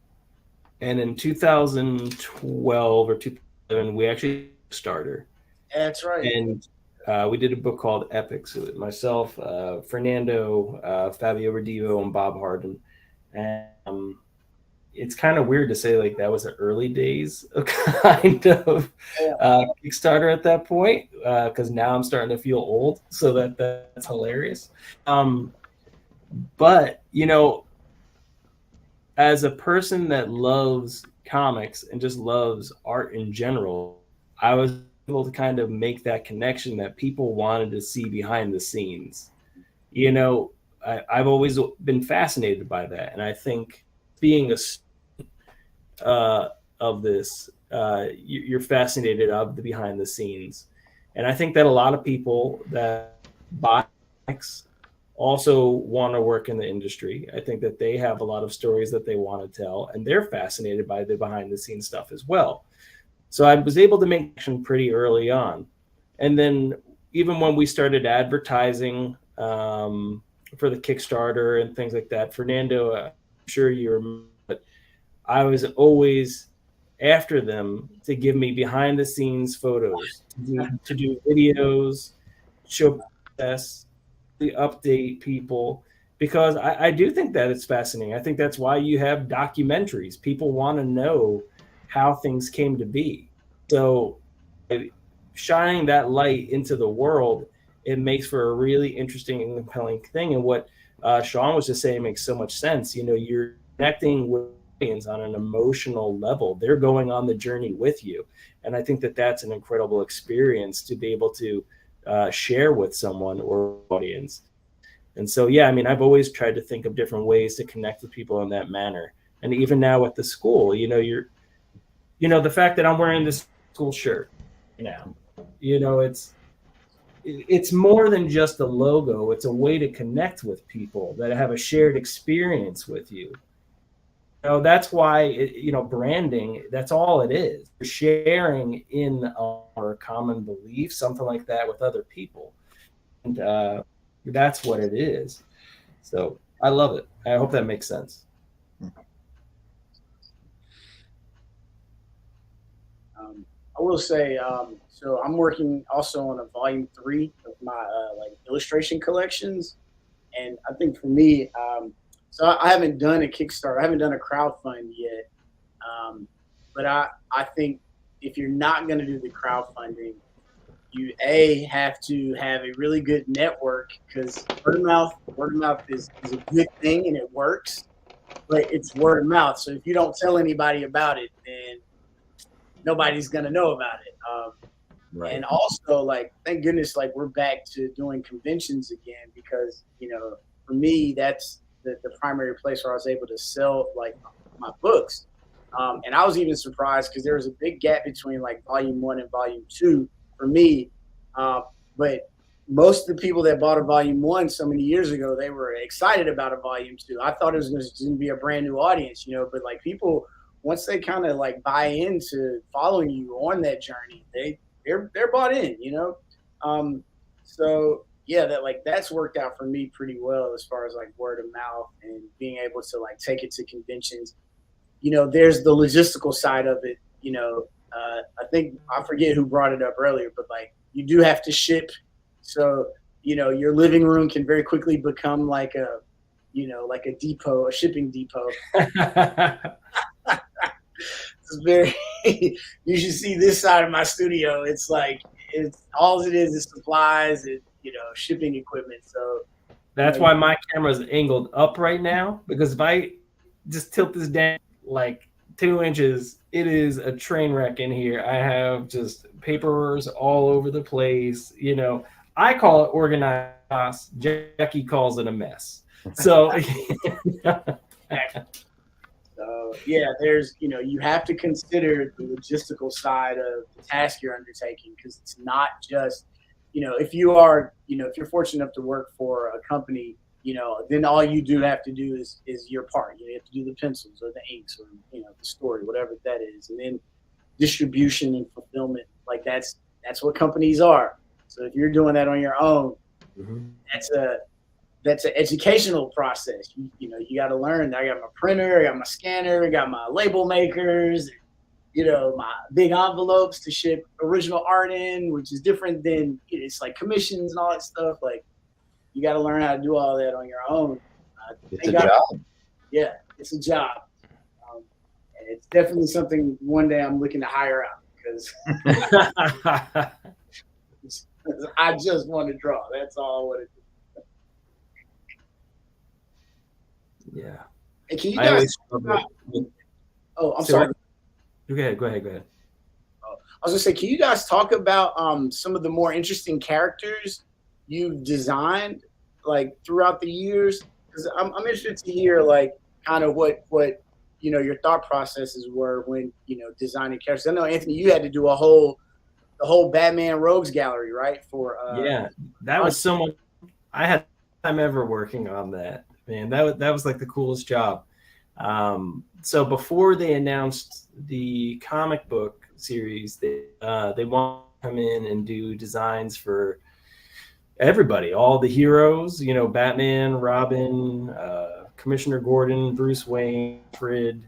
and in 2012 or 2011 we actually started. That's right. And we did a book called Epics. So myself, Fernando, Fabio Redivo, and Bob Harden. And it's kind of weird to say like that was the early days of kind of Kickstarter at that point, because now I'm starting to feel old. So that's hilarious. But as a person that loves comics and just loves art in general, I was able to kind of make that connection that people wanted to see behind the scenes. I've always been fascinated by that, and I think being a of this, you're fascinated of the behind the scenes, and I think that a lot of people that buy comics also want to work in the industry. I think that they have a lot of stories that they want to tell, and they're fascinated by the behind the scenes stuff as well. So I was able to make action pretty early on, and then even when we started advertising for the Kickstarter and things like that, Fernando, I'm sure you remember, but I was always after them to give me behind the scenes photos, to do videos, show process, update people, because I do think that it's fascinating. I think that's why you have documentaries. People want to know how things came to be. So shining that light into the world, it makes for a really interesting and compelling thing. And what Sean was just saying makes so much sense. You're connecting with audience on an emotional level. They're going on the journey with you. And I think that that's an incredible experience to be able to share with someone or audience. And so, yeah, I mean, I've always tried to think of different ways to connect with people in that manner. And even now at the school, the fact that I'm wearing this school shirt now, it's more than just a logo. It's a way to connect with people that have a shared experience with you. That's why, branding, that's all it is. You're sharing in our common belief, something like that with other people. And that's what it is. So I love it. I hope that makes sense. I will say, so I'm working also on a volume 3 of my illustration collections, and I think for me, so I haven't done a Kickstarter, I haven't done a crowdfund yet, but I think if you're not going to do the crowdfunding, you have to have a really good network, because word of mouth is a good thing and it works, but it's word of mouth. So if you don't tell anybody about it, then nobody's gonna know about it. Right. And also, thank goodness, we're back to doing conventions again, because for me, that's the primary place where I was able to sell like my books. And I was even surprised because there was a big gap between like volume 1 and volume 2 for me. But most of the people that bought a volume 1 so many years ago, they were excited about a volume 2. I thought it was going to be a brand new audience, you know, but like people, once they kind of like buy into following you on that journey, they're bought in, you know? So yeah, that's worked out for me pretty well as far as like word of mouth and being able to like take it to conventions. You know, there's the logistical side of it. You know, I think I forget who brought it up earlier, but like you do have to ship. So, you know, your living room can very quickly become like a, you know, like a depot, a shipping depot. It's very, you should see this side of my studio. It's like, it's all it is supplies and, you know, shipping equipment. So that's why my camera is angled up right now, because if I just tilt this down like 2 inches, it is a train wreck in here. I have just papers all over the place. You know, I call it organized. Jackie calls it a mess. So, yeah, there's, you know, you have to consider the logistical side of the task you're undertaking, because it's not just, you know, if you're fortunate enough to work for a company, you know, then all you do have to do is your part. You have to do the pencils or the inks or, you know, the story, whatever that is. And then distribution and fulfillment, like that's what companies are. So if you're doing that on your own, that's an educational process. You know, you got to learn. I got my printer, I got my scanner, I got my label makers, you know, my big envelopes to ship original art in, which is different than, it's like commissions and all that stuff. Like, you got to learn how to do all that on your own. It's a job. Yeah, it's a job. And it's definitely something one day I'm looking to hire out, because I just want to draw. That's all I want to do. Yeah. And can you guys talk about, I'm sorry. Go ahead. I was gonna say, can you guys talk about some of the more interesting characters you've designed like throughout the years? Because I'm interested to hear like kind of what you know your thought processes were when, you know, designing characters. I know, Anthony, you had to do the whole Batman Rogues gallery, right? For yeah, that was so much. I had time ever working on that. Man, that was like the coolest job. So before they announced the comic book series, they want to come in and do designs for everybody, all the heroes, you know, Batman, Robin, Commissioner Gordon, Bruce Wayne, Fred,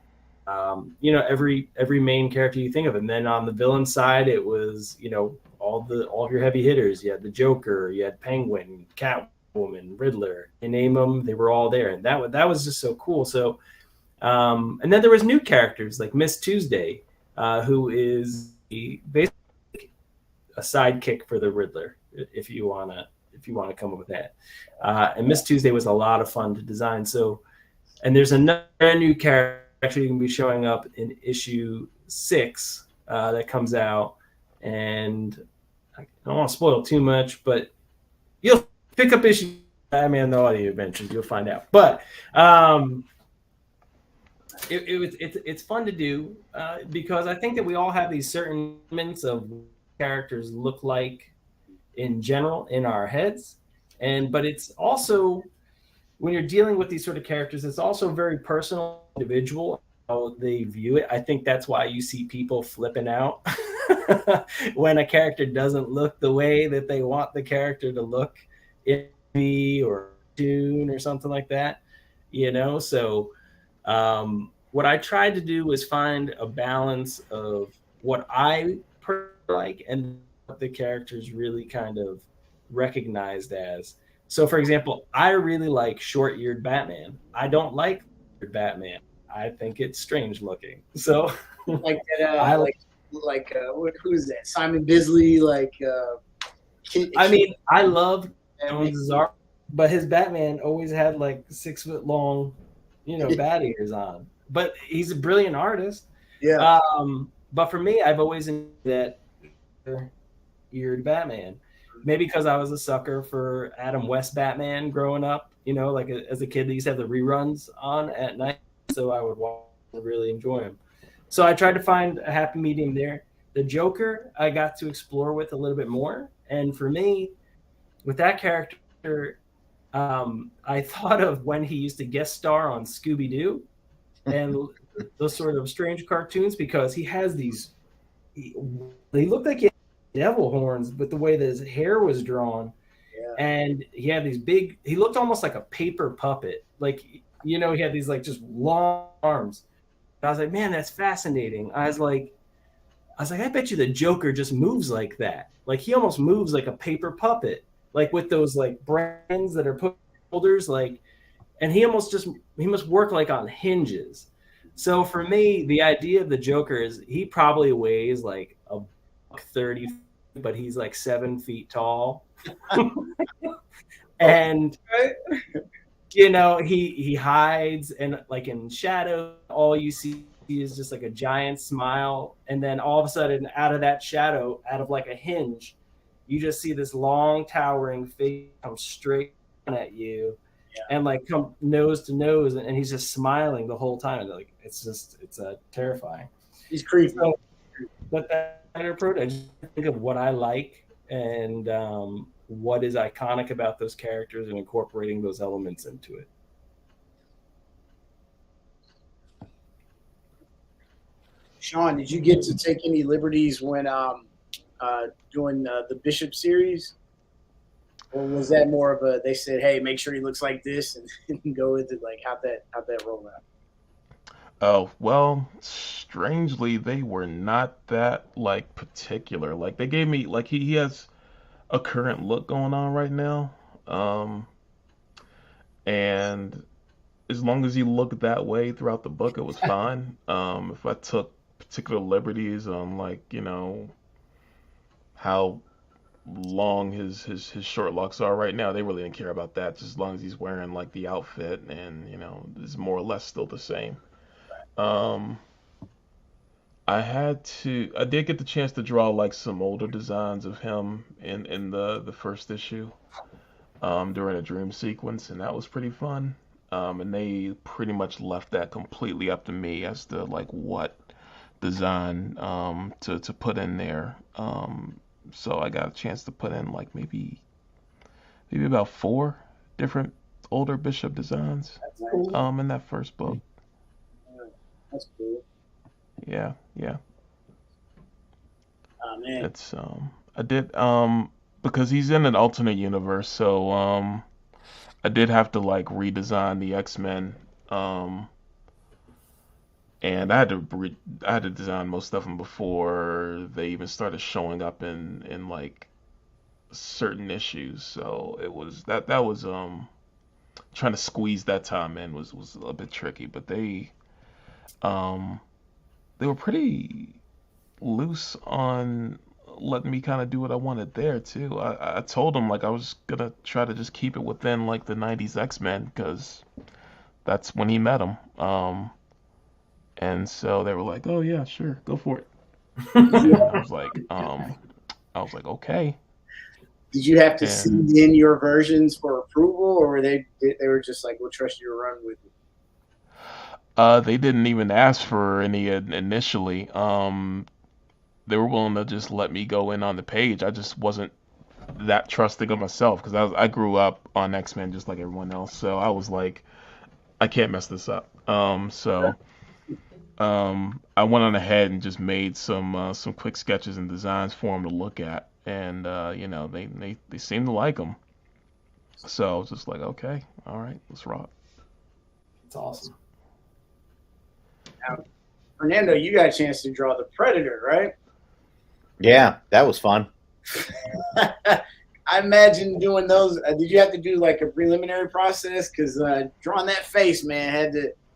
you know, every main character you think of. And then on the villain side, it was, you know, all of your heavy hitters. You had the Joker, you had Penguin, Catwoman, Riddler, you name them, they were all there. And that was just so cool. So, and then there was new characters like Miss Tuesday, who is basically a sidekick for the Riddler, if you want to come up with that. And Miss Tuesday was a lot of fun to design. So, and there's another new character actually going to be showing up in issue 6 that comes out, and I don't want to spoil too much, but you'll pick up issue Batman the Audio Adventures, you'll find out. But it's fun to do because I think that we all have these certain elements of what characters look like in general in our heads, but it's also, when you're dealing with these sort of characters, it's also very personal, individual, how they view it. I think that's why you see people flipping out when a character doesn't look the way that they want the character to look in a or tune or something like that, you know. So what I tried to do was find a balance of what I like and what the characters really kind of recognized as. So, for example, I really like short-eared Batman. I don't like Batman. I think it's strange looking. So, like that, who's that? Simon Bisley, like. I love Jones's art, but his Batman always had like 6 foot long, you know, bat ears on. But he's a brilliant artist. Yeah. But for me, I've always enjoyed that eared Batman. Maybe because I was a sucker for Adam West Batman growing up. You know, like as a kid, they used to have the reruns on at night, so I would watch and really enjoy them. So I tried to find a happy medium there. The Joker, I got to explore with a little bit more, and for me, with that character, I thought of when he used to guest star on Scooby Doo and those sort of strange cartoons because he has these. They look like he had devil horns, but the way that his hair was drawn, Yeah. and he had these big. He looked almost like a paper puppet, like he had these like just long arms. I was like, man, that's fascinating. I bet you the Joker just moves like that. Like he almost moves like a paper puppet, like with those like brains that are put shoulders, like, and he must work like on hinges. So for me, the idea of the Joker is he probably weighs like a 30, but he's like 7 feet tall, and he hides and like in shadow, all you see is just like a giant smile, and then all of a sudden, out of that shadow, out of like a hinge, you just see this long towering figure come straight at you, and like come nose to nose, and he's just smiling the whole time. And like it's terrifying. He's creepy. So, but that approach, I just think of what I like and what is iconic about those characters and incorporating those elements into it. Sean, did you get to take any liberties when doing the Bishop series? Or was that more of a, they said, hey, make sure he looks like this and go with it? Like, how'd that roll out? Oh, well, strangely, they were not that like particular. Like they gave me like he has a current look going on right now. And as long as he looked that way throughout the book, it was fine. If I took particular liberties on like, how long his short locks are right now, they really didn't care about that, just as long as he's wearing like the outfit and is more or less still the same. Um, I did get the chance to draw like some older designs of him in the first issue, during a dream sequence, and that was pretty fun. And they pretty much left that completely up to me as to like what design to put in there. So I got a chance to put in like maybe about 4 different older Bishop designs That's cool. in that first book. That's cool. Yeah, yeah. Oh, man. It's I did because he's in an alternate universe, so I did have to like redesign the X-Men, and I had to design most of them before they even started showing up in like certain issues. So it was that was trying to squeeze that time in was a bit tricky, but um they were pretty loose on letting me kind of do what I wanted there too. I told them like I was gonna try to just keep it within like the '90s X-Men because that's when he met them. And so they were like, "Oh yeah, sure, go for it." And I was like, "Okay." Did you have to And send in your versions for approval, or were they were just like, we'll trust you to run with it? they didn't even ask for any initially. They were willing to just let me go in on the page. I just wasn't that trusting of myself because I grew up on X-Men just like everyone else. So I was like, I can't mess this up. I went on ahead and just made some quick sketches and designs for them to look at, and they seemed to like them. So I was just like, okay, all right, let's rock. It's awesome. Now, Fernando, you got a chance to draw the Predator, right? Yeah, that was fun. I imagine doing those. Did you have to do like a preliminary process? Because drawing that face, man,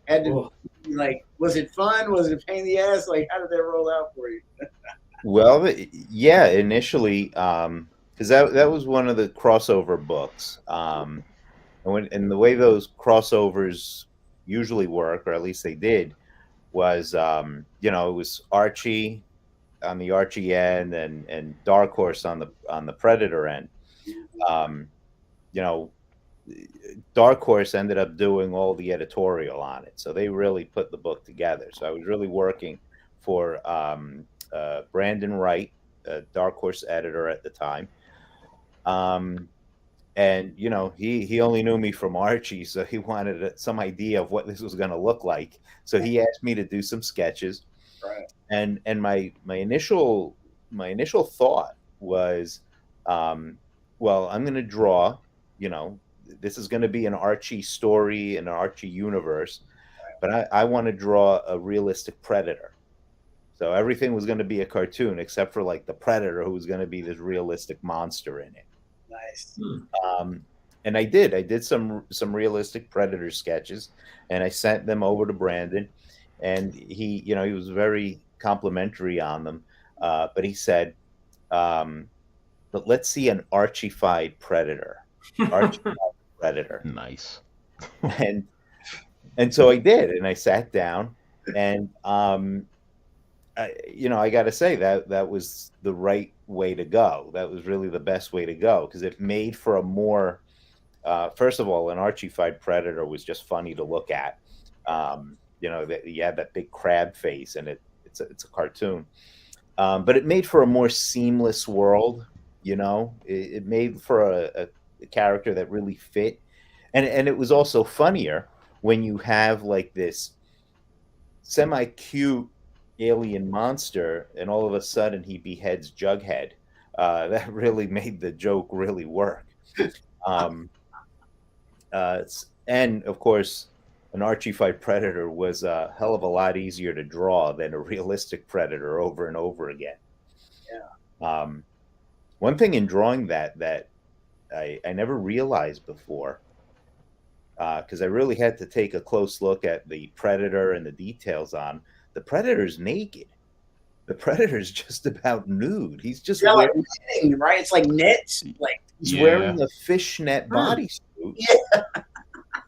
had to Oh, like. Was it fun? Was it a pain in the ass? Like, how did that roll out for you? Well, yeah, initially, because that was one of the crossover books, and the way those crossovers usually work, or at least they did, was it was Archie on the Archie end and Dark Horse on the Predator end. Um, you know, Dark Horse ended up doing all the editorial on it, so they really put the book together. So I was really working for Brandon Wright, Dark Horse editor at the time. And he only knew me from Archie, so he wanted some idea of what this was going to look like. So he asked me to do some sketches, Right. and my initial thought was, well, I'm going to draw. This is going to be an Archie story, an Archie universe, but I want to draw a realistic Predator. So everything was going to be a cartoon except for like the Predator, who was going to be this realistic monster in it. Nice. And I did some realistic Predator sketches, and I sent them over to Brandon, and he was very complimentary on them, but he said, but let's see an Archie-fied Predator. Archie-fied Predator. Nice. And so I did, and I sat down, and I got to say that was the right way to go. That was really the best way to go, because it made for a more, first of all, an Archie-fied Predator was just funny to look at. That you had that big crab face, and it's a cartoon, but it made for a more seamless world. It made for a character that really fit, and it was also funnier when you have like this semi-cute alien monster, and all of a sudden he beheads Jughead. That really made the joke really work. And of course, an Archie-fied Predator was a hell of a lot easier to draw than a realistic Predator over and over again. Yeah. One thing in drawing that I never realized before, because I really had to take a close look at the Predator and the details on the Predator's naked. The Predator's just about nude. He's just like knitting, right? It's like nets. Like he's wearing a fishnet bodysuit. Yeah.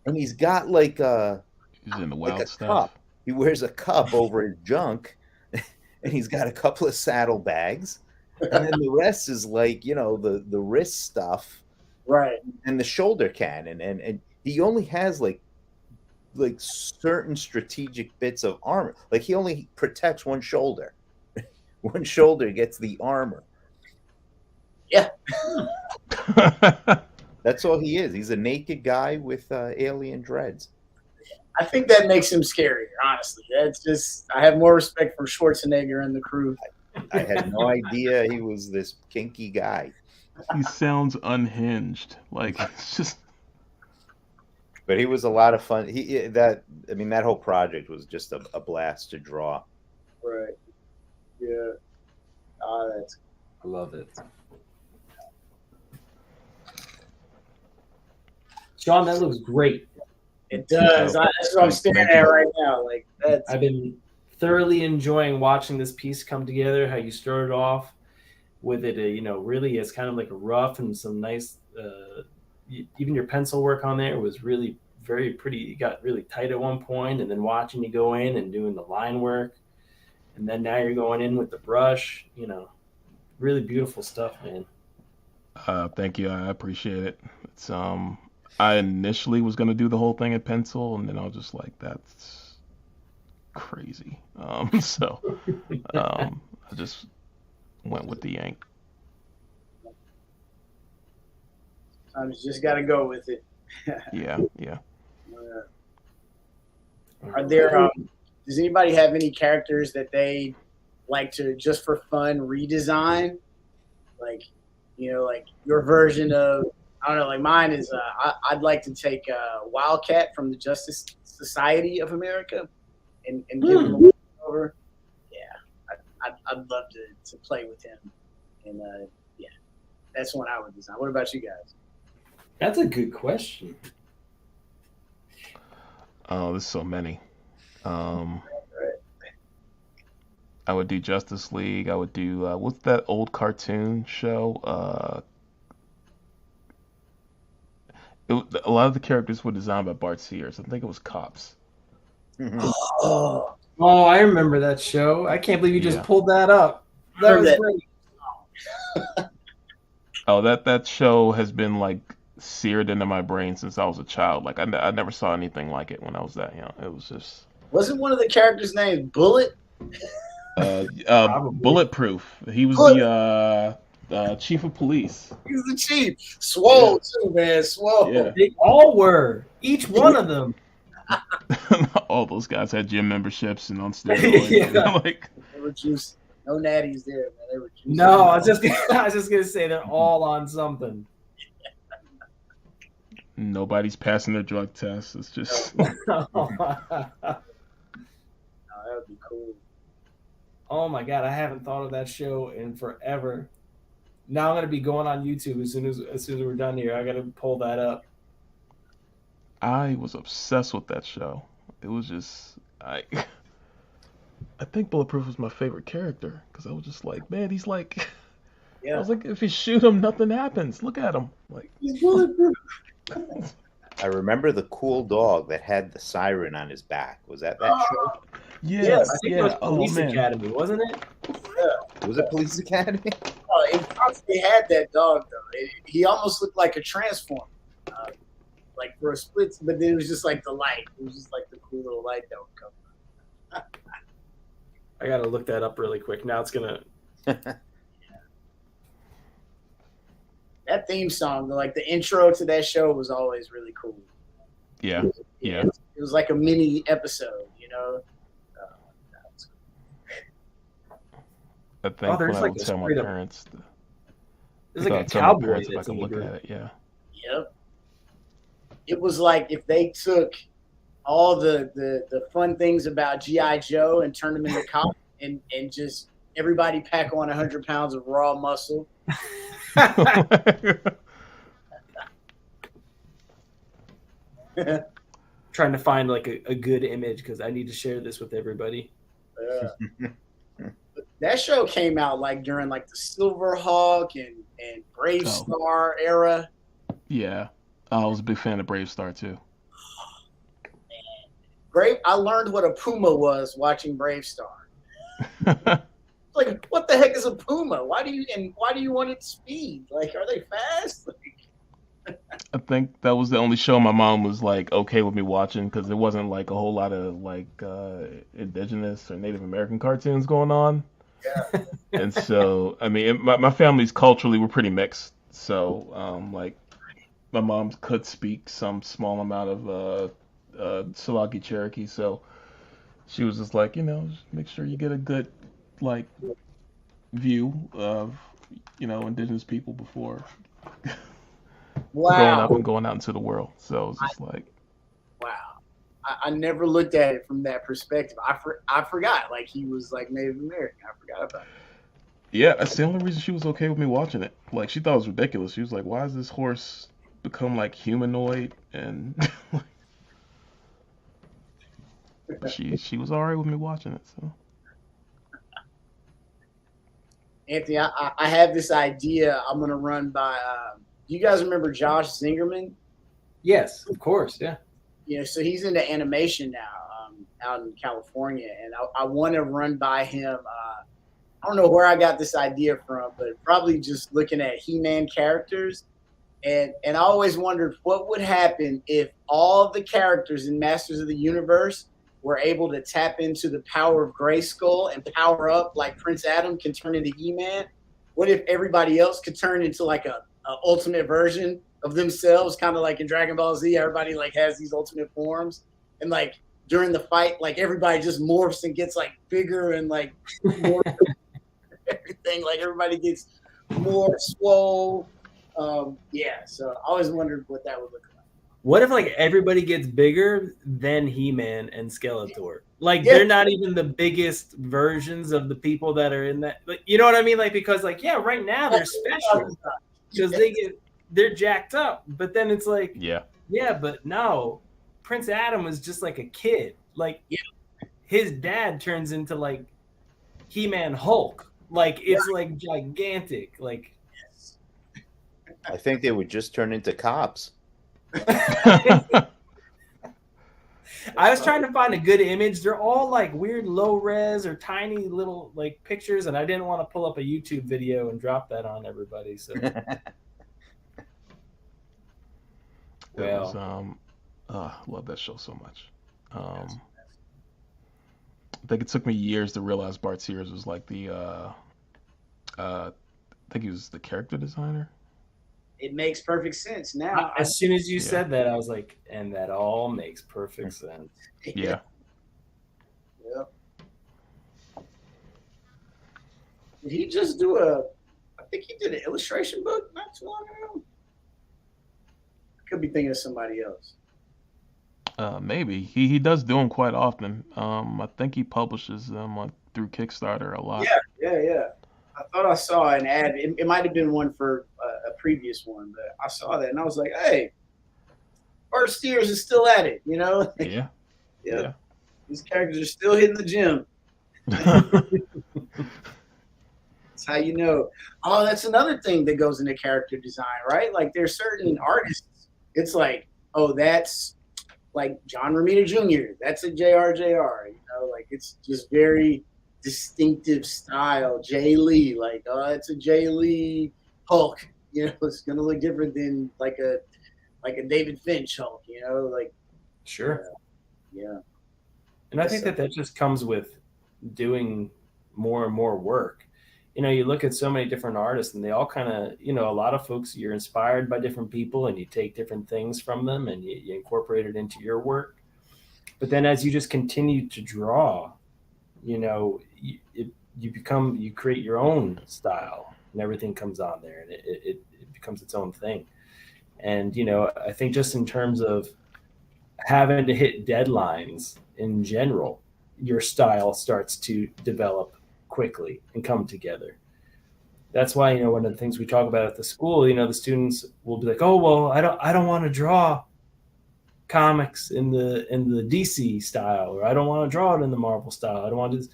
And he's got like he's in the wild stuff. Cup. He wears a cup over his junk, and he's got a couple of saddlebags, and then the rest is like the wrist stuff, right, and the shoulder cannon, and he only has like certain strategic bits of armor. Like he only protects one shoulder. One shoulder gets the armor. Yeah. That's all he is. He's a naked guy with alien dreads. I think that makes him scarier, honestly. That's just, I have more respect for Schwarzenegger and the crew. I had no idea he was this kinky guy. He sounds unhinged. Like, it's just... But he was a lot of fun. That whole project was just a blast to draw. Right. Yeah. I love it. Sean, that looks great. It does. That's what I'm staring at right now. Like I've been thoroughly enjoying watching this piece come together. How you started off with it, really as kind of like a rough and some nice. Even your pencil work on there was really very pretty. It got really tight at one point, and then watching you go in and doing the line work, and then now you're going in with the brush. Really beautiful stuff, man. Thank you. I appreciate it. It's I initially was gonna do the whole thing in pencil, and then I was just like, that's crazy. So I just went with the ink. Sometimes you just got to go with it. Yeah. Are there? Does anybody have any characters that they like to just for fun redesign? Like, like your version of. I don't know, like mine is, I'd like to take Wildcat from the Justice Society of America and give him a over. Yeah, I'd love to play with him. And that's one I would design. What about you guys? That's a good question. Oh, there's so many. I would do Justice League. I would do, what's that old cartoon show? A lot of the characters were designed by Bart Sears. I think it was Cops. Mm-hmm. Oh, I remember that show. I can't believe you just pulled that up. That was great. Oh, that show has been like seared into my brain since I was a child. Like I never saw anything like it when I was that young. It was just Wasn't one of the characters named Bullet? Probably. Bulletproof. He was Bullet. the chief of police. He was the chief. Swole too, man. Swole. Yeah. They all were. Each one of them. All those guys had gym memberships and on steroids. Yeah. Like They were juicy. No natties there, man. They were juicy. No, I was just gonna say they're all on something. nobody's passing their drug tests. It's just Oh, that would be cool. Oh my god, I haven't thought of that show in forever. Now I'm gonna be going on YouTube as soon as we're done here. I gotta pull that up. I was obsessed with that show. It was just I think Bulletproof was my favorite character because I was just like, man, he's like, I Yeah. was like, if you shoot him, nothing happens. Look at him, like. He's bulletproof. I remember the cool dog that had the siren on his back. Was that show? Yeah, Yes, I think it was yeah. Oh Police man. Academy, wasn't it? Was it Police Academy? Oh, it constantly had that dog though. He almost looked like a transformer, like for a split. But then it was just like the light. It was just like the cool little light that would come. I gotta look that up really quick. Now it's gonna. That theme song, like the intro to that show, was always really cool. Yeah, yeah. It was like a mini episode, you know. I think there's when I like would a tell my straight up- parents, There's I like a would tell my cowboy parents if I that's could in look the at group. it. Yeah. Yep. It was like if they took all the fun things about G.I. Joe and turned them into comics and just everybody pack on 100 pounds of raw muscle. Trying to find like a good image because I need to share this with everybody. That show came out like during like the Silverhawk and Brave Star era. Yeah, I was a big fan of Brave Star too. I learned what a puma was watching Brave Star. Like, what the heck is a puma? Why do you want its speed? Like, are they fast? I think that was the only show my mom was like okay with me watching because there wasn't like a whole lot of like indigenous or Native American cartoons going on. Yeah. And so I mean my family's culturally we're pretty mixed. So like my mom could speak some small amount of Salaki Cherokee, so she was just like, just make sure you get a good like view of indigenous people before growing up and going out into the world. So it's just like, wow, I never looked at it from that perspective. I forgot like he was like Native American. I forgot about it. yeah, that's the only reason she was okay with me watching it. Like she thought it was ridiculous. She was like, why is this horse become like humanoid? And she was alright with me watching it. So Anthony, I have this idea I'm gonna run by. You guys remember Josh Zingerman? Yes, of course. Yeah. Yeah, so he's into animation now, out in California, and I want to run by him. I don't know where I got this idea from, but probably just looking at He-Man characters, and I always wondered what would happen if all the characters in Masters of the Universe were able to tap into the power of Grayskull and power up like Prince Adam can turn into He-Man. What if everybody else could turn into like a ultimate version of themselves, kind of like in Dragon Ball Z? Everybody like has these ultimate forms, and like during the fight, like everybody just morphs and gets like bigger and like more everything. Like everybody gets more swole. Yeah, so I always wondered what that would look like. What if like everybody gets bigger than He-Man and Skeletor? Like Yeah. they're not even the biggest versions of the people that are in that. Like, you know what I mean? Like because like right now they're special because they're jacked up. But then it's like yeah, but no, Prince Adam was just like a kid. Like his dad turns into like He-Man Hulk. Like it's like gigantic. Like I think they would just turn into cops. I was trying to find a good image. They're all like weird low res or tiny little like pictures, and I didn't want to pull up a YouTube video and drop that on everybody. So It was Well, love that show so much. I think it took me years to realize Bart Sears was like the I think he was the character designer. It makes perfect sense now. as soon as you Yeah. said that, I was like, and that all makes perfect sense. Yeah. Yeah. Did he just do a? I think he did an illustration book not too long ago. I could be thinking of somebody else. Maybe he does do them quite often. I think he publishes them like through Kickstarter a lot. Yeah. I thought I saw an ad. It might have been one for a previous one, but I saw that and I was like, "Hey, Bart Steers is still at it." You know? Yeah. Yeah. These characters are still hitting the gym. That's how you know. Oh, that's another thing that goes into character design, right? Like there's certain artists. It's like, oh, that's like John Romita Jr. That's a JRJR. You know, like it's just very distinctive style. Jay Lee, like, oh, it's a Jay Lee Hulk. You know, it's gonna look different than like a David Finch Hulk. You know, like Sure. yeah. And I think that just comes with doing more and more work. You know, you look at so many different artists and they all kind of, you know, a lot of folks, you're inspired by different people and you take different things from them and you incorporate it into your work. But then as you just continue to draw, you know, you create your own style and everything comes on there and it becomes its own thing. And, you know, I think just in terms of having to hit deadlines in general, your style starts to develop quickly and come together. That's why, you know, one of the things we talk about at the school, you know, the students will be like, "Oh, well, I don't want to draw comics in the DC style, or I don't want to draw it in the Marvel style. I don't want to."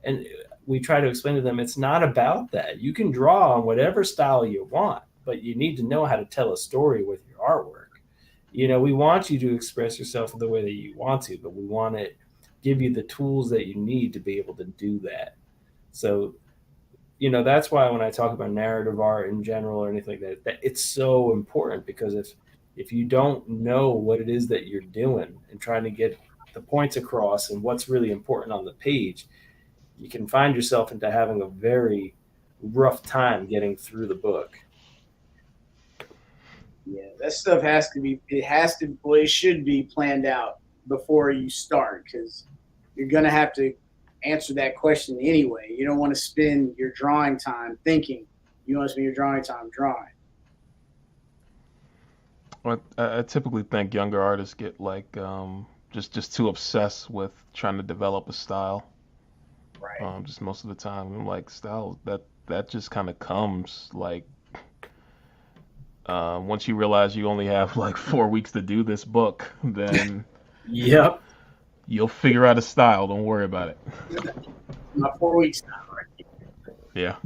And we try to explain to them it's not about that. You can draw on whatever style you want, but you need to know how to tell a story with your artwork. You know, we want you to express yourself the way that you want to, but we want to give you the tools that you need to be able to do that. So, you know, that's why when I talk about narrative art in general or anything like that it's so important, because if you don't know what it is that you're doing and trying to get the points across and what's really important on the page, you can find yourself into having a very rough time getting through the book. Yeah, that stuff has to be. It should be planned out before you start, because you're gonna have to answer that question anyway. You don't want to spend your drawing time thinking. You want to spend your drawing time drawing. Well, I typically think younger artists get like just too obsessed with trying to develop a style. Right. Just most of the time, I'm like style that just kind of comes like once you realize you only have like 4 weeks to do this book, then Yep. you'll figure out a style. Don't worry about it. About 4 weeks now, right? Yeah.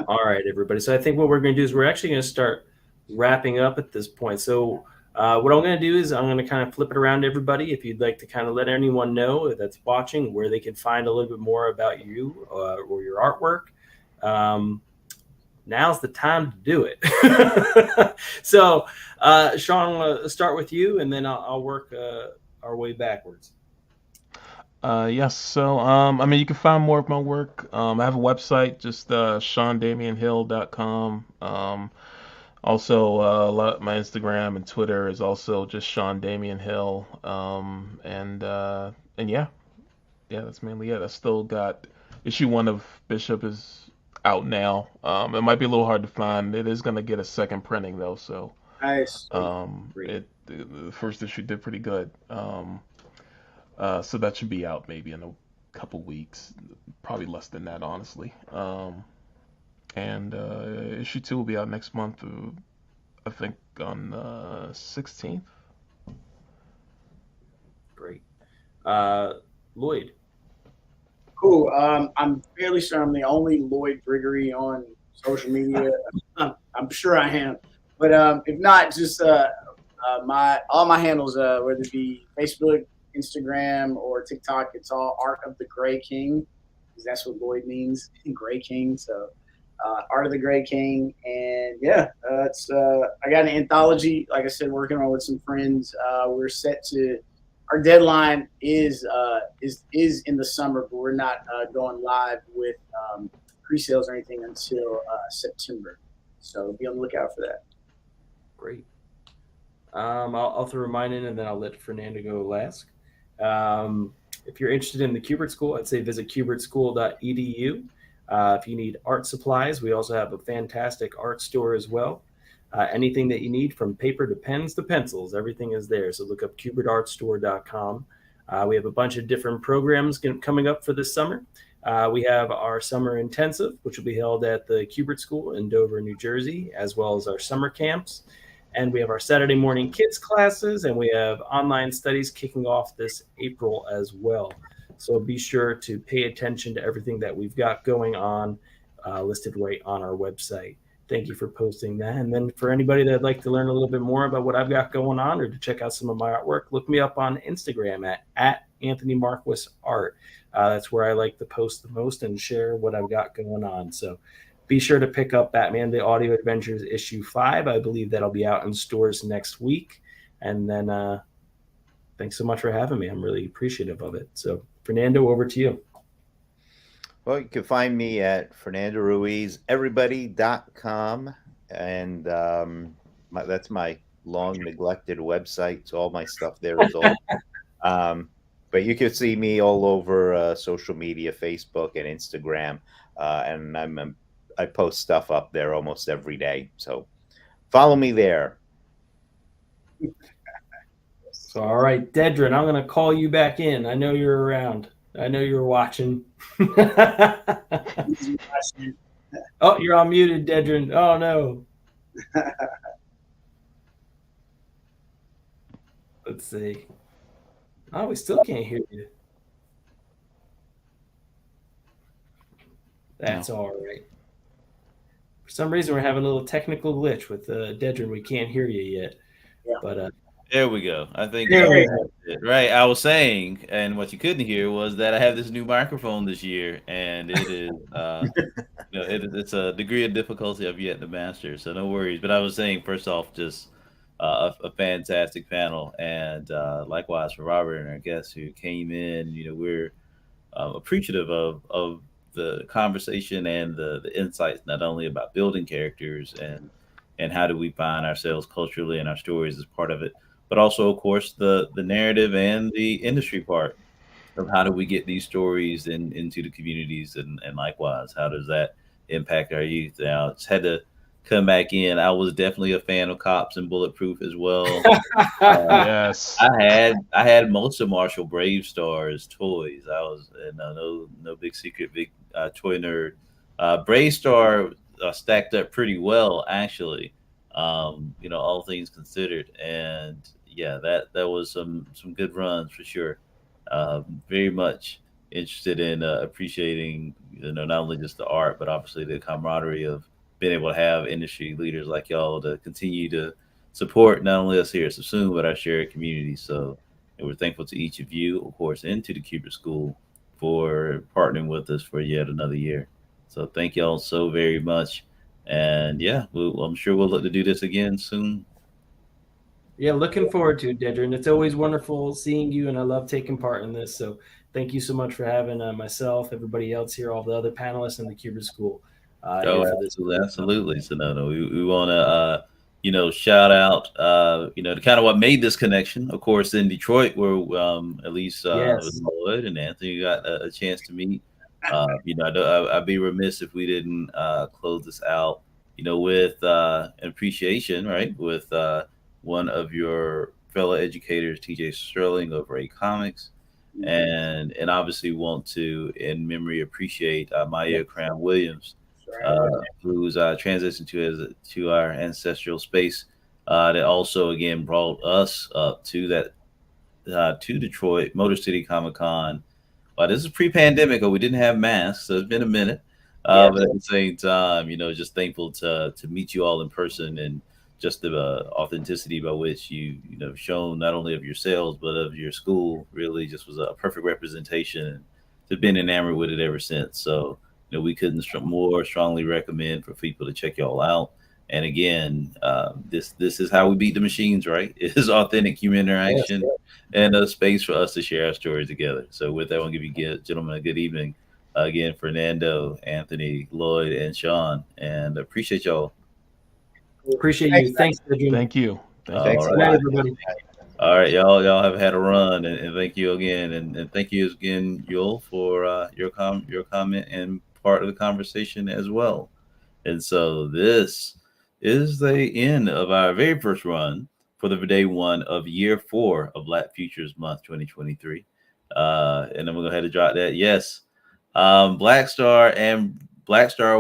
All right, everybody. So I think what we're going to do is we're actually going to start wrapping up at this point. So what I'm going to do is I'm going to kind of flip it around to everybody. If you'd like to kind of let anyone know that's watching where they can find a little bit more about you or your artwork, now's the time to do it. So, Sean, I'll start with you, and then I'll work our way backwards. Yes. So, I mean, you can find more of my work. I have a website, just SeanDamianHill.com. Also, my Instagram and Twitter is also just Sean Damian Hill. And yeah, that's mainly it. I still got issue 1 of Bishop is out now. It might be a little hard to find. It is gonna get a second printing though, so Nice. the first issue did pretty good. So that should be out maybe in a couple weeks, probably less than that, honestly. And issue 2 will be out next month, I think on 16th. Great. Lloyd. Cool. I'm fairly sure I'm the only Lloyd Grigory on social media. I'm sure I am, but if not, just all my handles, whether it be Facebook, Instagram, or TikTok, it's all Art of the Gray King, because that's what Lloyd means, Gray King. So Art of the Gray King, and yeah, it's I got an anthology. Like I said, working on with some friends. We're set to our deadline is in the summer, but we're not going live with pre-sales or anything until September. So be on the lookout for that. Great. I'll throw mine in and then I'll let Fernando go last. If you're interested in the Kubert School, I'd say visit kubertschool.edu. If you need art supplies, we also have a fantastic art store as well. Anything that you need from paper to pens to pencils, everything is there. So look up kubertartstore.com. We have a bunch of different programs coming up for this summer. We have our summer intensive, which will be held at the Kubert School in Dover, New Jersey, as well as our summer camps. And we have our Saturday morning kids classes, and we have online studies kicking off this April as well. So be sure to pay attention to everything that we've got going on, listed right on our website. Thank you for posting that. And then for anybody that'd like to learn a little bit more about what I've got going on or to check out some of my artwork, look me up on Instagram at Anthony Marquis Art. That's where I like to post the most and share what I've got going on. So be sure to pick up Batman the Audio Adventures issue 5. I believe that'll be out in stores next week. And then thanks so much for having me. I'm really appreciative of it. So Fernando, over to you. Well, you can find me at FernandoRuizEverybody.com. And that's my long neglected website. So all my stuff there is old. But you can see me all over social media, Facebook and Instagram. And I post stuff up there almost every day. So follow me there. So, all right, Dedren, I'm going to call you back in. I know you're around. I know you're watching. Oh, you're on muted, Dedren. Oh, no. Let's see. Oh, we still can't hear you. That's all right. For some reason, we're having a little technical glitch with Dedren. We can't hear you yet. Yeah. But there we go. I think right. I was saying, and what you couldn't hear was that I have this new microphone this year, and it is, it's a degree of difficulty I've yet to master. So no worries. But I was saying, first off, just a fantastic panel, and likewise for Robert and our guests who came in. We're appreciative of the conversation and the insights, not only about building characters and how do we find ourselves culturally and our stories as part of it, but also, of course, the narrative and the industry part of how do we get these stories into the communities, and likewise, how does that impact our youth? Now, it's had to come back in. I was definitely a fan of Cops and Bulletproof as well. Yes. I had most of Marshall Brave Star's toys. I was no big secret, big toy nerd. Brave Star stacked up pretty well, actually. All things considered, and yeah, that was some good runs for sure. Very much interested in appreciating, not only just the art, but obviously the camaraderie of being able to have industry leaders like y'all to continue to support not only us here at SUBSUME, but our shared community. So we're thankful to each of you, of course, and to the Kubert School for partnering with us for yet another year. So thank y'all so very much. And yeah, I'm sure we'll look to do this again soon. Yeah, looking forward to it, Dedren. It's always wonderful seeing you, and I love taking part in this. So thank you so much for having myself, everybody else here, all the other panelists in the Kubert School. Absolutely. So we want to shout out to kind of what made this connection, of course, in Detroit, where at least Yes. Lloyd and Anthony got a chance to meet. I'd be remiss if we didn't close this out with an appreciation, right, with one of your fellow educators, TJ Sterling of Ray Comics, and obviously want to in memory appreciate Maya Crown Williams, who's transitioned to our ancestral space, that also again brought us up to that to Detroit Motor City Comic Con. This is pre-pandemic, or we didn't have masks, so it's been a minute. But at the same time, just thankful to meet you all in person, and just the authenticity by which you shown not only of yourselves but of your school really just was a perfect representation, and just been enamored with it ever since. So we couldn't more strongly recommend for people to check y'all out. And again, this is how we beat the machines, right? It is authentic human Yes. interaction and a space for us to share our stories together. So with that, I want to give you gentlemen a good evening. Again, Fernando, Anthony, Lloyd, and Sean, and appreciate y'all. Appreciate Thanks, you. Thanks, Dedren. Thank you. Thank you. All Thanks a Good right. night, lot. everybody. All right, y'all have had a run, and thank you again, and thank you again, Yul, for your comment and part of the conversation as well. And so this is the end of our very first run for the day one of year 4 of Black Futures Month 2023. And I'm gonna go ahead and drop that. Yes, Black Star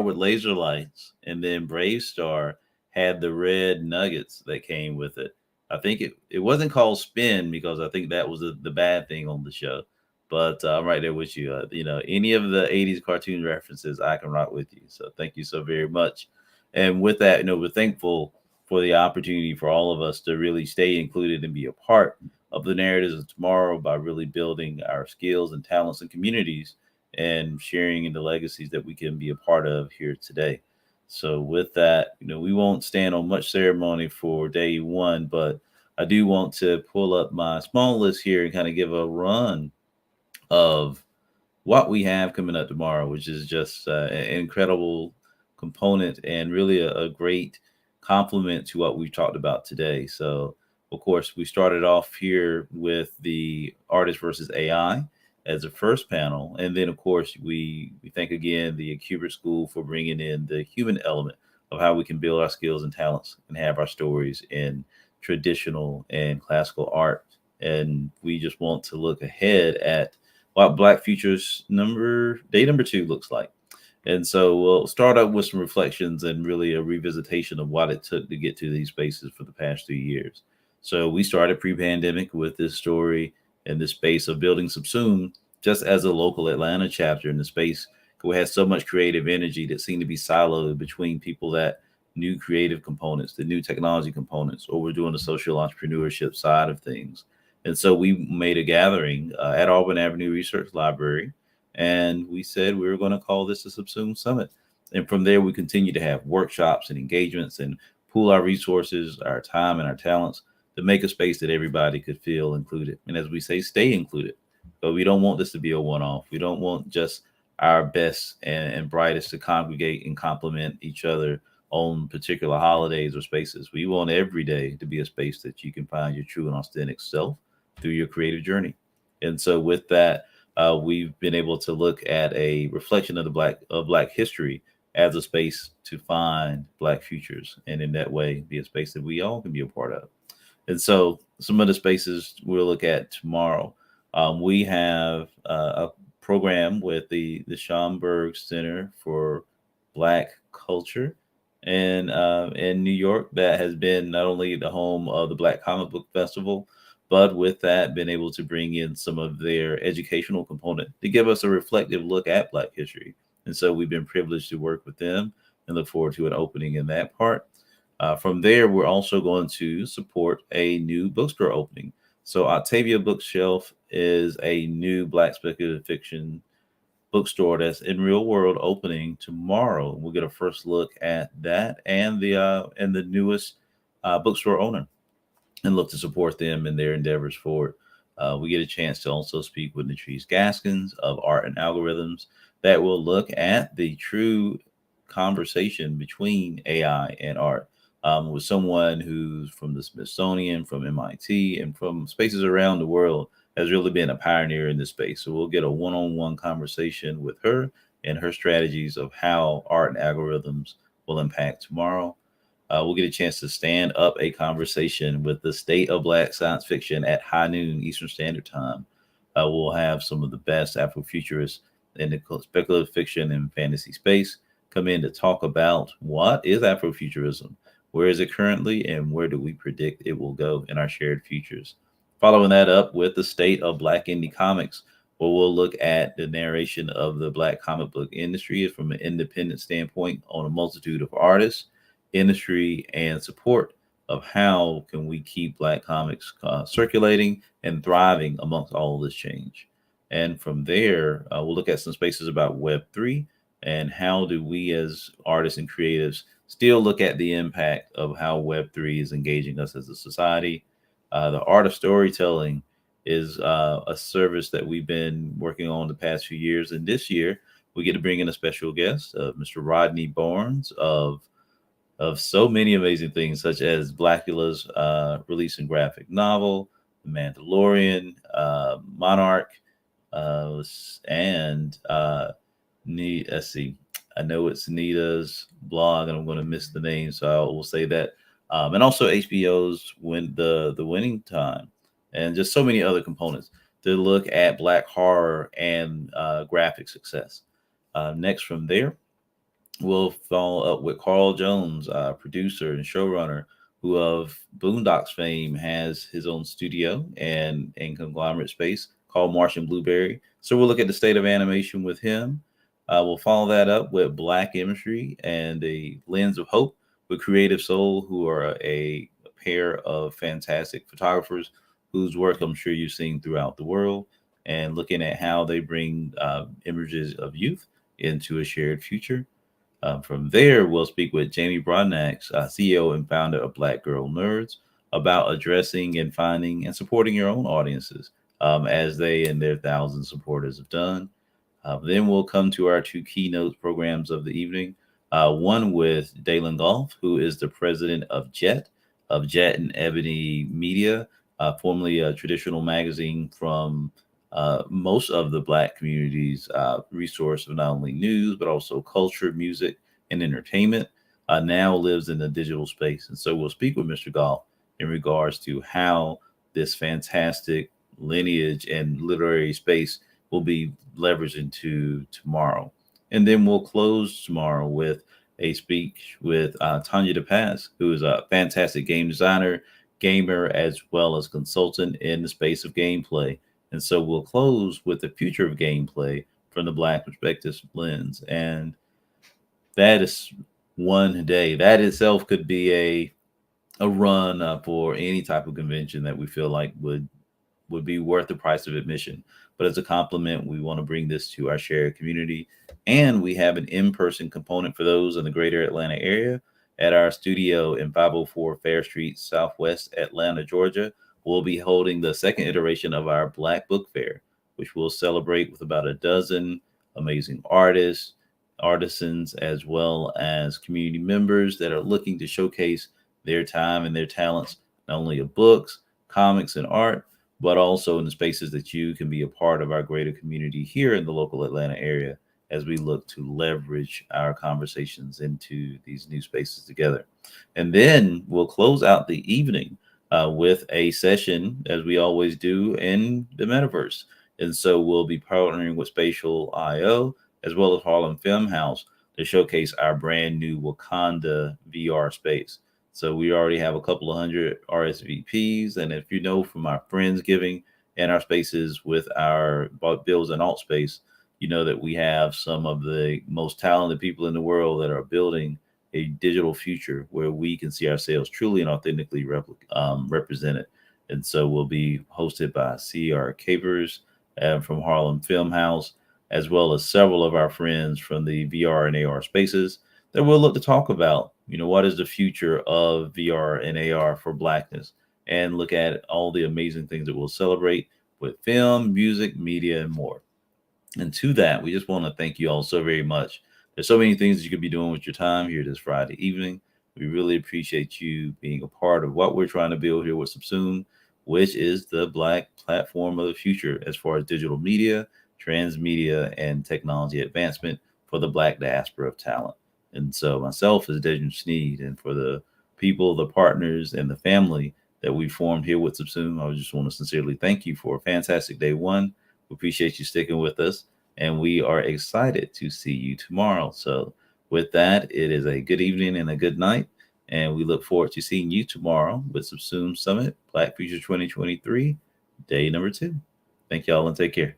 with laser lights, and then Brave Star had the red nuggets that came with it. I think it wasn't called spin because I think that was the bad thing on the show. But I'm right there with you. Any of the '80s cartoon references, I can rock with you. So thank you so very much. And with that, we're thankful for the opportunity for all of us to really stay included and be a part of the narratives of tomorrow by really building our skills and talents and communities and sharing in the legacies that we can be a part of here today. So with that, we won't stand on much ceremony for day one, but I do want to pull up my small list here and kind of give a run of what we have coming up tomorrow, which is just an incredible component and really a great complement to what we've talked about today. So, of course, we started off here with the artist versus AI as the first panel, and then, of course, we thank again the Kubert School for bringing in the human element of how we can build our skills and talents and have our stories in traditional and classical art. And we just want to look ahead at what Black Futures day number 2 looks like. And so we'll start up with some reflections and really a revisitation of what it took to get to these spaces for the past 3 years. So we started pre-pandemic with this story and this space of building Subsume just as a local Atlanta chapter in the space. We had so much creative energy that seemed to be siloed between people that knew creative components, the new technology components, or were doing the social entrepreneurship side of things. And so we made a gathering at Auburn Avenue Research Library, and we said we were going to call this a Subsume Summit. And from there, we continue to have workshops and engagements and pool our resources, our time, and our talents to make a space that everybody could feel included. And as we say, stay included. But we don't want this to be a one off. We don't want just our best and brightest to congregate and complement each other on particular holidays or spaces. We want every day to be a space that you can find your true and authentic self through your creative journey. And so with that, we've been able to look at a reflection of Black history as a space to find Black futures, and in that way be a space that we all can be a part of. And so some of the spaces we'll look at tomorrow. We have a program with the Schomburg Center for Black Culture in New York that has been not only the home of the Black Comic Book Festival, but with that, been able to bring in some of their educational component to give us a reflective look at Black history. And so we've been privileged to work with them and look forward to an opening in that part. From there, we're also going to support a new bookstore opening. So Octavia Bookshelf is a new Black speculative fiction bookstore that's in real world opening tomorrow. We'll get a first look at that and the newest bookstore owner, and look to support them in their endeavors forward. We get a chance to also speak with Latrice Gaskins of Art and Algorithms that will look at the true conversation between AI and art, with someone who's from the Smithsonian, from MIT, and from spaces around the world has really been a pioneer in this space. So we'll get a one-on-one conversation with her and her strategies of how art and algorithms will impact tomorrow. We'll get a chance to stand up a conversation with the state of Black science fiction at high noon Eastern Standard Time. We'll have some of the best Afrofuturists in the speculative fiction and fantasy space come in to talk about what is Afrofuturism, where is it currently, and where do we predict it will go in our shared futures. Following that up with the state of Black indie comics, where we'll look at the narration of the Black comic book industry from an independent standpoint on a multitude of artists, industry, and support of how can we keep Black comics circulating and thriving amongst all this change. And from there, we'll look at some spaces about Web3 and how do we as artists and creatives still look at the impact of how Web3 is engaging us as a society. The art of storytelling is a service that we've been working on the past few years, and this year we get to bring in a special guest, Mr. Rodney Barnes of so many amazing things, such as Blackula's releasing graphic novel, The Mandalorian, Monarch, and let's see. I know it's Nita's blog, and I'm going to miss the name, so I will say that. And also HBO's the Winning Time, and just so many other components to look at Black horror and graphic success. Next from there, we'll follow up with Carl Jones, producer and showrunner, who of Boondocks fame has his own studio and conglomerate space called Martian Blueberry. So we'll look at the state of animation with him. We'll follow that up with Black Imagery and a Lens of Hope with Creative Soul, who are a pair of fantastic photographers whose work I'm sure you've seen throughout the world, and looking at how they bring images of youth into a shared future. From there, we'll speak with Jamie Broadnax, CEO and founder of Black Girl Nerds, about addressing and finding and supporting your own audiences, as they and their thousand supporters have done. Then we'll come to our two keynote programs of the evening. One with Dalen Golf, who is the president of Jet and Ebony Media, formerly a traditional magazine from most of the Black community's resource of not only news, but also culture, music, and entertainment, now lives in the digital space. And so we'll speak with Mr. Golf in regards to how this fantastic lineage and literary space will be leveraged into tomorrow. And then we'll close tomorrow with a speech with Tanya DePaz, who is a fantastic game designer, gamer, as well as consultant in the space of gameplay. And so we'll close with the future of gameplay from the Black perspective lens. And that is one day. That itself could be a run for any type of convention that we feel like would be worth the price of admission. But as a compliment, we want to bring this to our shared community. And we have an in-person component for those in the greater Atlanta area at our studio in 504 Fair Street, Southwest Atlanta, Georgia. We'll be holding the second iteration of our Black Book Fair, which will celebrate with about a dozen amazing artists, artisans, as well as community members that are looking to showcase their time and their talents, not only of books, comics, and art, but also in the spaces that you can be a part of our greater community here in the local Atlanta area as we look to leverage our conversations into these new spaces together. And then we'll close out the evening with a session, as we always do, in the metaverse. And so we'll be partnering with Spatial IO as well as Harlem Film House to showcase our brand new Wakanda VR space. So we already have a couple of hundred RSVPs. And if you know from our Friendsgiving and our spaces with our Builds and Alt space, you know that we have some of the most talented people in the world that are building a digital future where we can see ourselves truly and authentically represented. And so we'll be hosted by C.R. Capers from Harlem Film House, as well as several of our friends from the VR and AR spaces that we'll look to talk about, what is the future of VR and AR for Blackness, and look at all the amazing things that we'll celebrate with film, music, media, and more. And to that, we just want to thank you all so very much. There's so many things that you could be doing with your time here this Friday evening. We really appreciate you being a part of what we're trying to build here with SUBSUME, which is the Black platform of the future as far as digital media, transmedia, and technology advancement for the Black diaspora of talent. And so myself is Dedren Snead, and for the people, the partners, and the family that we formed here with SUBSUME, I just want to sincerely thank you for a fantastic day one. We appreciate you sticking with us, and we are excited to see you tomorrow. So with that, it is a good evening and a good night, and we look forward to seeing you tomorrow with SUBSUME Summit Black Future 2023, day number 2. Thank y'all and take care.